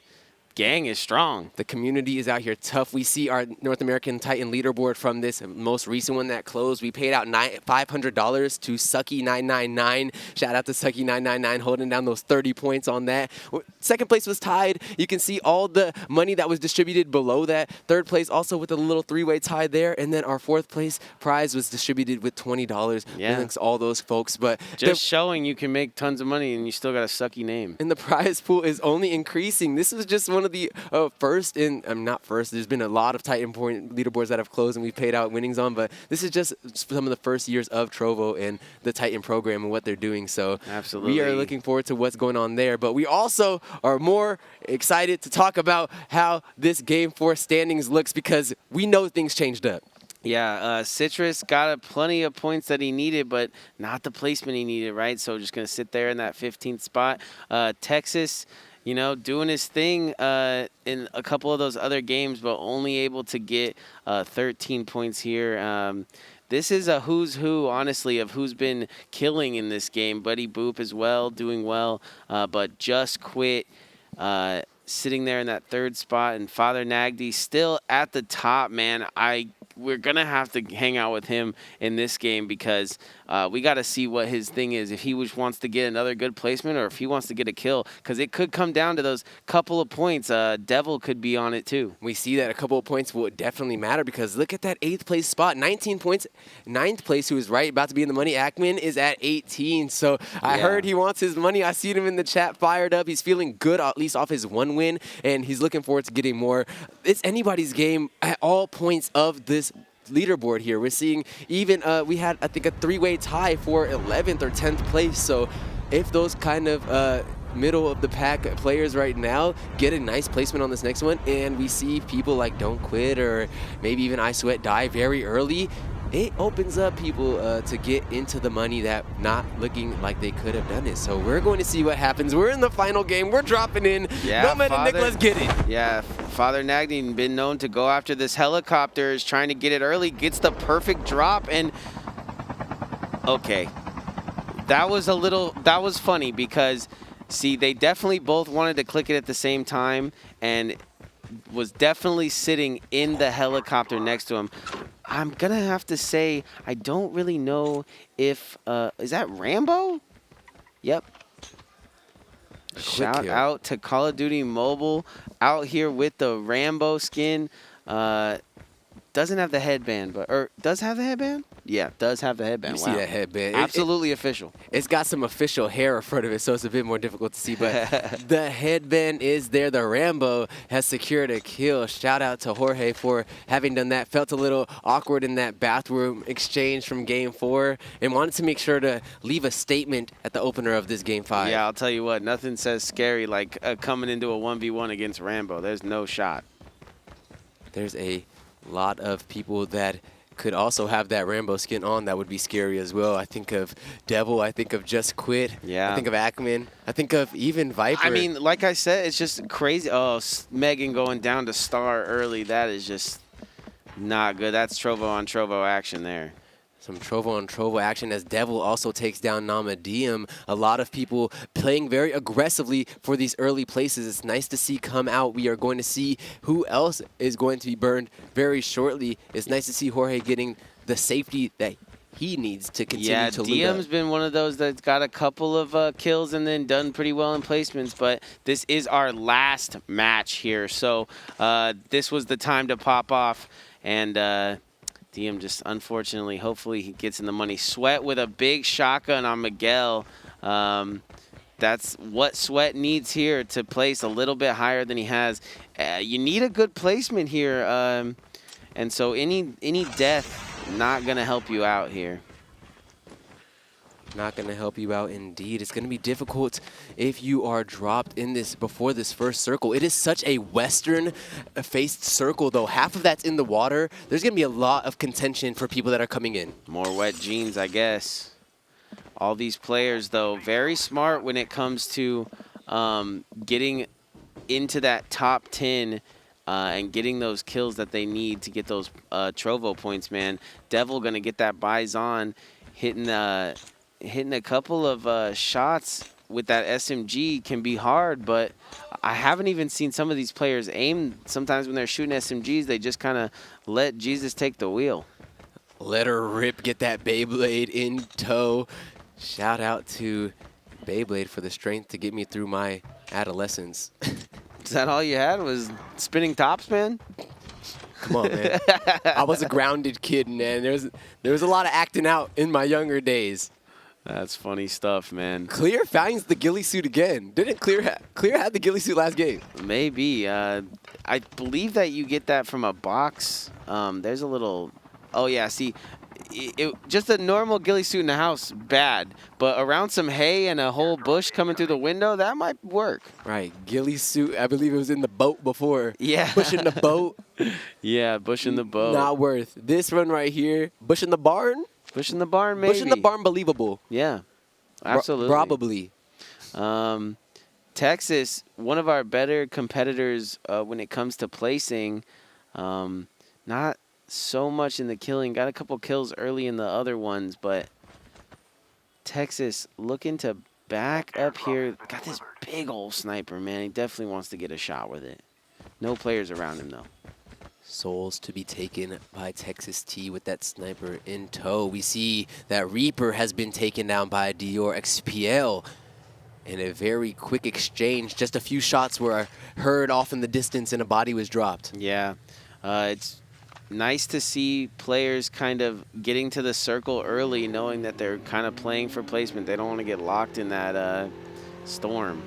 gang is strong. The community is out here tough. We see our North American Titan leaderboard from this most recent one that closed. We paid out $500 to Sucky999. Shout out to Sucky999 holding down those 30 points on that. Second place was tied. You can see all the money that was distributed below that. Third place also with a little three-way tie there. And then our fourth place prize was distributed with $20. Yeah. Thanks to all those folks. But just showing you can make tons of money and you still got a sucky name. And the prize pool is only increasing. This was just one of the first in, not first, there's been a lot of Titan Point leaderboards that have closed and we've paid out winnings on, but this is just some of the first years of Trovo and the Titan program and what they're doing. So absolutely, we are looking forward to what's going on there, but we also are more excited to talk about how this Game 4 standings looks, because we know things changed up. Yeah, Citrus got plenty of points that he needed, but not the placement he needed, right? So just going to sit there in that 15th spot. Texas, you know, doing his thing in a couple of those other games, but only able to get 13 points here. This is a who's who, honestly, of who's been killing in this game. Buddy Boop as well, doing well, but just quit. Sitting there in that third spot, and Father Nagdi still at the top, man. We're going to have to hang out with him in this game, because we got to see what his thing is, if he wants to get another good placement or if he wants to get a kill, because it could come down to those couple of points. Devil could be on it too. We see that a couple of points will definitely matter, because look at that 8th place spot, 19 points. 9th place, who is right about to be in the money, Ackman, is at 18. So I heard he wants his money. I seen him in the chat fired up. He's feeling good, at least off his one win, and he's looking forward to getting more. It's anybody's game at all points of this leaderboard here. We're seeing even we had, I think, a three-way tie for 11th or 10th place. So if those kind of middle of the pack players right now get a nice placement on this next one, and we see people like Don't Quit or maybe even I Sweat die very early, it opens up people to get into the money that not looking like they could have done it. So we're going to see what happes. We're in the final game. We're dropping in. Yeah, no man and Nicholas get it. Yeah, Father Nagdi, been known to go after this helicopter, is trying to get it early, gets the perfect drop, and okay. That was funny, because see, they definitely both wanted to click it at the same time, and was definitely sitting in the helicopter next to him. I'm going to have to say, I don't really know if, is that Rambo? Yep. Shout out to Call of Duty Mobile out here with the Rambo skin. Doesn't have the headband, or does have the headband? Yeah, does have the headband. You see that headband. Absolutely official. It's got some official hair in front of it, so it's a bit more difficult to see. But the headband is there. The Rambo has secured a kill. Shout out to Jorge for having done that. Felt a little awkward in that bathroom exchange from Game 4 and wanted to make sure to leave a statement at the opener of this Game 5. Yeah, I'll tell you what. Nothing says scary like coming into a 1v1 against Rambo. There's no shot. There's a lot of people that could also have that Rambo skin on that would be scary as well. I think of Devil. I think of Just Quit. Yeah. I think of Ackman. I think of even Viper. I mean, like I said, it's just crazy. Oh, Megan going down to Star early. That is just not good. That's Trovo on Trovo action there. Some Trovo on Trovo action as Devil also takes down Namadiem. A lot of people playing very aggressively for these early places. It's nice to see come out. We are going to see who else is going to be burned very shortly. It's nice to see Jorge getting the safety that he needs to continue to loot up. Diem's been one of those that's got a couple of kills and then done pretty well in placements, but this is our last match here. So this was the time to pop off, and Diem just, unfortunately, hopefully he gets in the money. Sweat with a big shotgun on Miguel. That's what Sweat needs here to place a little bit higher than he has. You need a good placement here, and so any death not going to help you out here. Not going to help you out indeed. It's going to be difficult if you are dropped in this before this first circle. It is such a Western-faced circle, though. Half of that's in the water. There's going to be a lot of contention for people that are coming in. More wet jeans, I guess. All these players, though, very smart when it comes to getting into that top 10 and getting those kills that they need to get those Trovo points, man. Devil going to get that Bison, hitting a couple of shots with that SMG can be hard, but I haven't even seen some of these players aim. Sometimes when they're shooting SMGs, they just kind of let Jesus take the wheel. Let her rip, get that Beyblade in tow. Shout out to Beyblade for the strength to get me through my adolescence. Is that all you had, was spinning tops, man? Come on, man. I was a grounded kid, man. There was a lot of acting out in my younger days. That's funny stuff, man. Clear finds the ghillie suit again. Didn't Clear had the ghillie suit last game? Maybe. I believe that you get that from a box. There's a little... Oh, yeah, see, just a normal ghillie suit in the house, bad. But around some hay and a whole bush coming through the window, that might work. Right, ghillie suit. I believe it was in the boat before. Yeah. Bush in the boat. Yeah, bush in the boat. Not worth. This run right here, bush in the barn? Bush in the barn, maybe. Bush in the barn, believable. Yeah, absolutely. Probably. Texas, one of our better competitors when it comes to placing. Not so much in the killing. Got a couple kills early in the other ones, but Texas looking to back up here. Got this big old sniper, man. He definitely wants to get a shot with it. No players around him, though. Souls to be taken by Texas T with that sniper in tow. We see that Reaper has been taken down by Dior XPL in a very quick exchange. Just a few shots were heard off in the distance and a body was dropped. Yeah, it's nice to see players kind of getting to the circle early, knowing that they're kind of playing for placement. They don't want to get locked in that storm.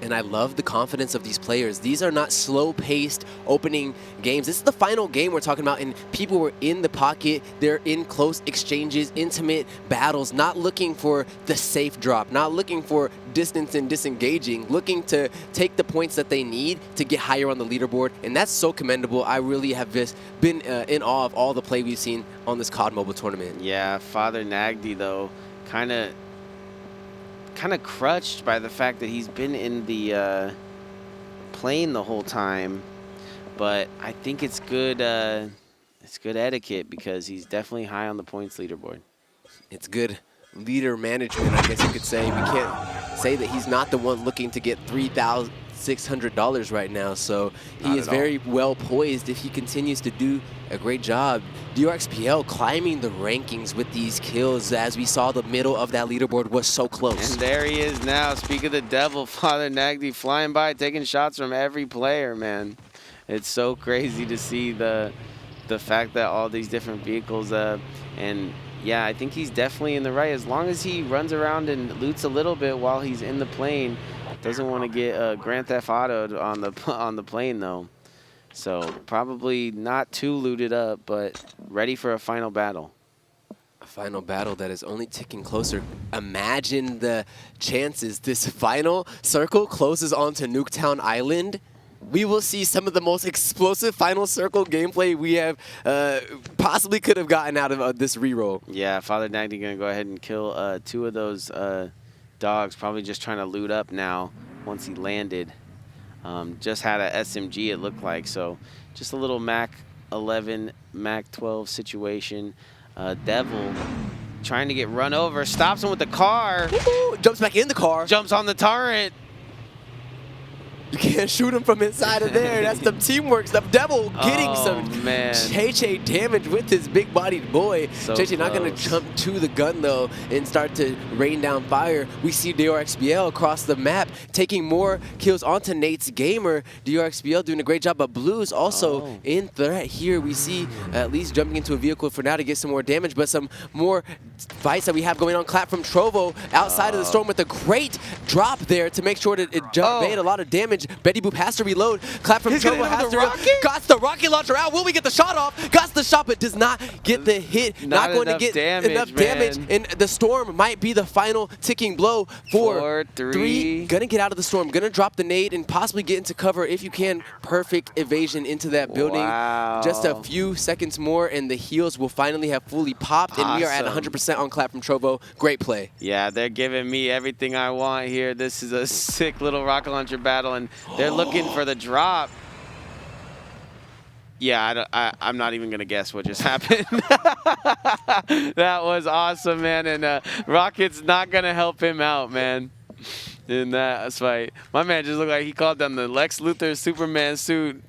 And I love the confidence of these players. These are not slow-paced opening games. This is the final game we're talking about, and people were in the pocket. They're in close exchanges, intimate battles, not looking for the safe drop, not looking for distance and disengaging, looking to take the points that they need to get higher on the leaderboard, and that's so commendable. I really have just been in awe of all the play we've seen on this COD Mobile tournament. Yeah, Father Nagdi, though, kind of crutched by the fact that he's been in the plane the whole time, but I think it's good etiquette because he's definitely high on the points leaderboard. It's good leader management, I guess you could say. We can't say that he's not the one looking to get $3,600 right now, so he is very well poised if he continues to do a great job. DRXPL climbing the rankings with these kills. As we saw, the middle of that leaderboard was so close. And there he is now. Speak of the devil, Father Nagdi flying by, taking shots from every player, man. It's so crazy to see the fact that all these different vehicles, and yeah, I think he's definitely in the right. As long as he runs around and loots a little bit while he's in the plane, doesn't want to get Grand Theft Auto'd on the plane, though. So probably not too looted up, but ready for a final battle. A final battle that is only ticking closer. Imagine the chances this final circle closes onto Nuketown Island. We will see some of the most explosive final circle gameplay we have possibly could have gotten out of this reroll. Yeah, Father Nagdi going to go ahead and kill 2 of those dogs, probably just trying to loot up now once he landed. Just had a SMG, it looked like, so just a little Mac 11, Mac 12 situation. Devil trying to get run over, stops him with the car. Ooh, jumps back in the car. Jumps on the turret. You can't shoot him from inside of there. That's the teamwork stuff. Devil getting some man. Che damage with his big-bodied boy. So Che not going to jump to the gun, though, and start to rain down fire. We see DRXBL across the map taking more kills onto Nate's Gamer. DRXBL doing a great job, but Blues also in threat here. We see at least jumping into a vehicle for now to get some more damage, but some more fights that we have going on. Clap from Trovo outside of the storm with a great drop there to make sure that it made a lot of damage. Betty Boop has to reload. Clap from Trovo has to got the rocket launcher out. Will we get the shot off? Got the shot, but does not get the hit. Not going to get enough damage. And the storm might be the final ticking blow for 3. Gonna get out of the storm. Gonna drop the nade and possibly get into cover if you can. Perfect evasion into that building. Wow. Just a few seconds more and the heals will finally have fully popped. And we are at 100% on Clap from Trovo. Great play. Yeah, they're giving me everything I want here. This is a sick little rocket launcher battle, and they're looking for the drop. Yeah, I'm not even going to guess what just happened. That was awesome, man. And Rocket's not going to help him out, man, in that fight. My man just looked like he called down the Lex Luthor Superman suit,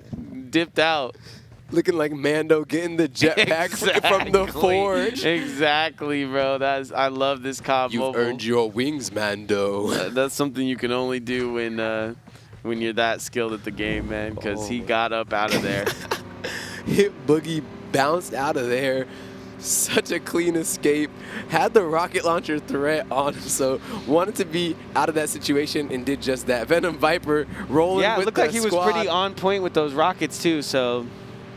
dipped out. Looking like Mando getting the jetpack from the forge. Exactly, bro. I love this COD You've Mobile. earned your wings, Mando. That's something you can only do when you're that skilled at the game, man, because he got up out of there. Hit Boogie, bounced out of there. Such a clean escape. Had the rocket launcher threat on him, so wanted to be out of that situation and did just that. Venom Viper rolling with the squad. Yeah, it looked like he was pretty on point with those rockets too, so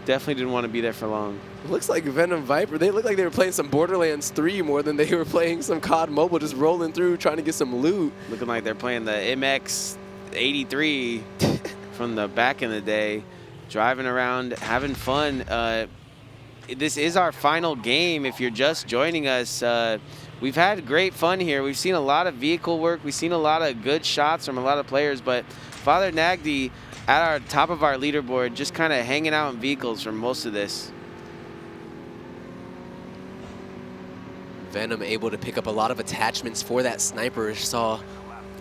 definitely didn't want to be there for long. Looks like Venom Viper. They look like they were playing some Borderlands 3 more than they were playing some COD Mobile, just rolling through, trying to get some loot. Looking like they're playing the MX-83 from the back in the day, driving around, having fun. This is our final game. If you're just joining us, we've had great fun here. We've seen a lot of vehicle work. We've seen a lot of good shots from a lot of players, but Father Nagdi at our top of our leaderboard, just kind of hanging out in vehicles for most of this. Venom able to pick up a lot of attachments for that sniper. Saw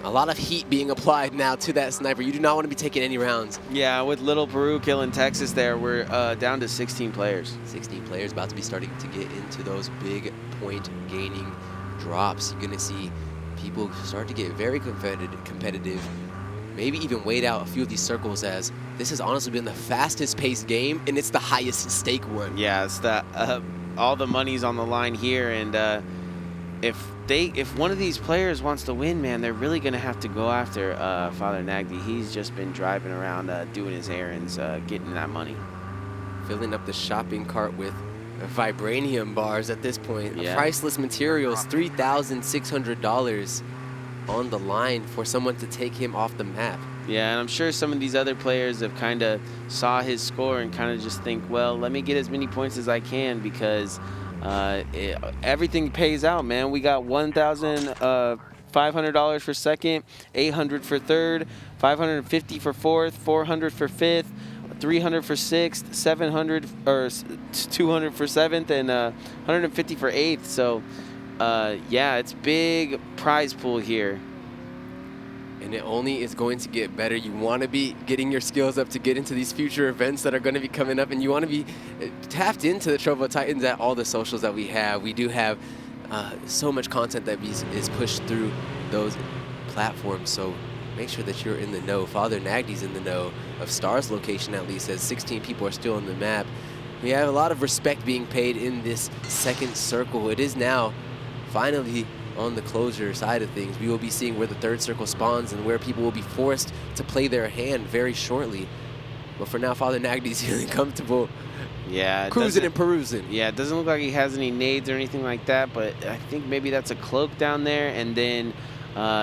a lot of heat being applied now to that sniper. You do not want to be taking any rounds. Yeah, with Little Peru killing Texas there, we're down to 16 players. 16 players about to be starting to get into those big point gaining drops. You're going to see people start to get very competitive. Maybe even wait out a few of these circles, as this has honestly been the fastest paced game and it's the highest stake one. Yeah, it's the all the money's on the line here, and if one of these players wants to win, man, they're really gonna have to go after Father Nagdi. He's just been driving around doing his errands, getting that money. Filling up the shopping cart with vibranium bars at this point. Yeah. Priceless materials, $3,600 on the line for someone to take him off the map. Yeah, and I'm sure some of these other players have kind of saw his score and kind of just think, well, let me get as many points as I can, because everything pays out, man. We got $1,500 for second, $800 for third, $550 for fourth, $400 for fifth, $300 for sixth, $700 or $200 for seventh, and $150 for eighth. So yeah, it's big prize pool here. And it only is going to get better. You want to be getting your skills up to get into these future events that are going to be coming up, and you want to be tapped into the Trovo Titans at all the socials that we have. We do have so much content that is pushed through those platforms, so make sure that you're in the know. Father Nagdi's in the know of Star's location, at least, as 16 people are still on the map. We have a lot of respect being paid in this second circle. It is now finally on the closure side of things. We will be seeing where the third circle spawns and where people will be forced to play their hand very shortly. But for now, Father Nagdi's feeling comfortable, cruising and perusing. Yeah, it doesn't look like he has any nades or anything like that, but I think maybe that's a cloak down there. And then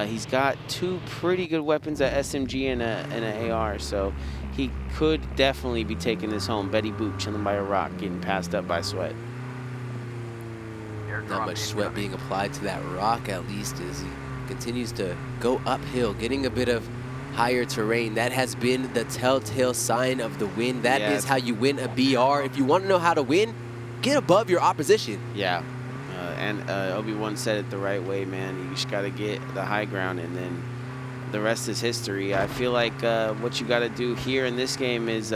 he's got two pretty good weapons, an SMG and an AR, so he could definitely be taking this home. Betty Boop chilling by a rock, getting passed up by Sweat. Not much sweat being applied to that rock, at least, as he continues to go uphill, getting a bit of higher terrain. That has been the telltale sign of the win. That is how you win a BR. If you want to know how to win, get above your opposition. Yeah. And Obi-Wan said it the right way, man. You just got to get the high ground, and then the rest is history. I feel like what you got to do here in this game is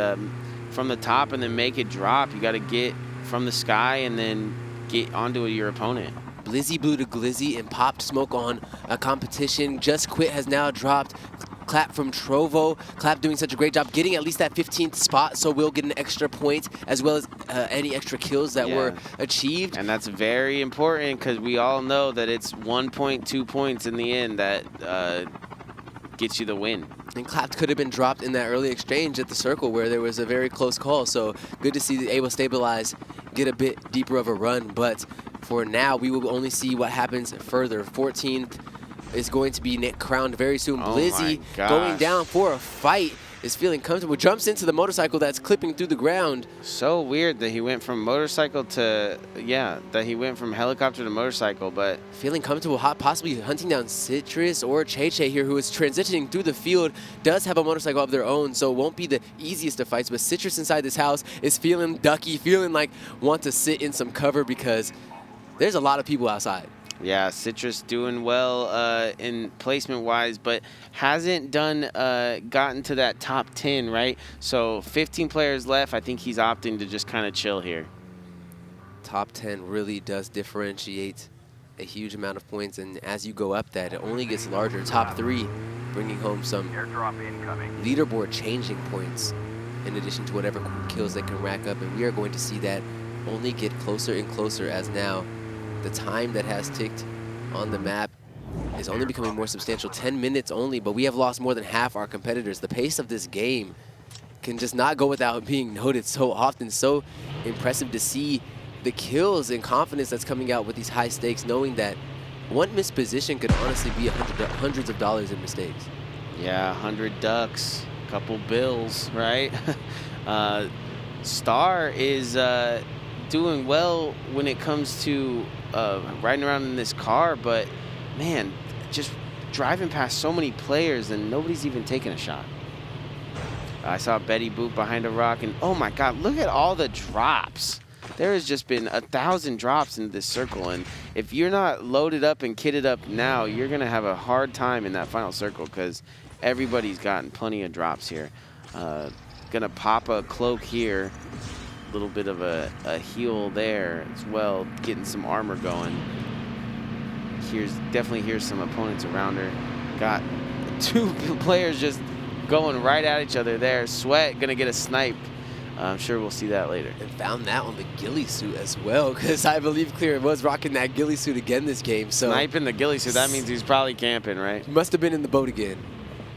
from the top and then make it drop. You got to get from the sky and then get onto your opponent. Blizzy blew to Glizzy and popped smoke on a competition. Just Quit has now dropped. Clap from Trovo. Clap doing such a great job getting at least that 15th spot, so we'll get an extra point as well as any extra kills that were achieved. And that's very important because we all know that it's 1 point, 2 points in the end that gets you the win. And Clap could have been dropped in that early exchange at the circle where there was a very close call, so good to see the able stabilize, get a bit deeper of a run, but for now we will only see what happens further. 14th is going to be crowned very soon. Blizzy going down for a fight is feeling comfortable. Jumps into the motorcycle that's clipping through the ground. So weird that he went from motorcycle to, that he went from helicopter to motorcycle, but feeling comfortable, possibly hunting down Citrus or Che here, who is transitioning through the field, does have a motorcycle of their own, so it won't be the easiest of fights, but Citrus inside this house is feeling ducky, feeling like want to sit in some cover because there's a lot of people outside. Yeah, Citrus doing well in placement-wise, but hasn't gotten to that top 10, right? So 15 players left. I think he's opting to just kind of chill here. Top 10 really does differentiate a huge amount of points, and as you go up that, it only gets larger. Top 3 bringing home some leaderboard changing points in addition to whatever kills they can rack up, and we are going to see that only get closer and closer as now the time that has ticked on the map is only becoming more substantial. 10 minutes only, but we have lost more than half our competitors. The pace of this game can just not go without being noted so often. So impressive to see the kills and confidence that's coming out with these high stakes, knowing that one missed position could honestly be hundreds of dollars in mistakes. Yeah, 100 ducks, couple bills, right? Star is doing well when it comes to riding around in this car, but man, just driving past so many players and nobody's even taking a shot. I saw Betty Boop behind a rock, and oh my God, look at all the drops. There has just been 1,000 drops in this circle, and if you're not loaded up and kitted up now, you're gonna have a hard time in that final circle because everybody's gotten plenty of drops here. Gonna pop a cloak here. Little bit of a heal there as well, getting some armor going. Definitely here's some opponents around her. Got 2 players just going right at each other there. Sweat gonna get a snipe. I'm sure we'll see that later. And found that on the ghillie suit as well, because I believe Clear was rocking that ghillie suit again this game. So sniping the ghillie suit, that means he's probably camping, right? Must have been in the boat again.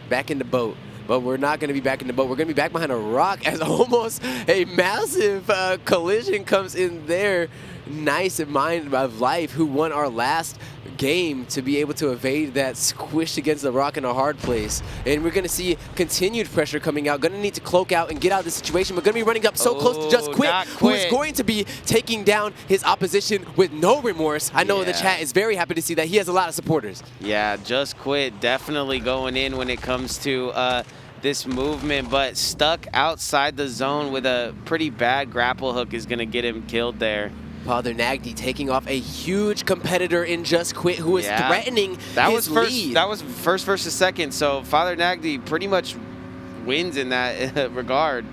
Back in the boat. But we're not going to be back in the boat. We're going to be back behind a rock as almost a massive collision comes in there. Nice in Mind of Life, who won our last game to be able to evade that squish against the rock in a hard place. And we're going to see continued pressure coming out. Going to need to cloak out and get out of the situation. We're going to be running up so close to Just Quit, who is going to be taking down his opposition with no remorse. I know the chat is very happy to see that. He has a lot of supporters. Yeah, Just Quit definitely going in when it comes to this movement, but stuck outside the zone with a pretty bad grapple hook is going to get him killed there. Father Nagdi taking off a huge competitor in Just Quit, who is threatening his lead. That was first versus second, so Father Nagdi pretty much wins in that regard.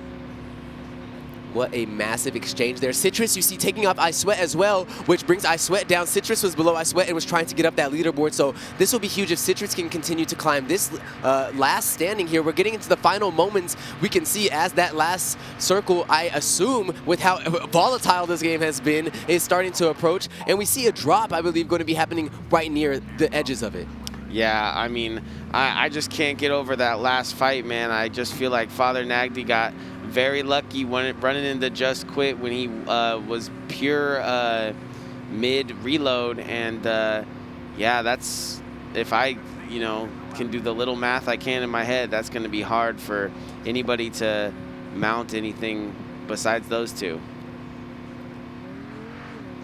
What a massive exchange there. Citrus, you see, taking off I Sweat as well, which brings I Sweat down. Citrus was below I Sweat and was trying to get up that leaderboard, so this will be huge if Citrus can continue to climb. This last standing here, we're getting into the final moments. We can see as that last circle, I assume, with how volatile this game has been, is starting to approach, and we see a drop, I believe, going to be happening right near the edges of it. Yeah, I mean, I just can't get over that last fight, man. I just feel like Father Nagdi got very lucky when running into Just Quit when he was pure mid reload, and yeah, that's, if I can do the little math I can in my head, that's going to be hard for anybody to mount anything besides those two.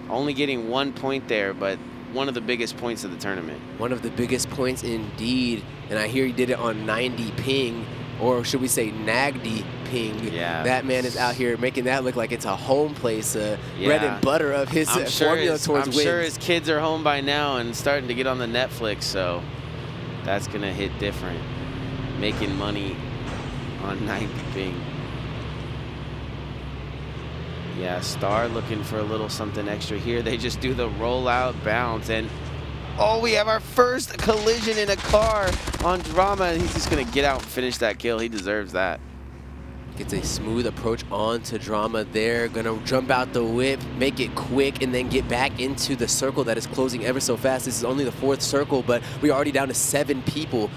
Only getting 1 point there, but one of the biggest points of the tournament. One of the biggest points indeed, and I hear he did it on 90 ping. or should we say Nagdi ping. Yeah. That man is out here making that look like it's a home place, bread and butter of his formula towards wins. I'm sure his kids are home by now and starting to get on the Netflix, so that's going to hit different. Making money on Nagdi ping. Yeah, Star looking for a little something extra here. They just do the rollout bounce, and oh, we have our first collision in a car on Drama, and he's just gonna get out and finish that kill. He deserves that. Gets a smooth approach onto Drama there. Gonna jump out the whip, make it quick, and then get back into the circle that is closing ever so fast. This is only the 4th circle, but we're already down to 7 people.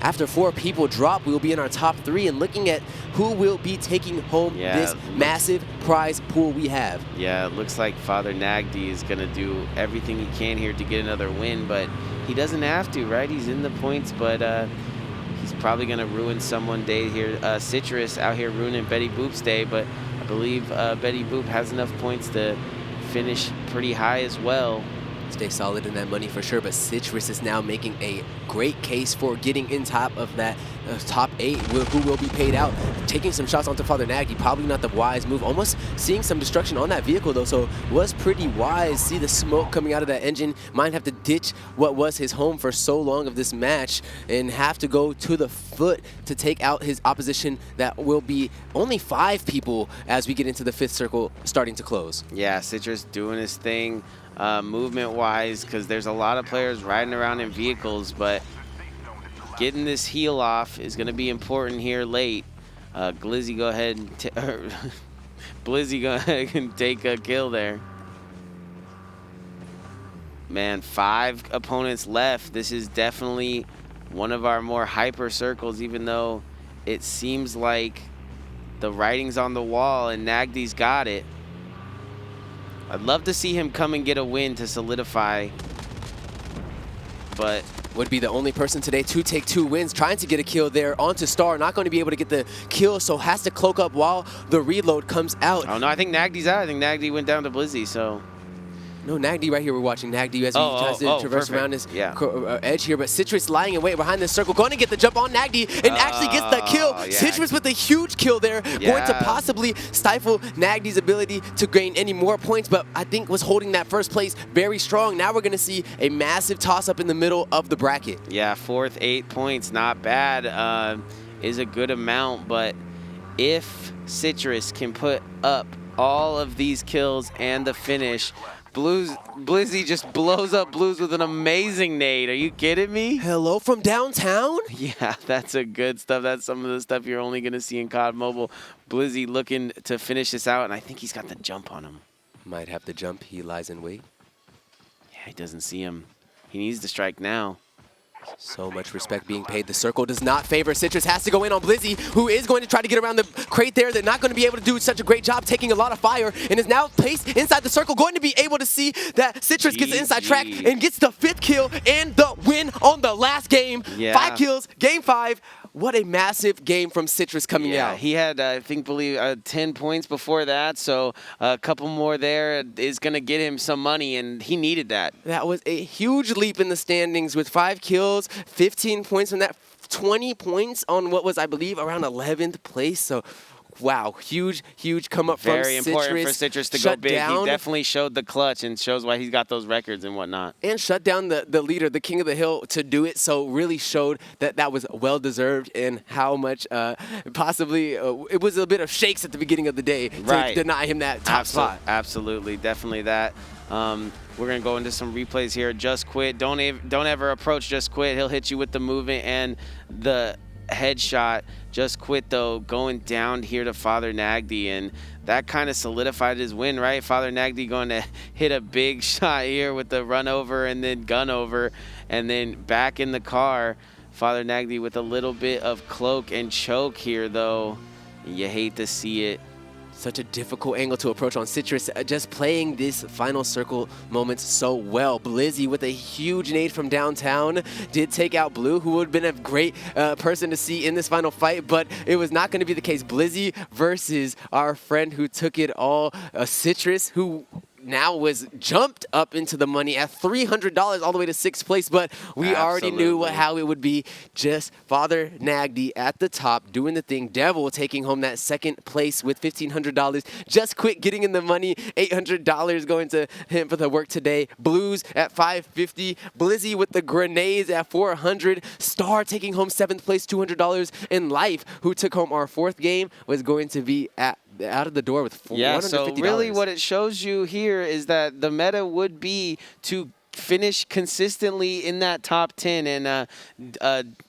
After 4 people drop, we will be in our top 3 and looking at who will be taking home this massive prize pool we have. Yeah, it looks like Father Nagdi is going to do everything he can here to get another win, but he doesn't have to, right? He's in the points, but he's probably going to ruin someone's day here. Citrus out here ruining Betty Boop's day, but I believe Betty Boop has enough points to finish pretty high as well. Stay solid in that money for sure, but Citrus is now making a great case for getting in top of that top 8, who will be paid out. Taking some shots onto Father Nagdi, probably not the wise move. Almost seeing some destruction on that vehicle though, so was pretty wise. See the smoke coming out of that engine. Might have to ditch what was his home for so long of this match and have to go to the foot to take out his opposition. That will be only 5 people as we get into the 5th circle starting to close. Yeah, Citrus doing his thing. Movement-wise, because there's a lot of players riding around in vehicles, but getting this heel off is going to be important here late. Glizzy, go ahead and Blizzy, go ahead and take a kill there. Man, 5 opponents left. This is definitely one of our more hyper circles, even though it seems like the writing's on the wall and Nagdi's got it. I'd love to see him come and get a win to solidify, but would be the only person today to take 2 wins, trying to get a kill there onto Star. Not going to be able to get the kill, so has to cloak up while the reload comes out. Oh no, I think Nagdi's out. I think Nagdi went down to Blizzy, so. No, Nagdi right here. We're watching Nagdi as he tries to traverse around his edge here. But Citrus lying in wait behind this circle, going to get the jump on Nagdi and actually gets the kill. Yeah. Citrus with a huge kill there, going to possibly stifle Nagdi's ability to gain any more points, but I think was holding that first place very strong. Now we're going to see a massive toss-up in the middle of the bracket. Yeah, 4th, 8 points, not bad. Is a good amount, but if Citrus can put up all of these kills and the finish, Blizzy just blows up Blues with an amazing nade. Are you kidding me? Hello from downtown? Yeah, that's a good stuff. That's some of the stuff you're only going to see in COD Mobile. Blizzy looking to finish this out, and I think he's got the jump on him. Might have the jump. He lies in wait. Yeah, he doesn't see him. He needs to strike now. So much respect being paid. The circle does not favor Citrus. Has to go in on Blizzy, who is going to try to get around the crate there. They're not going to be able to do such a great job, taking a lot of fire, and is now placed inside the circle. Going to be able to see that Citrus gets the inside track and gets the 5th kill and the win on the last game. Yeah. 5 kills, game 5. What a massive game from Citrus coming out. He had, I believe 10 points before that, so a couple more there is going to get him some money, and he needed that. That was a huge leap in the standings with 5 kills, 15 points from that, 20 points on what was, I believe, around 11th place. So, wow, huge come up from Citrus. Very important for Citrus to go big. He definitely showed the clutch and shows why he's got those records and whatnot. And shut down the leader, the king of the hill, to do it. So really showed that that was well-deserved and how much possibly it was a bit of shakes at the beginning of the day to deny him that top spot. Absolutely, definitely that. We're going to go into some replays here. Just Quit. Don't ever approach Just Quit. He'll hit you with the movement and the headshot. Just Quit, though, going down here to Father Nagdi, and that kind of solidified his win, right? Father Nagdi going to hit a big shot here with the run over and then gun over, and then back in the car. Father Nagdi with a little bit of cloak and choke here, though. You hate to see it. Such a difficult angle to approach on Citrus, just playing this final circle moments so well. Blizzy with a huge nade from downtown did take out Blue, who would have been a great person to see in this final fight, but it was not going to be the case. Blizzy versus our friend who took it all, Citrus, who now was jumped up into the money at $300 all the way to 6th place, but we already knew how it would be. Just Father Nagdi at the top doing the thing. Devil taking home that 2nd place with $1,500. Just Quit getting in the money, $800 going to him for the work today. Blues at $550. Blizzy with the grenades at $400. Star taking home 7th place, $200. And Life, who took home our 4th game, was going to be out of the door with $150. Yeah, so really what it shows you here is that the meta would be to finish consistently in that top 10. And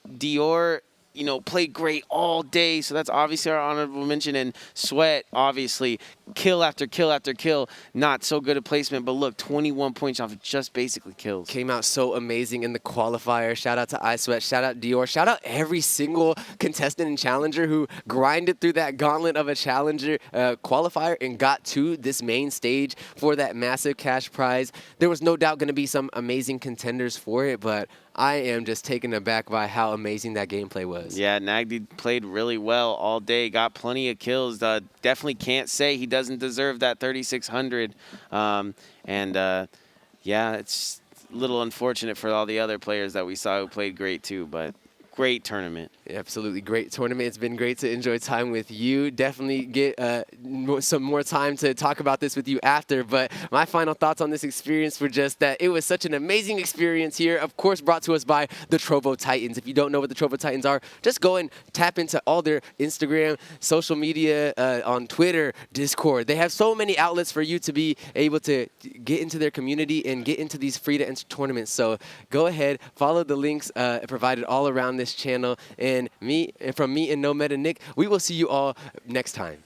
Dior, you know, played great all day, so that's obviously our honorable mention. And Sweat, obviously, kill after kill after kill. Not so good a placement, but look, 21 points off of just basically kills. Came out so amazing in the qualifier. Shout out to iSweat, shout out Dior, shout out every single contestant and challenger who grinded through that gauntlet of a challenger qualifier and got to this main stage for that massive cash prize. There was no doubt going to be some amazing contenders for it, but I am just taken aback by how amazing that gameplay was. Yeah, Nagdi played really well all day, got plenty of kills. Definitely can't say he doesn't deserve that 3,600. Yeah, it's a little unfortunate for all the other players that we saw who played great too, but great tournament. Absolutely great tournament. It's been great to enjoy time with you. Definitely get some more time to talk about this with you after. But my final thoughts on this experience were just that it was such an amazing experience here. Of course, brought to us by the Trovo Titans. If you don't know what the Trovo Titans are, just go and tap into all their Instagram, social media, on Twitter, Discord. They have so many outlets for you to be able to get into their community and get into these free-to-enter tournaments. So go ahead, follow the links provided all around this channel. And from me and No Meta Nick, we will see you all next time.